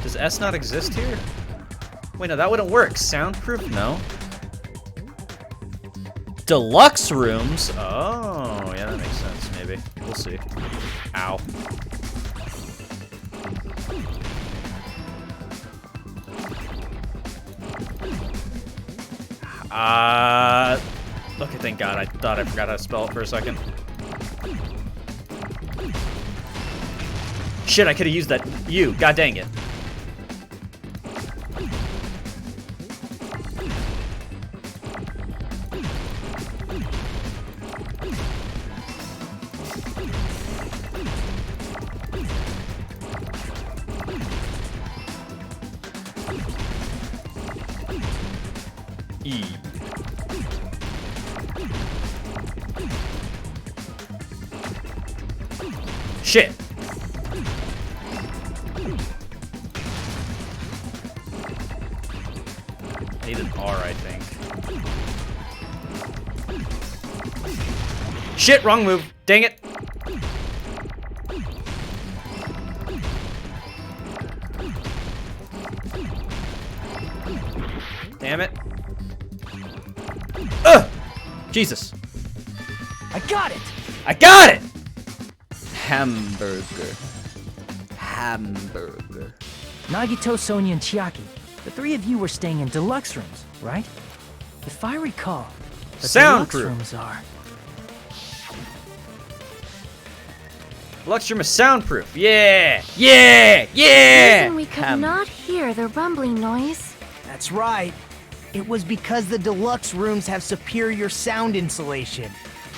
Does S not exist here? Wait, no, that wouldn't work. Soundproof? No. Deluxe rooms? Oh, yeah, that makes sense, maybe. We'll see. Ow. Okay, thank God. I thought I forgot how to spell it for a second. Shit, I could have used that U. God dang it. E. Shit. I need an R, I think. Shit, wrong move. Dang it. Damn it. Ugh! Jesus. I got it! I got it! Hamburger. Hamburger. Nagito, Sonia, and Chiaki, the three of you were staying in deluxe rooms, right? If I recall, the deluxe Soundproof. rooms are... Deluxe room is soundproof. Yeah! Yeah! Yeah! Reason we could not hear the rumbling noise. That's right. It was because the deluxe rooms have superior sound insulation.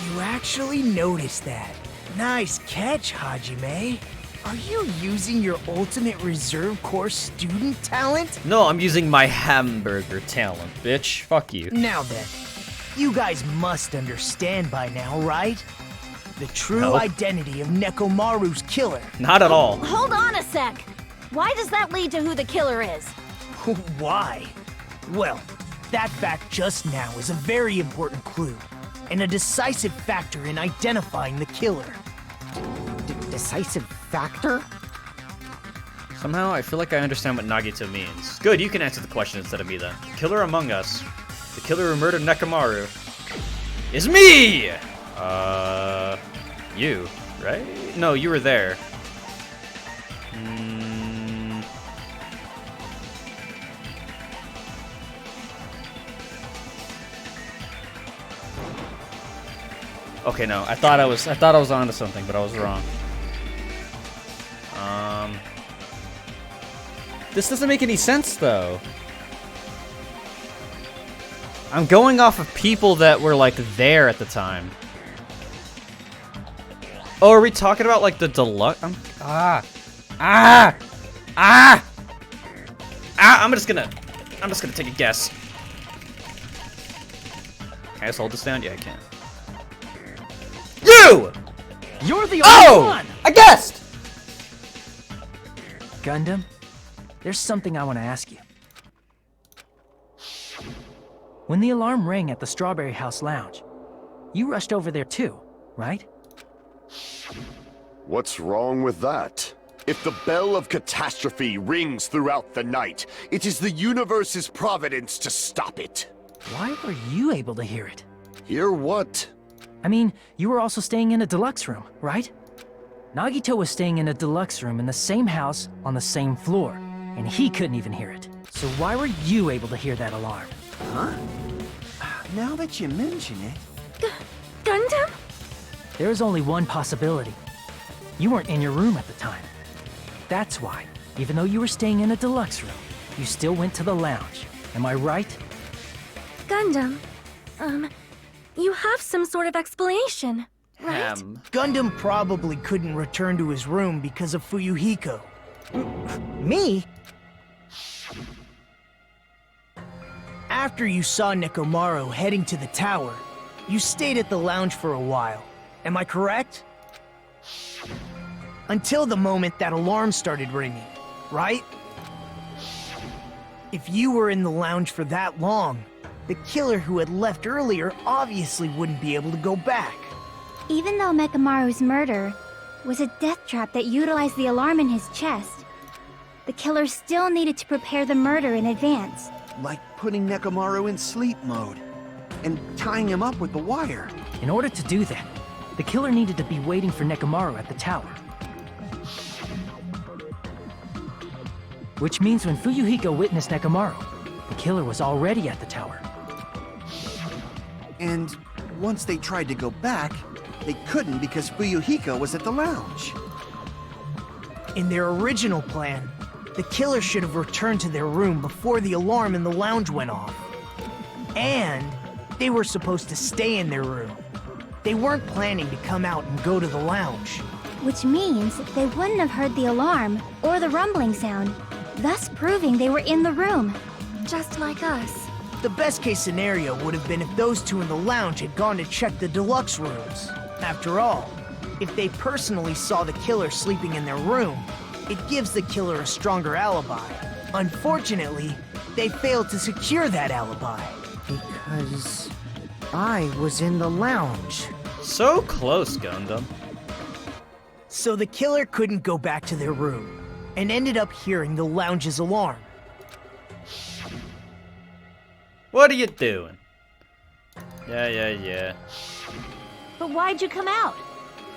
You actually noticed that. Nice catch, Hajime. Are you using your ultimate reserve course student talent? No, I'm using my hamburger talent, bitch. Fuck you. Now then, you guys must understand by now, right? The true No. identity of Nekomaru's killer. Not at all. Hold on a sec. Why does that lead to who the killer is? Why? Well, that fact just now is a very important clue, and a decisive factor in identifying the killer. Decisive factor? Somehow, I feel like I understand what Nagito means. Good, you can answer the question instead of me then. Killer among us. The killer who murdered Nekomaru. Is me! You, right? No, you were there. Okay, no. I thought I was onto something, but I was wrong. This doesn't make any sense though. I'm going off of people that were like there at the time. Oh, are we talking about like the deluxe? I'm just gonna take a guess. Can I just hold this down? Yeah, I can. You! You're the only one! I guessed! Gundam, there's something I want to ask you. When the alarm rang at the Strawberry House Lounge, you rushed over there too, right? What's wrong with that? If the bell of catastrophe rings throughout the night, it is the universe's providence to stop it. Why were you able to hear it? Hear what? I mean, you were also staying in a deluxe room, right? Nagito was staying in a deluxe room in the same house on the same floor, and he couldn't even hear it. So why were you able to hear that alarm? Huh? Now that you mention it... Gundam? There is only one possibility. You weren't in your room at the time. That's why, even though you were staying in a deluxe room, you still went to the lounge. Am I right? Gundam, you have some sort of explanation, right? Gundam probably couldn't return to his room because of Fuyuhiko. Me? After you saw Nekomaru heading to the tower, you stayed at the lounge for a while. Am I correct? Until the moment that alarm started ringing, right? If you were in the lounge for that long, the killer who had left earlier obviously wouldn't be able to go back. Even though Nekomaru's murder was a death trap that utilized the alarm in his chest. The killer still needed to prepare the murder in advance. Like putting Nekomaru in sleep mode and tying him up with the wire. In order to do that, the killer needed to be waiting for Nekomaru at the tower. Which means when Fuyuhiko witnessed Nekomaru, the killer was already at the tower. And once they tried to go back, they couldn't because Fuyuhiko was at the lounge. In their original plan, the killer should have returned to their room before the alarm in the lounge went off. And they were supposed to stay in their room. They weren't planning to come out and go to the lounge. Which means they wouldn't have heard the alarm or the rumbling sound, thus proving they were in the room. Just like us. The best case scenario would have been if those two in the lounge had gone to check the deluxe rooms. After all, if they personally saw the killer sleeping in their room, it gives the killer a stronger alibi. Unfortunately, they failed to secure that alibi. Because I was in the lounge. So close, Gundam. So the killer couldn't go back to their room, and ended up hearing the lounge's alarm. What are you doing? Yeah. But why'd you come out?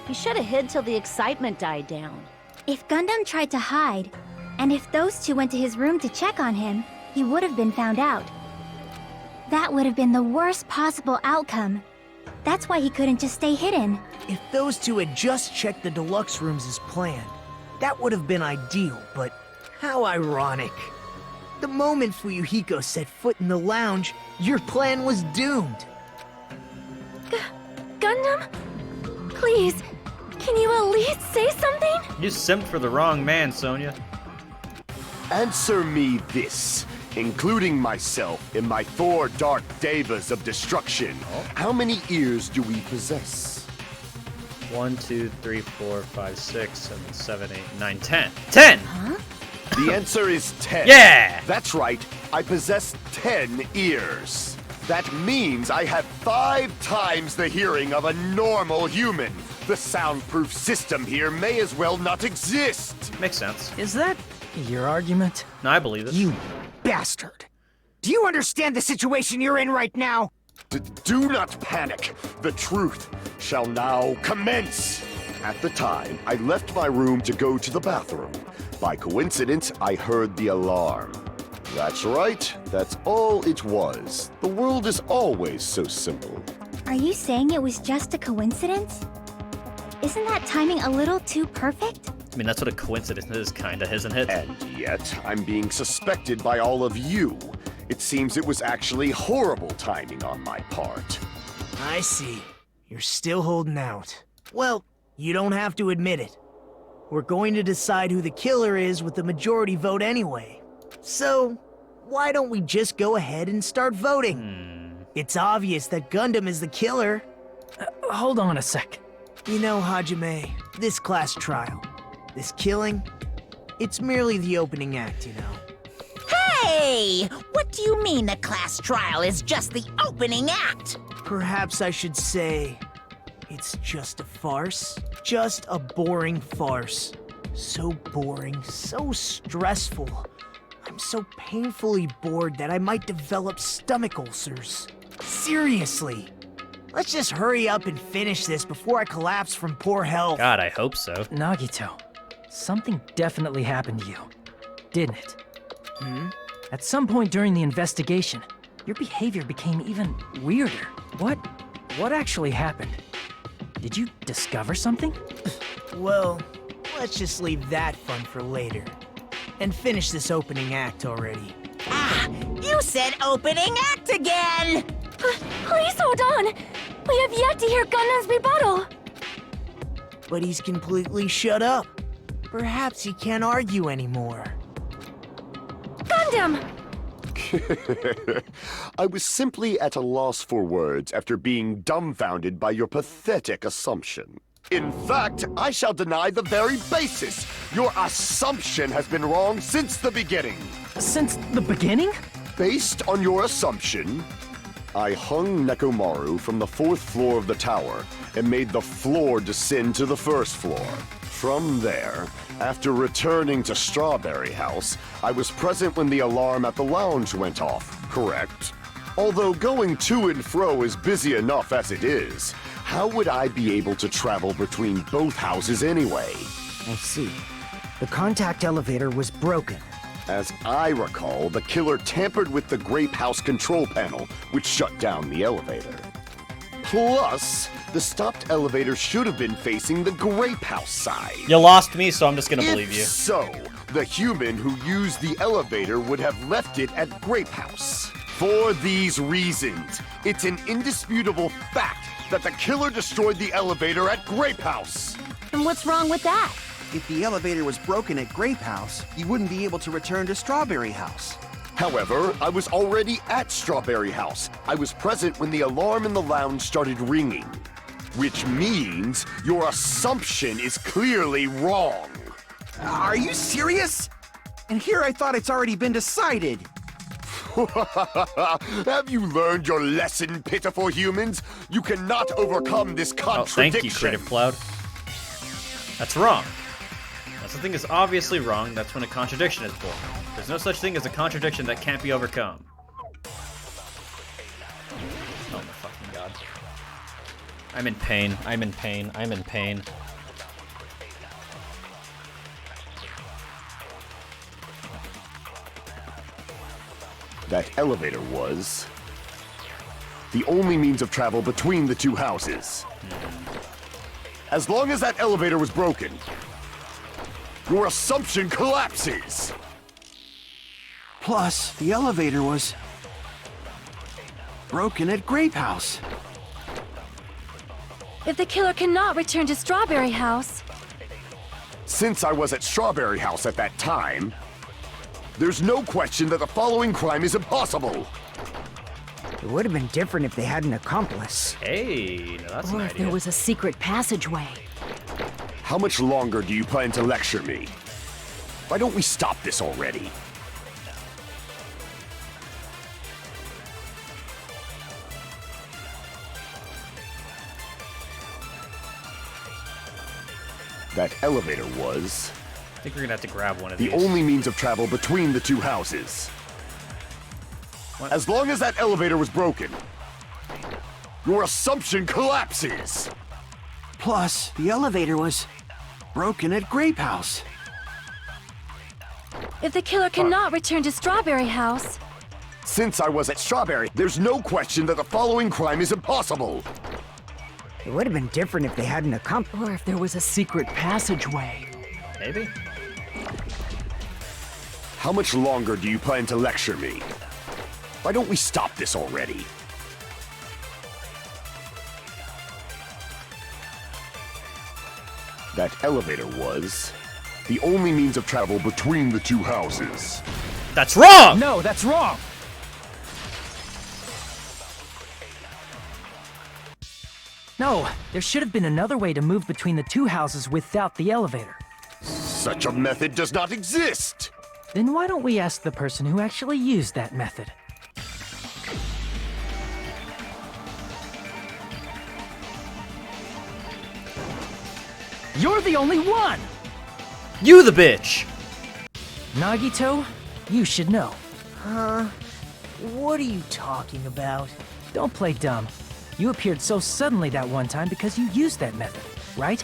You should have hid till the excitement died down. If Gundam tried to hide, and if those two went to his room to check on him, he would have been found out. That would have been the worst possible outcome. That's why he couldn't just stay hidden. If those two had just checked the deluxe rooms as planned, that would have been ideal, but how ironic. The moment Fuyuhiko set foot in the lounge, your plan was doomed. Gundam? Please, can you at least say something? You simped for the wrong man, Sonia. Answer me this, including myself in my 4 dark devas of destruction. How many ears do we possess? 1, 2, 3, 4, 5, 6, 7, 7, 8, 9, 10. 10! Huh? The answer is 10. Yeah! That's right, I possess 10 ears. That means I have 5 times the hearing of a normal human. The soundproof system here may as well not exist. Makes sense. Is that your argument? No, I believe it. You bastard! Do you understand the situation you're in right now? Do not panic. The truth shall now commence. At the time, I left my room to go to the bathroom. By coincidence, I heard the alarm. That's right. That's all it was. The world is always so simple. Are you saying it was just a coincidence? Isn't that timing a little too perfect? I mean, that's what a coincidence is, kinda, isn't it? And yet, I'm being suspected by all of you. It seems it was actually horrible timing on my part. I see. You're still holding out. Well, you don't have to admit it. We're going to decide who the killer is with the majority vote anyway. So, why don't we just go ahead and start voting? It's obvious that Gundam is the killer. Hold on a sec. You know, Hajime, this class trial, this killing, it's merely the opening act, you know. Hey! What do you mean the class trial is just the opening act? Perhaps I should say, it's just a farce. Just a boring farce. So boring, so stressful. I'm so painfully bored that I might develop stomach ulcers. Seriously. Let's just hurry up and finish this before I collapse from poor health. God, I hope so. Nagito, something definitely happened to you, didn't it? At some point during the investigation, your behavior became even weirder. What actually happened? Did you discover something? Well, let's just leave that fun for later. And finish this opening act already. Ah, you said opening act again! Please hold on! We have yet to hear Gundam's rebuttal! But he's completely shut up. Perhaps he can't argue anymore. Gundam! I was simply at a loss for words after being dumbfounded by your pathetic assumption. In fact, I shall deny the very basis. Your assumption has been wrong since the beginning. Since the beginning? Based on your assumption, I hung Nekomaru from the 4th floor of the tower and made the floor descend to the 1st floor. From there, after returning to Strawberry House, I was present when the alarm at the lounge went off, correct? Although going to and fro is busy enough as it is, how would I be able to travel between both houses anyway? I see. The contact elevator was broken. As I recall, the killer tampered with the Grape House control panel, which shut down the elevator. Plus, the stopped elevator should have been facing the Grape House side. You lost me, so I'm just gonna believe you. If so, the human who used the elevator would have left it at Grape House. For these reasons, it's an indisputable fact that the killer destroyed the elevator at Grape House. And what's wrong with that? If the elevator was broken at Grape House, you wouldn't be able to return to Strawberry House. However, I was already at Strawberry House. I was present when the alarm in the lounge started ringing. Which means your assumption is clearly wrong. Are you serious? And here I thought it's already been decided. Have you learned your lesson, pitiful humans? You cannot overcome this Oh, contradiction. thank you, Creative Cloud. That's wrong. When something is obviously wrong, that's when a contradiction is born. There's no such thing as a contradiction that can't be overcome. Oh my fucking god. I'm in pain. I'm in pain. I'm in pain. That elevator was the only means of travel between the two houses. As long as that elevator was broken, your assumption collapses. Plus, the elevator was broken at Grape House. If the killer cannot return to Strawberry House, Since I was at Strawberry House at that time, there's no question that the following crime is impossible. It would have been different if they had an accomplice. Hey, now that's an Or if idea. there was a secret passageway. How much longer do you plan to lecture me? Why don't we stop this already? That elevator was I think we're gonna have to grab one of the these. only means of travel between the two houses. As long as that elevator was broken, your assumption collapses. Plus, the elevator was broken at Grape House. if the killer cannot return to Strawberry House, Since I was at Strawberry, there's no question that the following crime is impossible. It would have been different if they had an accomplice. Or if there was a secret passageway. Maybe? How much longer do you plan to lecture me? Why don't we stop this already? That elevator was the only means of travel between the two houses. That's wrong! No, that's wrong! No, there should have been another way to move between the two houses without the elevator. Such a method does not exist! Then why don't we ask the person who actually used that method? You're the only one! You the bitch! Nagito, you should know. Huh? What are you talking about? Don't play dumb. You appeared so suddenly that one time because you used that method, right?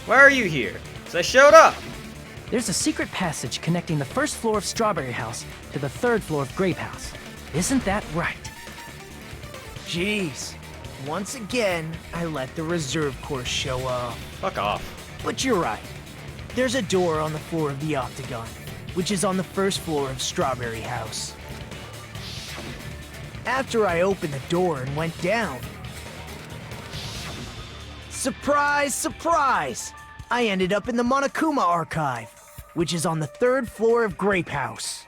Why are you here? 'Cause I showed up! There's a secret passage connecting the first floor of Strawberry House to the third floor of Grape House. Isn't that right? Jeez. Once again, I let the reserve course show up. Fuck off. But you're right. There's a door on the floor of the Octagon, which is on the first floor of Strawberry House. After I opened the door and went down, surprise, surprise! I ended up in the Monokuma Archive, which is on the third floor of Grape House.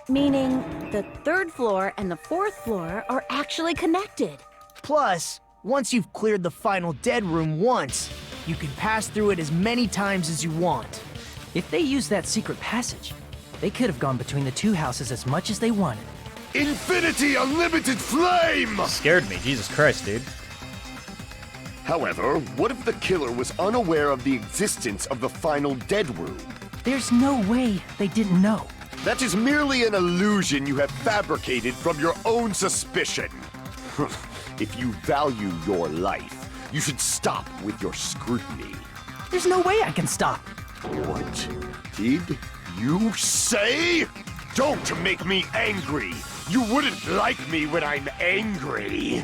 Meaning, the third floor and the fourth floor are actually connected. Plus, once you've cleared the final dead room once, you can pass through it as many times as you want. If they use that secret passage, They could have gone between the two houses as much as they wanted. Infinity Unlimited Flame! Scared me, Jesus Christ, dude. However, what if the killer was unaware of the existence of the final dead room? There's no way they didn't know. That is merely an illusion you have fabricated from your own suspicion. If you value your life, you should stop with your scrutiny. There's no way I can stop. What did you say? Don't make me angry. You wouldn't like me when I'm angry.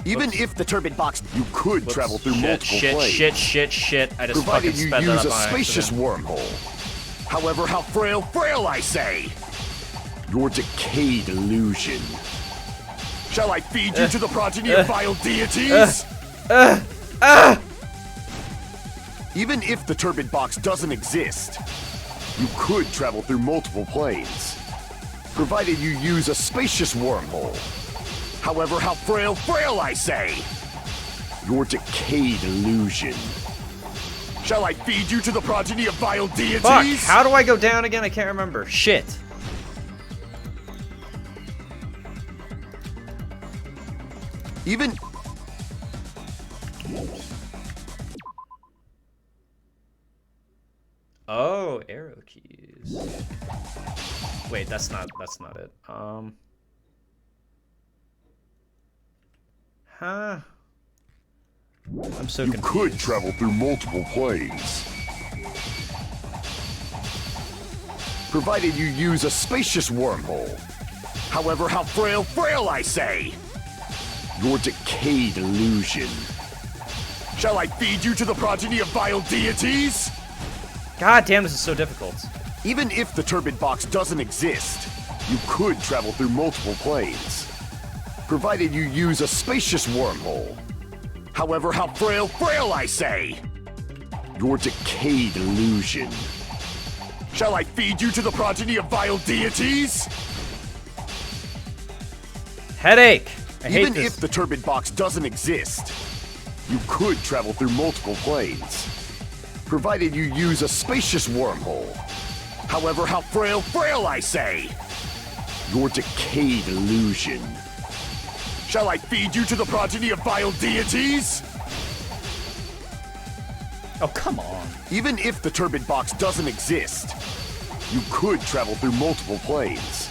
Even if the turbid box, you could travel through multiple planes. Shit. I just provided fucking you sped that use up a by spacious accident. wormhole. However, how frail I say. Your decayed illusion. Shall I feed you to the progeny of vile deities? Even if the turbid box doesn't exist, you could travel through multiple planes. Provided you use a spacious wormhole. However, how frail I say. Your decayed illusion. Shall I feed you to the progeny of vile deities? Fuck, how do I go down again? I can't remember. Shit. Even... Oh, arrow keys. Wait, that's not it. Huh? I'm so confused. You could travel through multiple planes. Provided you use a spacious wormhole. However, how frail I say. Your decayed illusion. Shall I feed you to the progeny of vile deities? God damn, this is so difficult. Even if the turbid box doesn't exist, you could travel through multiple planes. Provided you use a spacious wormhole. However, how frail I say. Your decayed illusion. Shall I feed you to the progeny of vile deities? Headache! I hate Even this. if the turbid box doesn't exist, you could travel through multiple planes. Provided you use a spacious wormhole. However, how frail I say. Your decayed illusion. Shall I feed you to the progeny of vile deities? Oh, come on. Even if the turbid box doesn't exist, you could travel through multiple planes.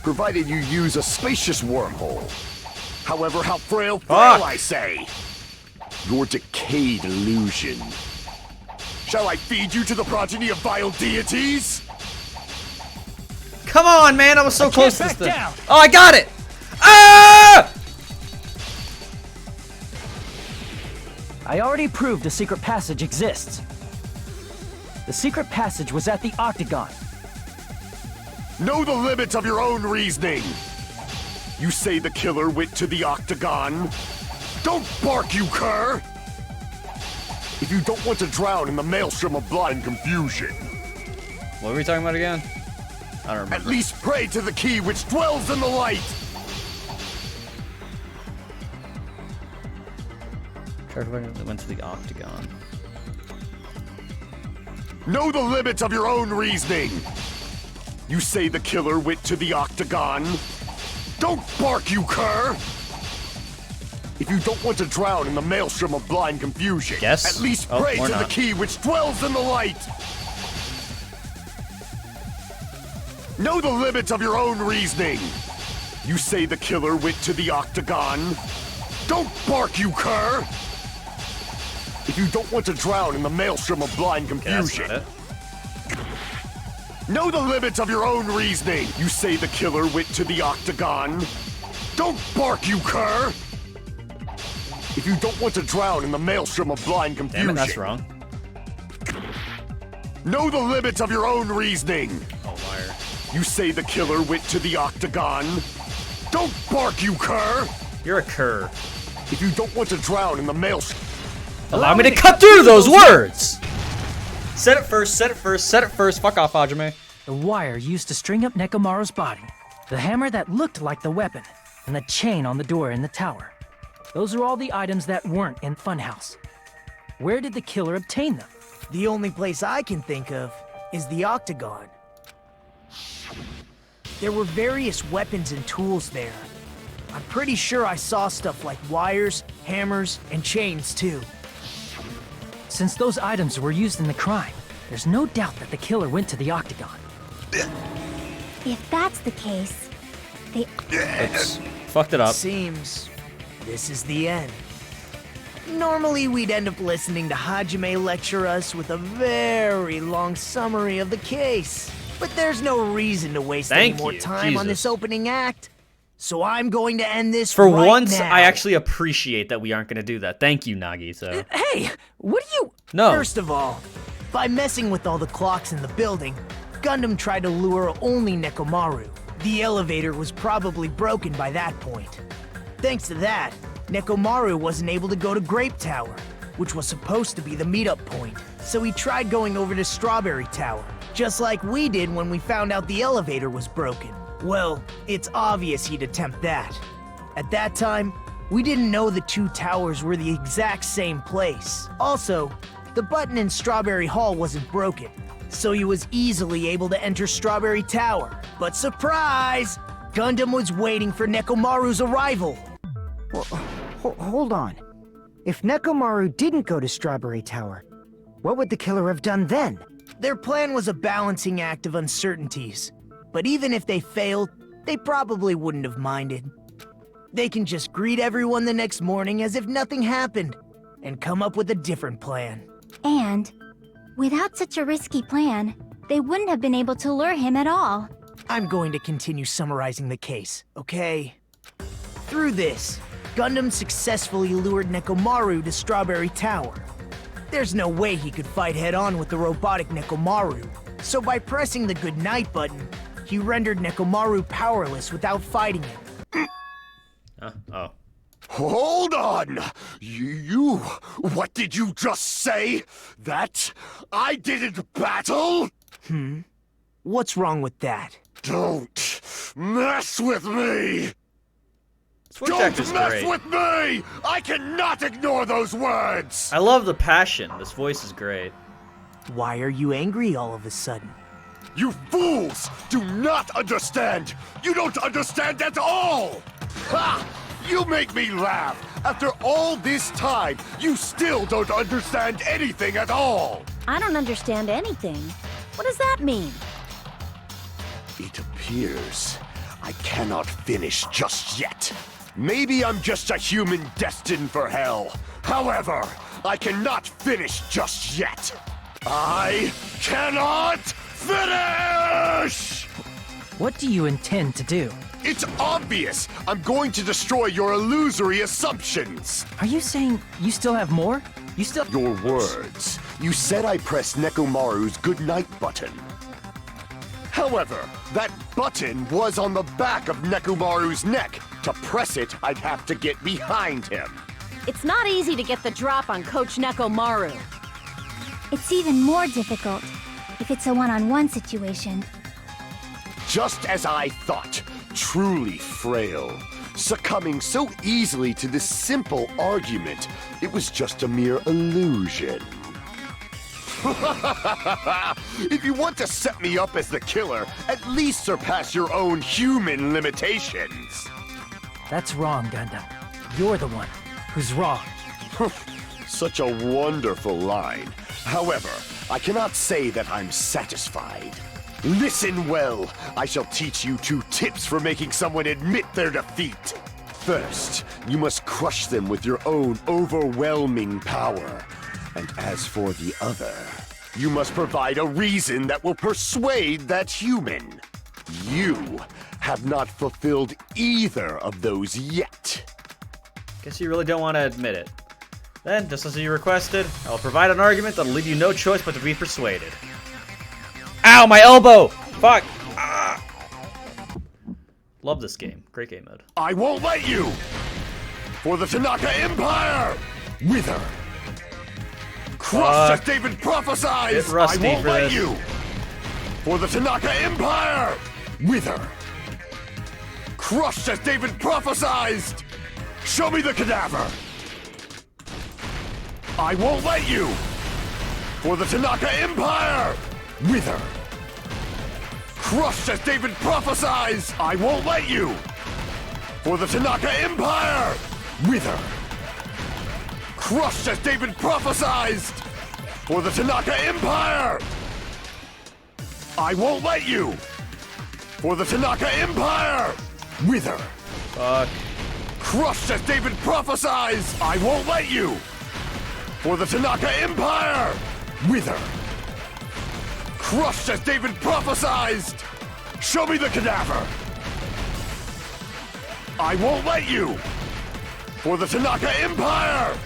Provided you use a spacious wormhole. However, how frail I say. Your decayed illusion. Shall I feed you to the progeny of vile deities? Come on, man, I was so close to this back thing. down. Oh, I got it! Ah! I already proved a secret passage exists. The secret passage was at the Octagon. Know the limits of your own reasoning. You say the killer went to the Octagon. Don't bark, you cur! If you don't want to drown in the maelstrom of blood and confusion, What were we talking about again? I don't remember. at least pray to the key which dwells in the light. Went to the Octagon. Know the limits of your own reasoning. You say the killer went to the Octagon. Don't bark, you cur! If you don't want to drown in the maelstrom of blind confusion, Yes? at least Oh, pray or to the not. key which dwells in the light. Know the limits of your own reasoning. You say the killer went to the Octagon. Don't bark, you cur! If you don't want to drown in the maelstrom of blind Okay, that's confusion, not it. know the limits of your own reasoning. You say the killer went to the Octagon. Don't bark, you cur! If you don't want to drown in the maelstrom of blind confusion, Damn it, that's wrong. know the limits of your own reasoning. Oh, liar. You say the killer went to the Octagon. Don't bark, you cur! You're a cur. If you don't want to drown in the maelstrom, Allow me to cut through those words! Set it first, set it first, set it first. Fuck off, Hajime. The wire used to string up Nekomaru's body. the hammer that looked like the weapon, and the chain on the door in the tower. Those are all the items that weren't in Funhouse. Where did the killer obtain them? The only place I can think of is the Octagon. There were various weapons and tools there. I'm pretty sure I saw stuff like wires, hammers, and chains too. Since those items were used in the crime, there's no doubt that the killer went to the Octagon. If that's the case, they... Oops. Fucked it up. Seems this is the end. Normally we'd end up listening to Hajime lecture us with a very long summary of the case. But there's no reason to waste any more time on this opening act. So I'm going to end this For right once, now. I actually appreciate that we aren't going to do that. Thank you, Nagito. Hey, what do you... No. First of all, by messing with all the clocks in the building, Gundam tried to lure only Nekomaru. The elevator was probably broken by that point. Thanks to that, Nekomaru wasn't able to go to Grape Tower, which was supposed to be the meetup point. So he tried going over to Strawberry Tower, just like we did when we found out the elevator was broken. Well, it's obvious he'd attempt that. At that time, we didn't know the two towers were the exact same place. Also, the button in Strawberry Hall wasn't broken, so he was easily able to enter Strawberry Tower. But surprise! Gundam was waiting for Nekomaru's arrival. Well, hold on. If Nekomaru didn't go to Strawberry Tower, what would the killer have done then? Their plan was a balancing act of uncertainties. But even if they failed, they probably wouldn't have minded. They can just greet everyone the next morning as if nothing happened, and come up with a different plan. And, without such a risky plan, they wouldn't have been able to lure him at all. I'm going to continue summarizing the case, okay? Through this, Gundam successfully lured Nekomaru to Strawberry Tower. There's no way he could fight head-on with the robotic Nekomaru, so by pressing the goodnight button, he rendered Nekomaru powerless without fighting him. Oh. Hold on! You... What did you just say? That I didn't battle? What's wrong with that? Don't mess with me! Switch Don't Act is mess great. with me! I cannot ignore those words! I love the passion. This voice is great. Why are you angry all of a sudden? You fools do not understand! You don't understand at all! Ha! You make me laugh! After all this time, you still don't understand anything at all! I don't understand anything. What does that mean? It appears I cannot finish just yet. Maybe I'm just a human destined for hell. However, I cannot finish just yet. I cannot finish! What do you intend to do? It's obvious! I'm going to destroy your illusory assumptions! Are you saying you still have more? Your words. You said I pressed Nekomaru's goodnight button. However, that button was on the back of Nekomaru's neck. To press it, I'd have to get behind him. It's not easy to get the drop on Coach Nekomaru. It's even more difficult if it's a one-on-one situation. Just as I thought, truly frail. Succumbing so easily to this simple argument, it was just a mere illusion. If you want to set me up as the killer, at least surpass your own human limitations. That's wrong, Gundam. You're the one who's wrong. Such a wonderful line. However, I cannot say that I'm satisfied. Listen well. I shall teach you 2 tips for making someone admit their defeat. First, you must crush them with your own overwhelming power. And as for the other, you must provide a reason that will persuade that human. You have not fulfilled either of those yet. Guess you really don't want to admit it. Then, just as you requested, I'll provide an argument that'll leave you no choice but to be persuaded. Ow, my elbow! Fuck! Ah. Love this game. Great game mode. I won't let you! For the Tanaka Empire! Wither! Crush as David prophesies! Get rusty I won't for let this. you! For the Tanaka Empire! Wither! Crushed as David prophesied! Show me the cadaver! I won't let you! For the Tanaka Empire! Wither! Crushed as David prophesied! I won't let you! For the Tanaka Empire! Wither! Crushed as David prophesied! For the Tanaka Empire! I won't let you! For the Tanaka Empire! Wither! Fuck. Crushed as David prophesied! I won't let you! For the Tanaka Empire! Wither! Crushed as David prophesied! Show me the cadaver! I won't let you! For the Tanaka Empire!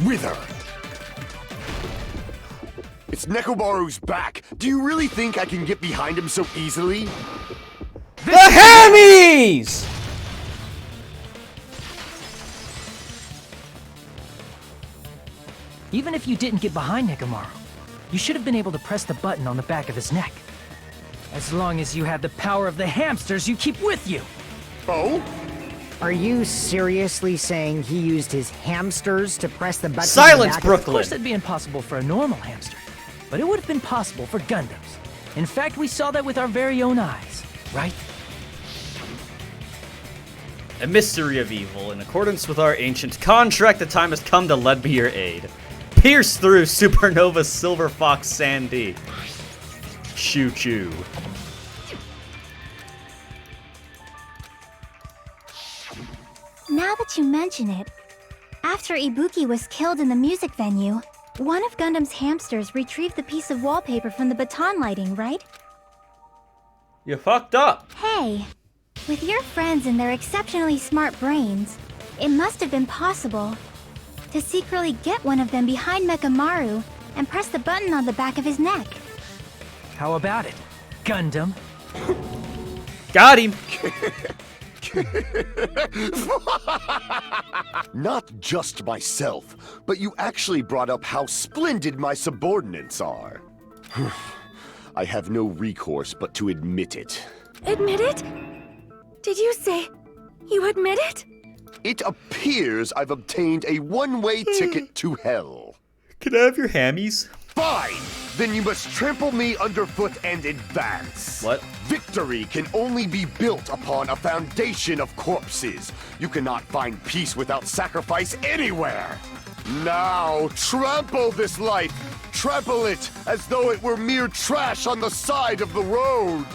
Wither! It's Nekomaru's back. Do you really think I can get behind him so easily? The Hammies! Even if you didn't get behind Nekomaru, you should have been able to press the button on the back of his neck. As long as you have the power of the hamsters you keep with you. Oh? Are you seriously saying he used his hamsters to press the button? Silence, Of Brooklyn! course that'd be impossible for a normal hamster, but it would have been possible for Gundams. In fact, we saw that with our very own eyes, right? A mystery of evil. In accordance with our ancient contract, the time has come to lend me your aid. Pierce through Supernova Silver Fox Sandy. Choo-choo. Now that you mention it, after Ibuki was killed in the music venue, one of Gundam's hamsters retrieved the piece of wallpaper from the baton lighting, right? You fucked up. Hey, with your friends and their exceptionally smart brains, it must have been possible to secretly get one of them behind Mechamaru and press the button on the back of his neck. How about it, Gundam? Got him. Not just myself, but you actually brought up how splendid my subordinates are. I have no recourse but to admit it. Admit it? Did you say you admit it? It appears I've obtained a one-way ticket to hell. Can I have your hammies? Fine! Then you must trample me underfoot and advance. What? Victory can only be built upon a foundation of corpses. You cannot find peace without sacrifice anywhere. Now, trample this life. Trample it as though it were mere trash on the side of the road.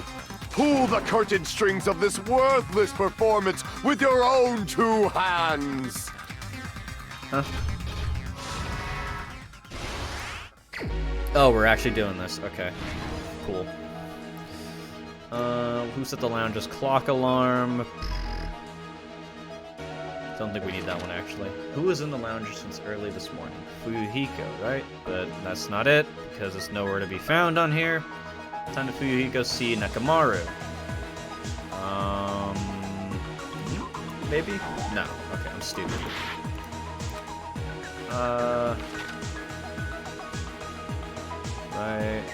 Pull the curtain strings of this worthless performance with your own two hands. Huh? Oh, we're actually doing this. Okay. Cool. Who set the lounge's clock alarm? Don't think we need that one, actually. Who was in the lounge since early this morning? Fuyuhiko, right? But that's not it, because it's nowhere to be found on here. Time to Fuyuhiko see Nekomaru. Maybe? No. Okay, I'm stupid. Right.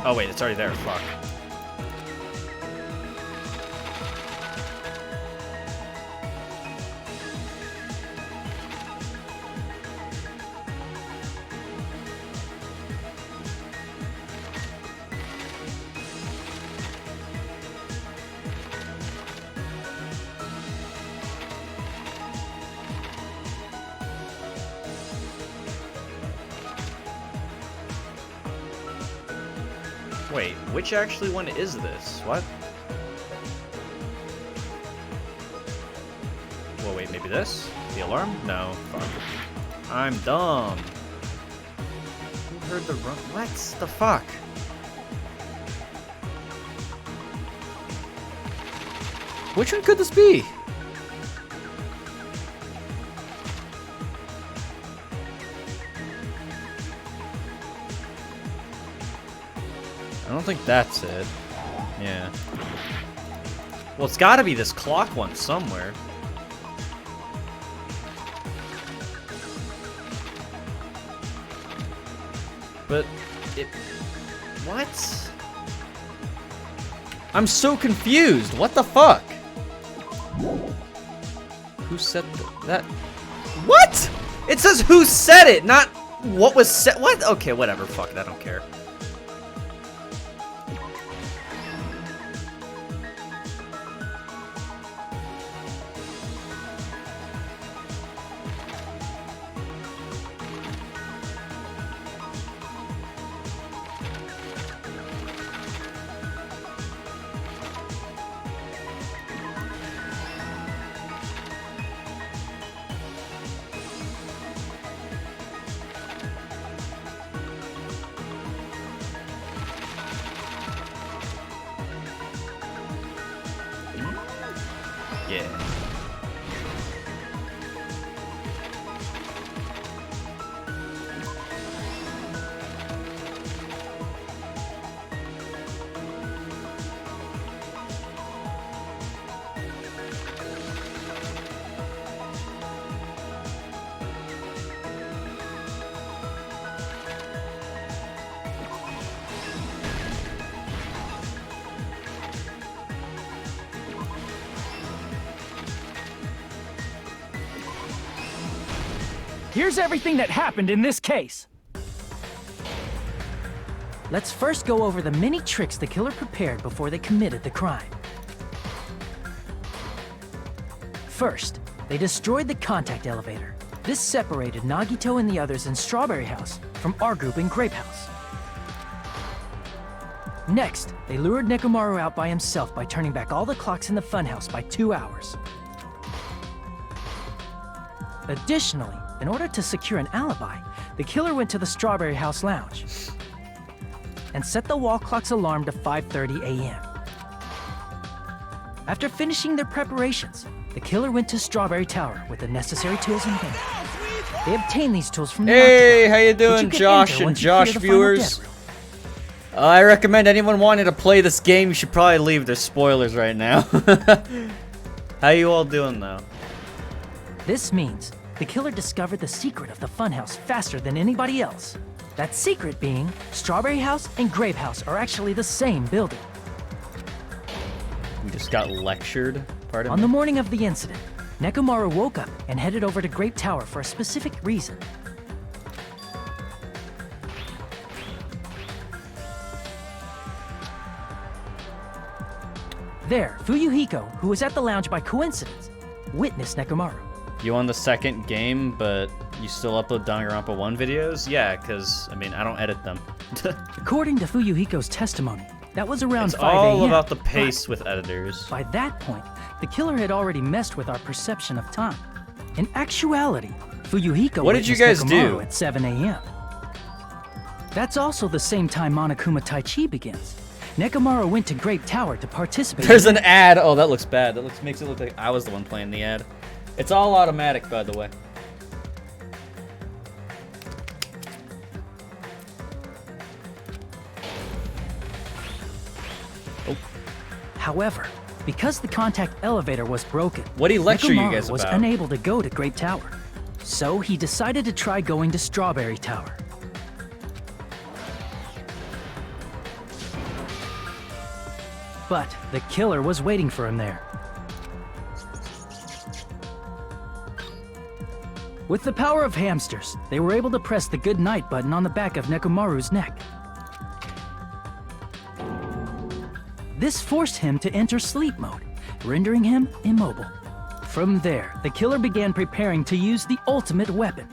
Oh wait, it's already there. Fuck. Wait, which actually one is this? What? Well, wait, maybe this? The alarm? No. Fuck. I'm dumb. Who heard the run? What the fuck? Which one could this be? I don't think that's it. Yeah. Well, it's gotta be this clock one somewhere. But it... What? I'm so confused. What the fuck? Who said that? What? It says who said it, not what was said. What? Okay, whatever. Fuck it. I don't care. Yeah. Here's everything that happened in this case. Let's first go over the many tricks the killer prepared before they committed the crime. First, they destroyed the contact elevator. This separated Nagito and the others in Strawberry House from our group in Grape House. Next, they lured Nekomaru out by himself by turning back all the clocks in the funhouse by 2 hours. Additionally, in order to secure an alibi, the killer went to the Strawberry House lounge and set the wall clock's alarm to 5:30 a.m. After finishing their preparations, the killer went to Strawberry Tower with the necessary tools in hand. They obtained these tools from the Hey, octagon, how you which doing, can Josh enter and once you clear Josh the final viewers? dead room. I recommend anyone wanting to play this game, you should probably leave. There's spoilers right now. How you all doing, though? This means the killer discovered the secret of the funhouse faster than anybody else. That secret being, Strawberry House and Grape House are actually the same building. We just got lectured, pardon On me? the morning of the incident, Nekomaru woke up and headed over to Grape Tower for a specific reason. There, Fuyuhiko, who was at the lounge by coincidence, witnessed Nekomaru. You on the second game, but you still upload Danganronpa 1 videos? Yeah, because, I mean, I don't edit them. According to Fuyuhiko's testimony, that was around It's 5 a.m. all about the pace with editors. By that point, the killer had already messed with our perception of time. In actuality, Fuyuhiko What did you witnessed guys Nekomaru do? at 7 a.m. That's also the same time Monokuma Taichi begins. Nekomaru went to Grape Tower to participate. There's an ad. Oh, that looks bad. That makes it look like I was the one playing the ad. It's all automatic, by the way. Oh. However, because the contact elevator was broken, What'd he lecture you Nekomaru guys was about? unable to go to Grape Tower. So he decided to try going to Strawberry Tower. But the killer was waiting for him there. With the power of hamsters, they were able to press the good night button on the back of Nekomaru's neck. This forced him to enter sleep mode, rendering him immobile. From there, the killer began preparing to use the ultimate weapon.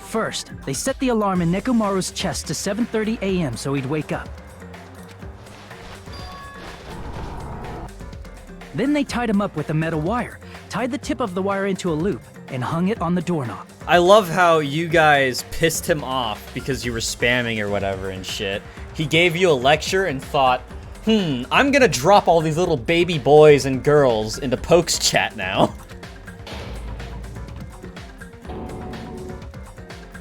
First, they set the alarm in Nekomaru's chest to 7:30 a.m. so he'd wake up. Then they tied him up with a metal wire, tied the tip of the wire into a loop, and hung it on the doorknob. I love how you guys pissed him off because you were spamming or whatever and shit. He gave you a lecture and thought, I'm gonna drop all these little baby boys and girls into Poke's chat now.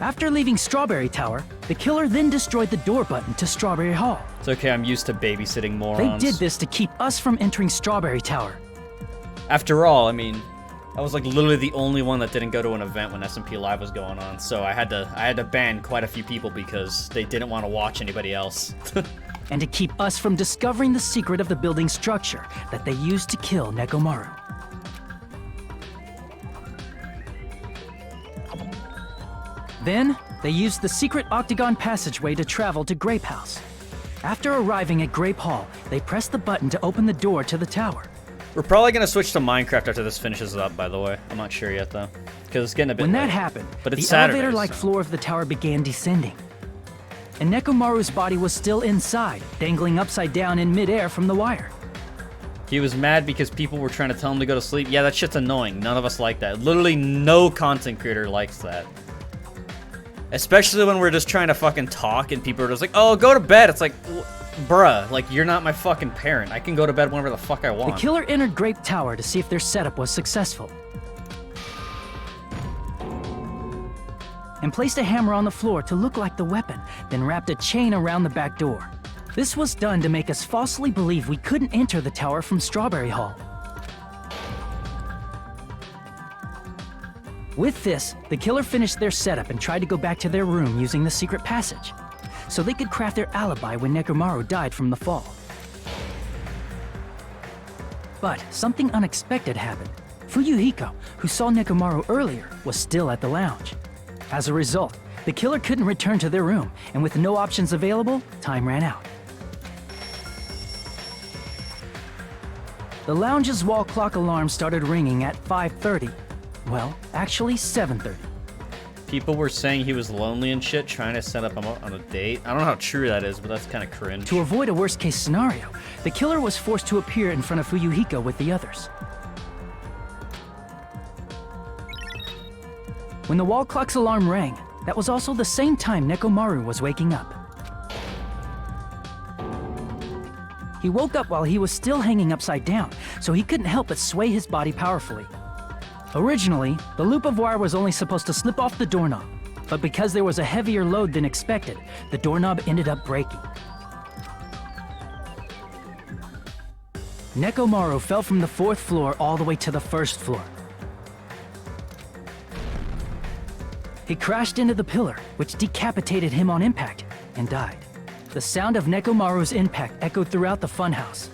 After leaving Strawberry Tower, the killer then destroyed the door button to Strawberry Hall. It's okay, I'm used to babysitting morons. They did this to keep us from entering Strawberry Tower. After all, I mean, I was like literally the only one that didn't go to an event when SMP Live was going on, so I had to ban quite a few people because they didn't want to watch anybody else. And to keep us from discovering the secret of the building structure that they used to kill Nekomaru. Then, they used the secret octagon passageway to travel to Grape House. After arriving at Grape Hall, they pressed the button to open the door to the tower. We're probably gonna switch to Minecraft after this finishes up, by the way. I'm not sure yet, though, because it's getting a bit When late. that happened, but it's the Saturday, elevator-like so. floor of the tower began descending. And Nekomaru's body was still inside, dangling upside down in midair from the wire. He was mad because people were trying to tell him to go to sleep. Yeah, that shit's annoying. None of us like that. Literally no content creator likes that. Especially when we're just trying to fucking talk and people are just like, oh, go to bed. It's like, bruh, like, you're not my fucking parent. I can go to bed whenever the fuck I want. The killer entered Grape Tower to see if their setup was successful. And placed a hammer on the floor to look like the weapon, then wrapped a chain around the back door. This was done to make us falsely believe we couldn't enter the tower from Strawberry Hall. With this, the killer finished their setup and tried to go back to their room using the secret passage, so they could craft their alibi when Nekomaru died from the fall. But something unexpected happened. Fuyuhiko, who saw Nekomaru earlier, was still at the lounge. As a result, the killer couldn't return to their room, and with no options available, time ran out. The lounge's wall clock alarm started ringing at 5:30. Well, actually 7:30. People were saying he was lonely and shit, trying to set up him on a date. I don't know how true that is, but that's kind of cringe. To avoid a worst-case scenario, the killer was forced to appear in front of Fuyuhiko with the others. When the wall clock's alarm rang, that was also the same time Nekomaru was waking up. He woke up while he was still hanging upside down, so he couldn't help but sway his body powerfully. Originally, the loop of wire was only supposed to slip off the doorknob, but because there was a heavier load than expected, the doorknob ended up breaking. Nekomaru fell from the 4th floor all the way to the 1st floor. He crashed into the pillar, which decapitated him on impact, and died. The sound of Nekomaru's impact echoed throughout the funhouse.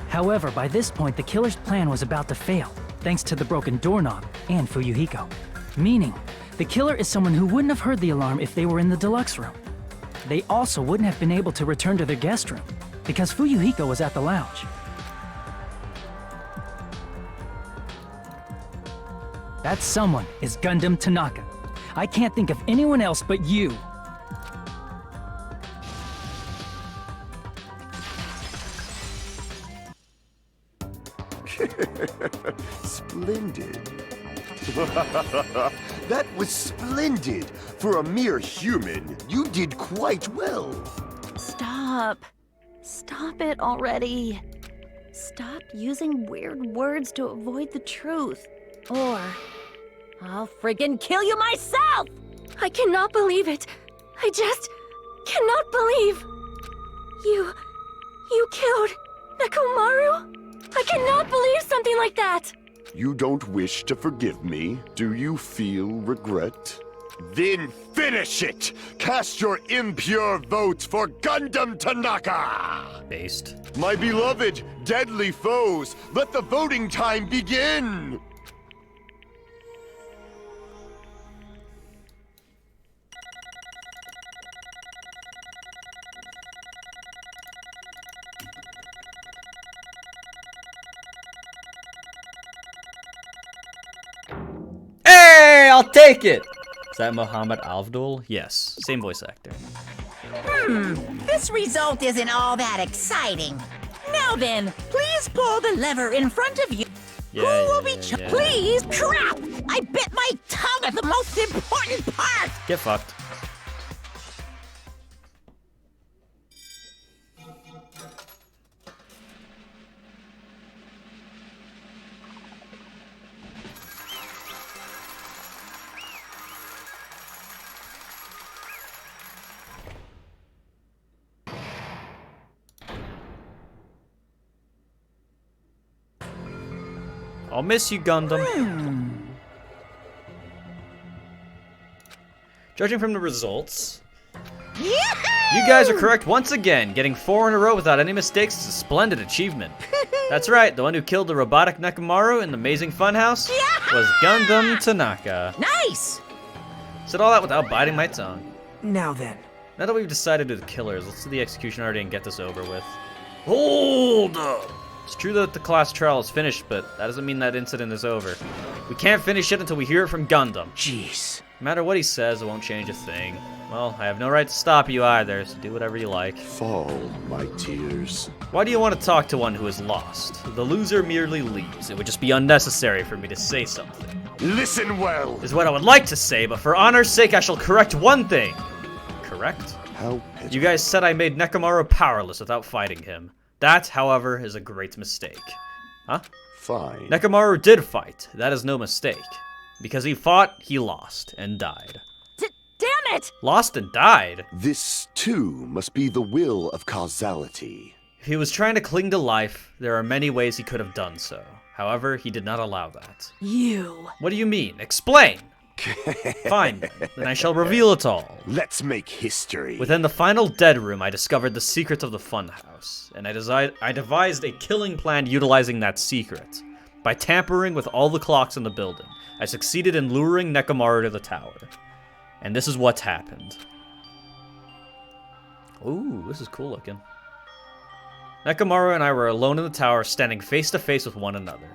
However, by this point, the killer's plan was about to fail, thanks to the broken doorknob and Fuyuhiko. Meaning, the killer is someone who wouldn't have heard the alarm if they were in the deluxe room. They also wouldn't have been able to return to their guest room, because Fuyuhiko was at the lounge. That someone is Gundam Tanaka. I can't think of anyone else but you. Splendid. That was splendid. For a mere human, you did quite well. Stop. Stop it already. Stop using weird words to avoid the truth. Or I'll friggin' kill you myself! I cannot believe it. I just cannot believe. You killed Nekomaru? I cannot believe something like that. You don't wish to forgive me? Do you feel regret? Then finish it! Cast your impure votes for Gundam Tanaka! Based. My beloved, deadly foes, let the voting time begin! Hey, I'll take it! Is that Muhammad Avdul? Yes, same voice actor. This result isn't all that exciting. Now then, please pull the lever in front of you. Who will be Please, crap! I bit my tongue at the most important part! Get fucked. I'll miss you, Gundam. Judging from the results, you guys are correct once again. Getting 4 in a row without any mistakes is a splendid achievement. That's right, the one who killed the robotic Nekomaru in the amazing funhouse was Gundam Tanaka. Nice! Said all that without biting my tongue. Now then. Now that we've decided to do the killers, let's do the execution already and get this over with. Hold up! It's true that the class trial is finished, but that doesn't mean that incident is over. We can't finish it until we hear it from Gundam. Jeez. No matter what he says, it won't change a thing. Well, I have no right to stop you either, so do whatever you like. Fall, my tears. Why do you want to talk to one who is lost? The loser merely leaves. It would just be unnecessary for me to say something. Listen well! Is what I would like to say, but for honor's sake, I shall correct one thing. Correct? How pitiful. You guys said I made Nekomaru powerless without fighting him. That, however, is a great mistake. Huh? Fine. Nekomaru did fight. That is no mistake. Because he fought, he lost, and died. Damn it! Lost and died? This, too, must be the will of causality. If he was trying to cling to life, there are many ways he could have done so. However, he did not allow that. You. What do you mean? Explain! Fine, then I shall reveal it all. Let's make history. Within the final dead room, I discovered the secret of the funhouse, and I devised a killing plan utilizing that secret. By tampering with all the clocks in the building, I succeeded in luring Nekomaru to the tower. And this is what's happened. Ooh, this is cool looking. Nekomaru and I were alone in the tower, standing face to face with one another.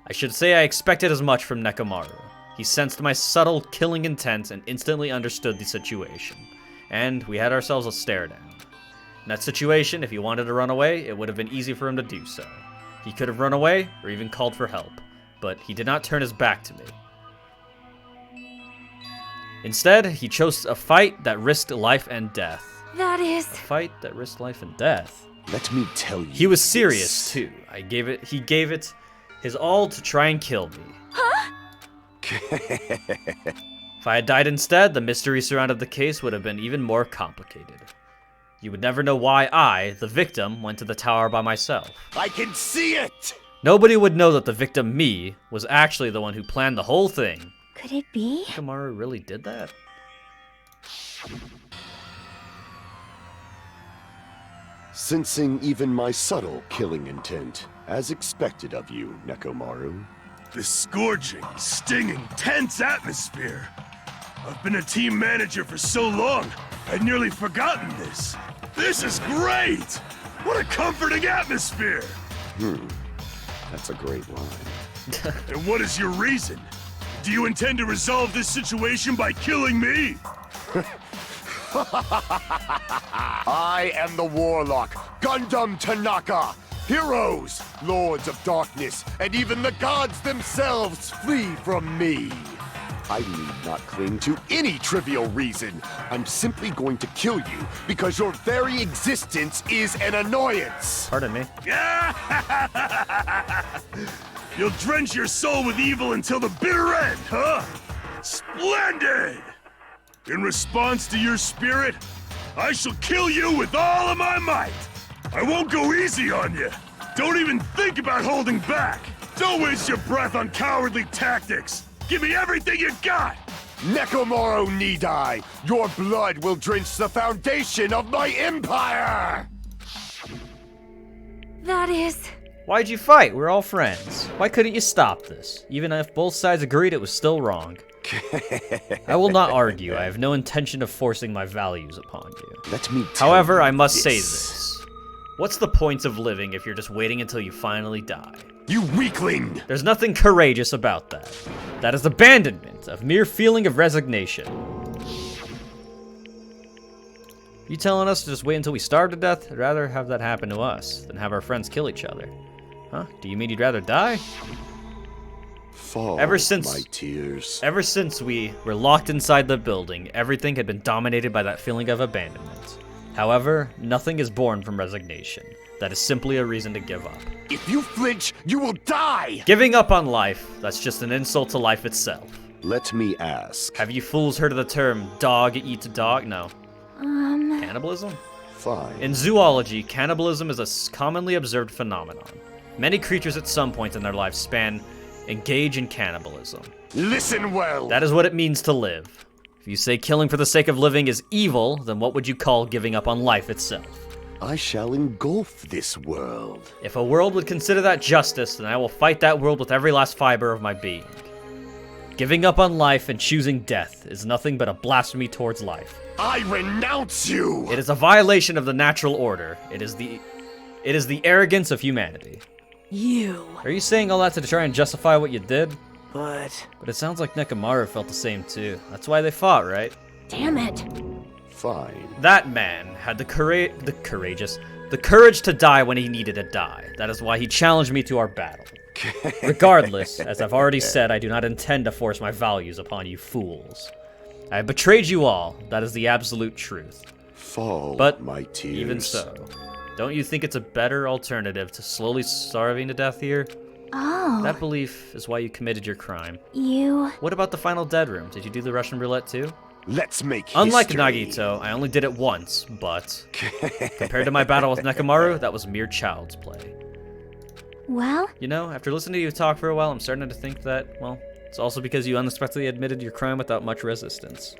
I should say I expected as much from Nekomaru. He sensed my subtle killing intent and instantly understood the situation. And we had ourselves a stare down. In that situation, if he wanted to run away, it would have been easy for him to do so. He could have run away, or even called for help, but he did not turn his back to me. Instead, he chose a fight that risked life and death. That is... A fight that risked life and death? Let me tell you. He was serious, too. He gave it his all to try and kill me. Huh? If I had died instead, the mystery surrounding the case would have been even more complicated. You would never know why I, the victim, went to the tower by myself. I can see it! Nobody would know that the victim, me, was actually the one who planned the whole thing. Could it be? Nekomaru really did that? Sensing even my subtle killing intent, as expected of you, Nekomaru. This scourging, stinging, tense atmosphere. I've been a team manager for so long, I'd nearly forgotten this. This is great! What a comforting atmosphere! That's a great line. And what is your reason? Do you intend to resolve this situation by killing me? I am the warlock, Gundam Tanaka! Heroes, lords of darkness, and even the gods themselves flee from me! I need not cling to any trivial reason. I'm simply going to kill you because your very existence is an annoyance! Pardon me. You'll drench your soul with evil until the bitter end, huh? Splendid! In response to your spirit, I shall kill you with all of my might! I won't go easy on you! Don't even think about holding back! Don't waste your breath on cowardly tactics! Give me everything you got! Nekomaru need I! Your blood will drench the foundation of my empire! That is... Why'd you fight? We're all friends. Why couldn't you stop this? Even if both sides agreed it was still wrong. I will not argue. I have no intention of forcing my values upon you. Let me tell However, you I must this. say this. What's the point of living if you're just waiting until you finally die? You weakling! There's nothing courageous about that. That is abandonment, a mere feeling of resignation. You telling us to just wait until we starve to death? I'd rather have that happen to us than have our friends kill each other. Huh? Do you mean you'd rather die? Fall, Ever since my tears. Ever since we were locked inside the building, everything had been dominated by that feeling of abandonment. However, nothing is born from resignation. That is simply a reason to give up. If you flinch, you will die! Giving up on life, that's just an insult to life itself. Let me ask. Have you fools heard of the term dog eat dog? No. Cannibalism? Fine. In zoology, cannibalism is a commonly observed phenomenon. Many creatures at some point in their lifespan engage in cannibalism. Listen well! That is what it means to live. If you say killing for the sake of living is evil, then what would you call giving up on life itself? I shall engulf this world. If a world would consider that justice, then I will fight that world with every last fiber of my being. Giving up on life and choosing death is nothing but a blasphemy towards life. I renounce you! It is a violation of the natural order. It is the arrogance of humanity. You. Are you saying all that to try and justify what you did? But it sounds like Nekomaru felt the same too. That's why they fought, right? Damn it. Fine. That man had the courage to die when he needed to die. That is why he challenged me to our battle. Regardless, as I've already said, I do not intend to force my values upon you fools. I have betrayed you all. That is the absolute truth. Fall, but my tears. Even so, don't you think it's a better alternative to slowly starving to death here? Oh. That belief is why you committed your crime. You... What about the final dead room? Did you do the Russian roulette too? Let's make Unlike history. Nagito, I only did it once, but compared to my battle with Nekomaru, that was mere child's play. Well? You know, after listening to you talk for a while, I'm starting to think that, well, it's also because you unexpectedly admitted your crime without much resistance.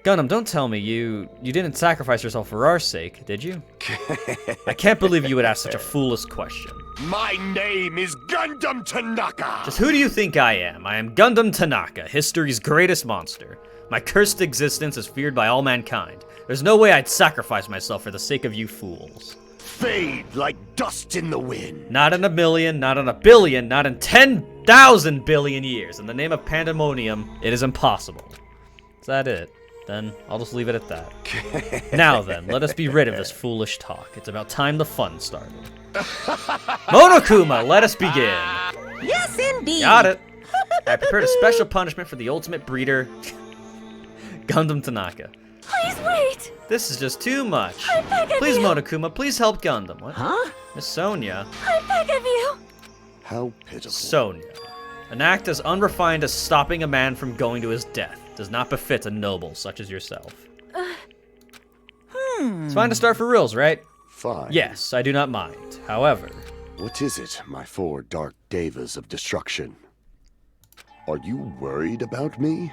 Gundam, don't tell me you didn't sacrifice yourself for our sake, did you? I can't believe you would ask such a foolish question. My name is Gundam Tanaka! Just who do you think I am? I am Gundam Tanaka, history's greatest monster. My cursed existence is feared by all mankind. There's no way I'd sacrifice myself for the sake of you fools. Fade like dust in the wind. Not in a million, not in a billion, not in 10,000 billion years. In the name of pandemonium, it is impossible. Is that it? Then I'll just leave it at that. Now then, let us be rid of this foolish talk. It's about time the fun started. Monokuma, let us begin. Yes, indeed. Got it. I prepared a special punishment for the ultimate breeder, Gundam Tanaka. Please wait. This is just too much. I beg of Please, you. Monokuma, please help Gundam. What? Huh? Miss Sonia. I beg of you. How pitiful. Sonia. An act as unrefined as stopping a man from going to his death does not befit a noble such as yourself. It's fine to start for reals, right? Fine. Yes, I do not mind. However... What is it, my four dark devas of destruction? Are you worried about me?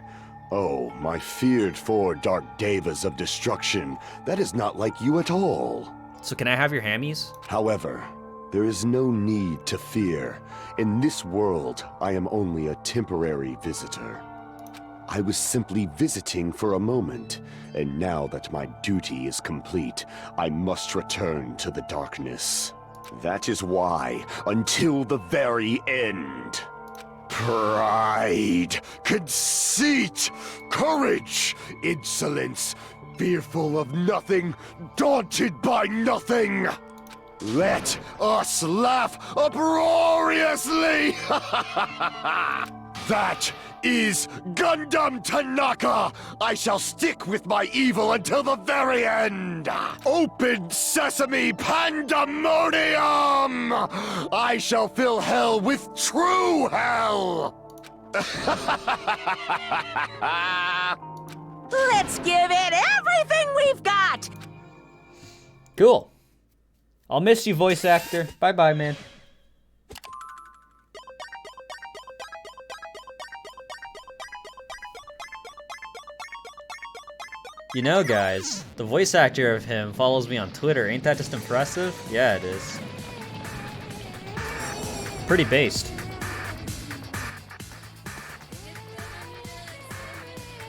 Oh, my feared four dark devas of destruction. That is not like you at all. So can I have your hammies? However, there is no need to fear. In this world, I am only a temporary visitor. I was simply visiting for a moment, and now that my duty is complete, I must return to the darkness. That is why, until the very end, pride, conceit, courage, insolence, fearful of nothing, daunted by nothing. Let us laugh uproariously! That is Gundam Tanaka! I shall stick with my evil until the very end! Open sesame pandemonium! I shall fill hell with true hell! Let's give it everything we've got! Cool. I'll miss you, voice actor. Bye-bye, man. You know, guys, the voice actor of him follows me on Twitter. Ain't that just impressive? Yeah, it is. Pretty based.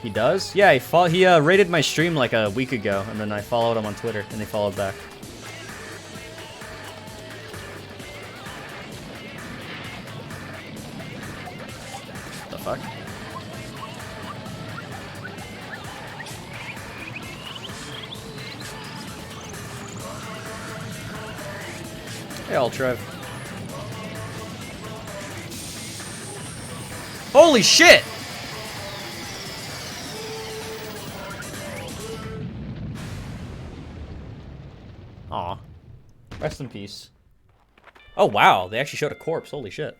He does? Yeah, he rated my stream like a week ago, and then I followed him on Twitter, and he followed back. The fuck? Hey, Ultra. Holy shit! Aw. Rest in peace. Oh, wow. They actually showed a corpse. Holy shit.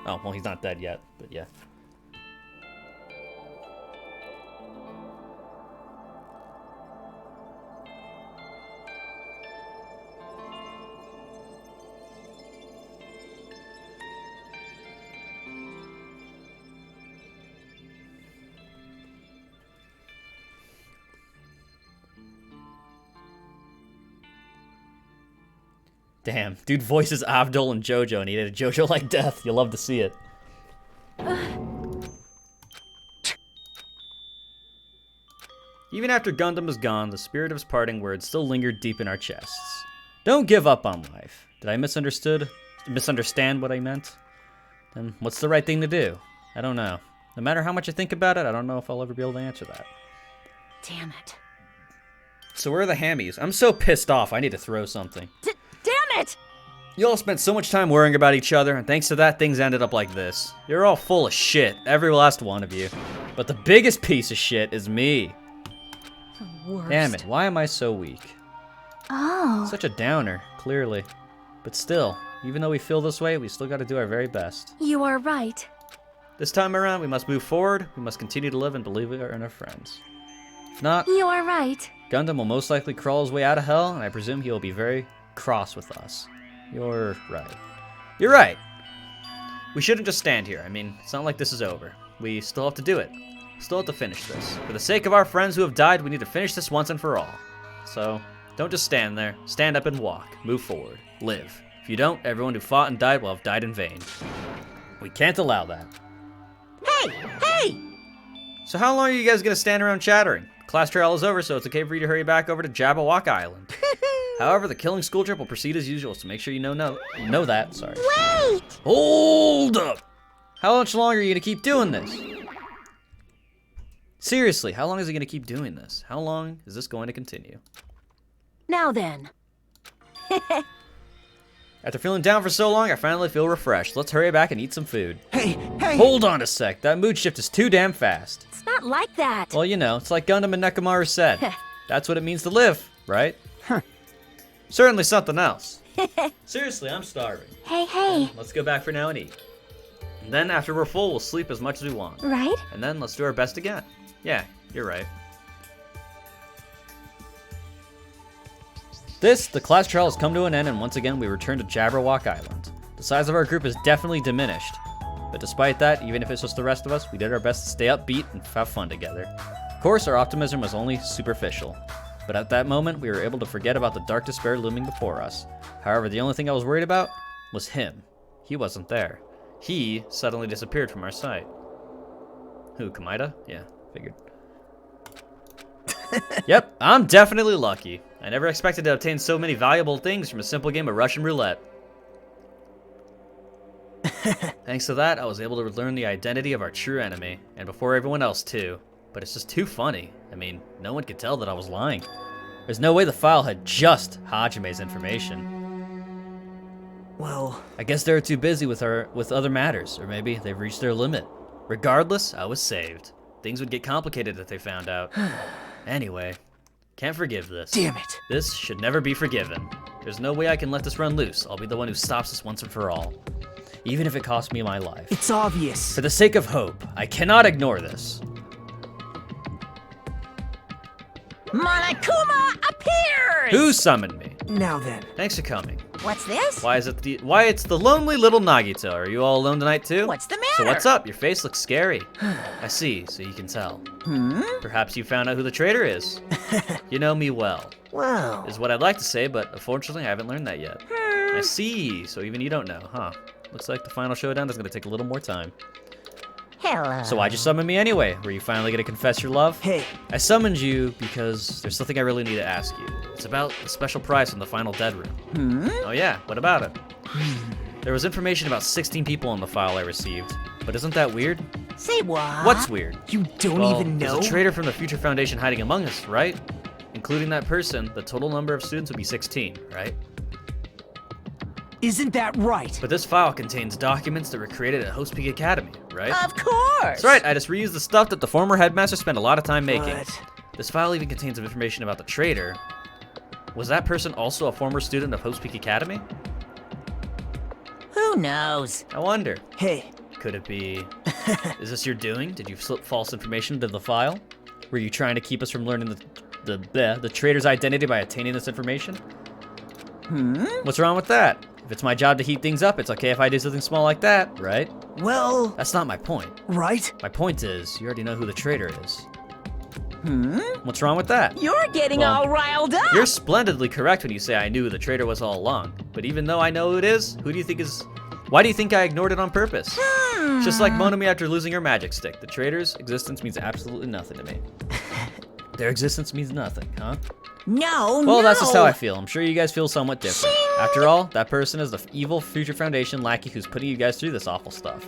Oh, well, he's not dead yet, but yeah. Damn, dude voices Abdul and JoJo, and he did a JoJo-like death. You'll love to see it. Even after Gundam was gone, the spirit of his parting words still lingered deep in our chests. Don't give up on life. Did I misunderstand what I meant? Then what's the right thing to do? I don't know. No matter how much I think about it, I don't know if I'll ever be able to answer that. Damn it. So where are the hammies? I'm so pissed off, I need to throw something. Damn it! You all spent so much time worrying about each other, and thanks to that, things ended up like this. You're all full of shit, every last one of you. But the biggest piece of shit is me. The worst. Damn it, why am I so weak? Oh. Such a downer, clearly. But still, even though we feel this way, we still gotta do our very best. You are right. This time around, we must move forward, we must continue to live and believe in our friends. If not, You are right. Gundam will most likely crawl his way out of hell, and I presume he will be very cross with us. You're right. You're right! We shouldn't just stand here. I mean, it's not like this is over. We still have to do it. Still have to finish this. For the sake of our friends who have died, we need to finish this once and for all. So, don't just stand there. Stand up and walk. Move forward. Live. If you don't, everyone who fought and died will have died in vain. We can't allow that. Hey! Hey! So how long are you guys gonna stand around chattering? Class trial is over, so it's okay for you to hurry back over to Jabberwock Island. However, the killing school trip will proceed as usual, so make sure you know that. Sorry. Wait! Hold up! How much longer are you gonna keep doing this? Seriously, how long is he gonna keep doing this? How long is this going to continue? Now then. After feeling down for so long, I finally feel refreshed. Let's hurry back and eat some food. Hey! Hold on a sec, that mood shift is too damn fast. It's not like that. Well, you know, it's like Gundam and Nekomaru said. That's what it means to live, right? Certainly something else. Seriously, I'm starving. Hey. Let's go back for now and eat. And then after we're full, we'll sleep as much as we want. Right? And then let's do our best again. Yeah, you're right. The class trial has come to an end, and once again we return to Jabberwock Island. The size of our group is definitely diminished. But despite that, even if it's just the rest of us, we did our best to stay upbeat and have fun together. Of course, our optimism was only superficial. But at that moment, we were able to forget about the dark despair looming before us. However, the only thing I was worried about was him. He wasn't there. He suddenly disappeared from our sight. Who, Kamida? Yeah, figured. Yep, I'm definitely lucky. I never expected to obtain so many valuable things from a simple game of Russian roulette. Thanks to that, I was able to learn the identity of our true enemy, and before everyone else too. But it's just too funny. I mean, no one could tell that I was lying. There's no way the file had just Hajime's information. Well, I guess they were too busy with other matters, or maybe they've reached their limit. Regardless, I was saved. Things would get complicated if they found out. Anyway, can't forgive this. Damn it. This should never be forgiven. There's no way I can let this run loose. I'll be the one who stops this once and for all. Even if it costs me my life. It's obvious. For the sake of hope, I cannot ignore this. Monokuma appears! Who summoned me? Now then. Thanks for coming. What's this? Why it's the lonely little Nagito. Are you all alone tonight too? What's the matter? So what's up? Your face looks scary. I see, so you can tell. Perhaps you found out who the traitor is. You know me well. Wow. Is what I'd like to say, but unfortunately I haven't learned that yet. I see, so even you don't know, huh? Looks like the final showdown is gonna take a little more time. Hello. So why'd you summon me anyway? Were you finally gonna confess your love? Hey. I summoned you because there's something I really need to ask you. It's about the special prize from the final dead room. Oh yeah, what about it? There was information about 16 people in the file I received, but isn't that weird? Say what? What's weird? You don't Well, even know? There's a traitor from the Future Foundation hiding among us, right? Including that person, the total number of students would be 16, right? Isn't that right? But this file contains documents that were created at Host Peak Academy, right? Of course! That's right, I just reused the stuff that the former headmaster spent a lot of time making. What? This file even contains some information about the traitor. Was that person also a former student of Hope's Peak Academy? Who knows? I wonder. Hey. Could it be... Is this your doing? Did you slip false information into the file? Were you trying to keep us from learning the traitor's identity by obtaining this information? What's wrong with that? If it's my job to heat things up, it's okay if I do something small like that, right? Well... That's not my point. Right? My point is, you already know who the traitor is. What's wrong with that? You're getting all riled up! You're splendidly correct when you say I knew who the traitor was all along. But even though I know who it is, who do you think is... Why do you think I ignored it on purpose? It's just like Monami after losing her magic stick. The traitor's existence means absolutely nothing to me. Their existence means nothing, huh? No, That's just how I feel. I'm sure you guys feel somewhat different. After all, that person is the evil Future Foundation lackey who's putting you guys through this awful stuff.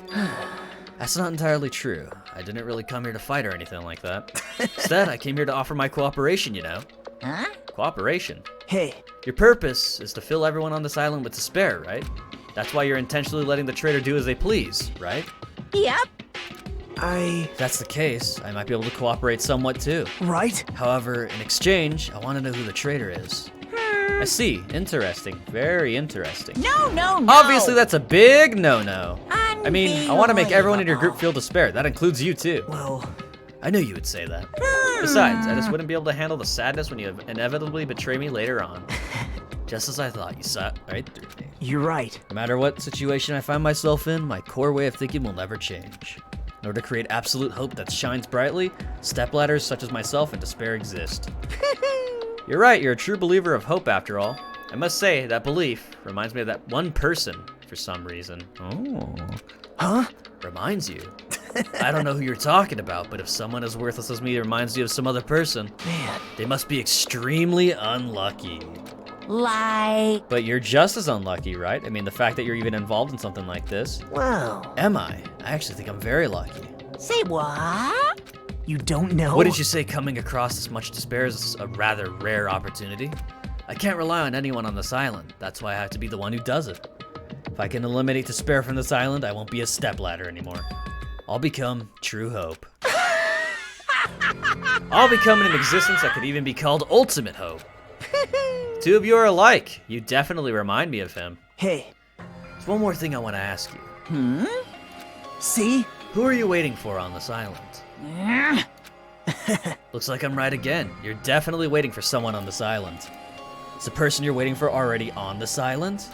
That's not entirely true. I didn't really come here to fight or anything like that. Instead, I came here to offer my cooperation, you know? Huh? Cooperation? Hey. Your purpose is to fill everyone on this island with despair, right? That's why you're intentionally letting the traitor do as they please, right? Yep. If that's the case, I might be able to cooperate somewhat too. Right? However, in exchange, I want to know who the traitor is. I see. Interesting. Very interesting. No. Obviously, that's a big no-no. I mean, I want to make everyone in your group feel despair. That includes you too. Well... I knew you would say that. Besides, I just wouldn't be able to handle the sadness when you inevitably betray me later on. Just as I thought, you saw it right through me. You're right. No matter what situation I find myself in, my core way of thinking will never change. In order to create absolute hope that shines brightly, stepladders such as myself and despair exist. You're right, you're a true believer of hope after all. I must say, that belief reminds me of that one person for some reason. Oh. Huh? Reminds you? I don't know who you're talking about, but if someone as worthless as me reminds you of some other person, man, they must be extremely unlucky. Like... But you're just as unlucky, right? I mean, the fact that you're even involved in something like this. Well... Am I? I actually think I'm very lucky. Say what? You don't know? What did you say coming across this much despair is a rather rare opportunity? I can't rely on anyone on this island. That's why I have to be the one who does it. If I can eliminate despair from this island, I won't be a stepladder anymore. I'll become true hope. I'll become an existence that could even be called ultimate hope. Two of you are alike. You definitely remind me of him. Hey. There's one more thing I want to ask you. See? Who are you waiting for on this island? Looks like I'm right again. You're definitely waiting for someone on this island. Is the person you're waiting for already on this island?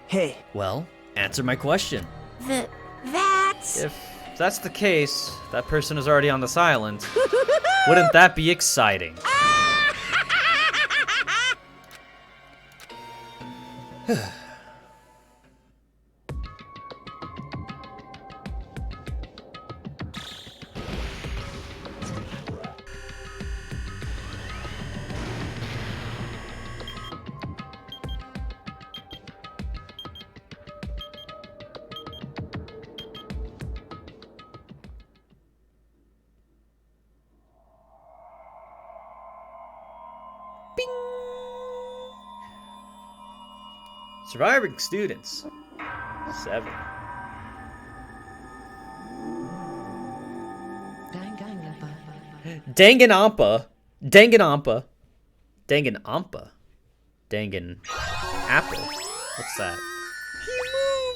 Hey. Well, answer my question. That's... If that's the case, that person is already on this island. Wouldn't that be exciting? Surviving students. 7. Danganronpa. Danganronpa. Danganronpa. Dangan apple. What's that?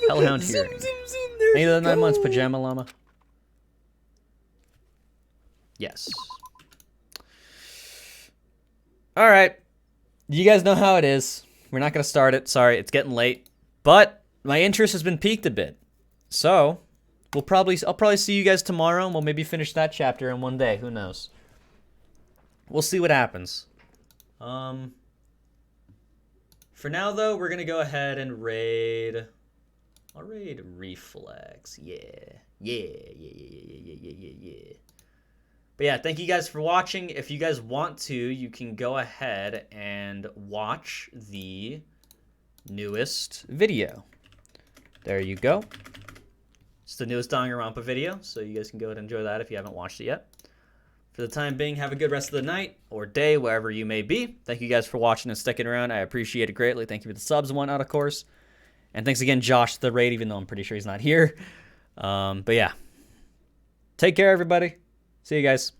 Hellhound hearing. Any of the 9 months pajama llama? Yes. Alright. You guys know how it is. We're not going to start it. Sorry, it's getting late. But my interest has been piqued a bit. So, I'll probably see you guys tomorrow, and we'll maybe finish that chapter in one day. Who knows? We'll see what happens. For now, though, we're going to go ahead and raid... I'll raid Reflex. Yeah. But yeah, thank you guys for watching. If you guys want to, you can go ahead and watch the newest video. There you go. It's the newest Danganronpa video, so you guys can go ahead and enjoy that if you haven't watched it yet. For the time being, have a good rest of the night or day, wherever you may be. Thank you guys for watching and sticking around. I appreciate it greatly. Thank you for the subs and whatnot, of course. And thanks again, Josh, the raid, even though I'm pretty sure he's not here. But yeah. Take care, everybody. See you guys.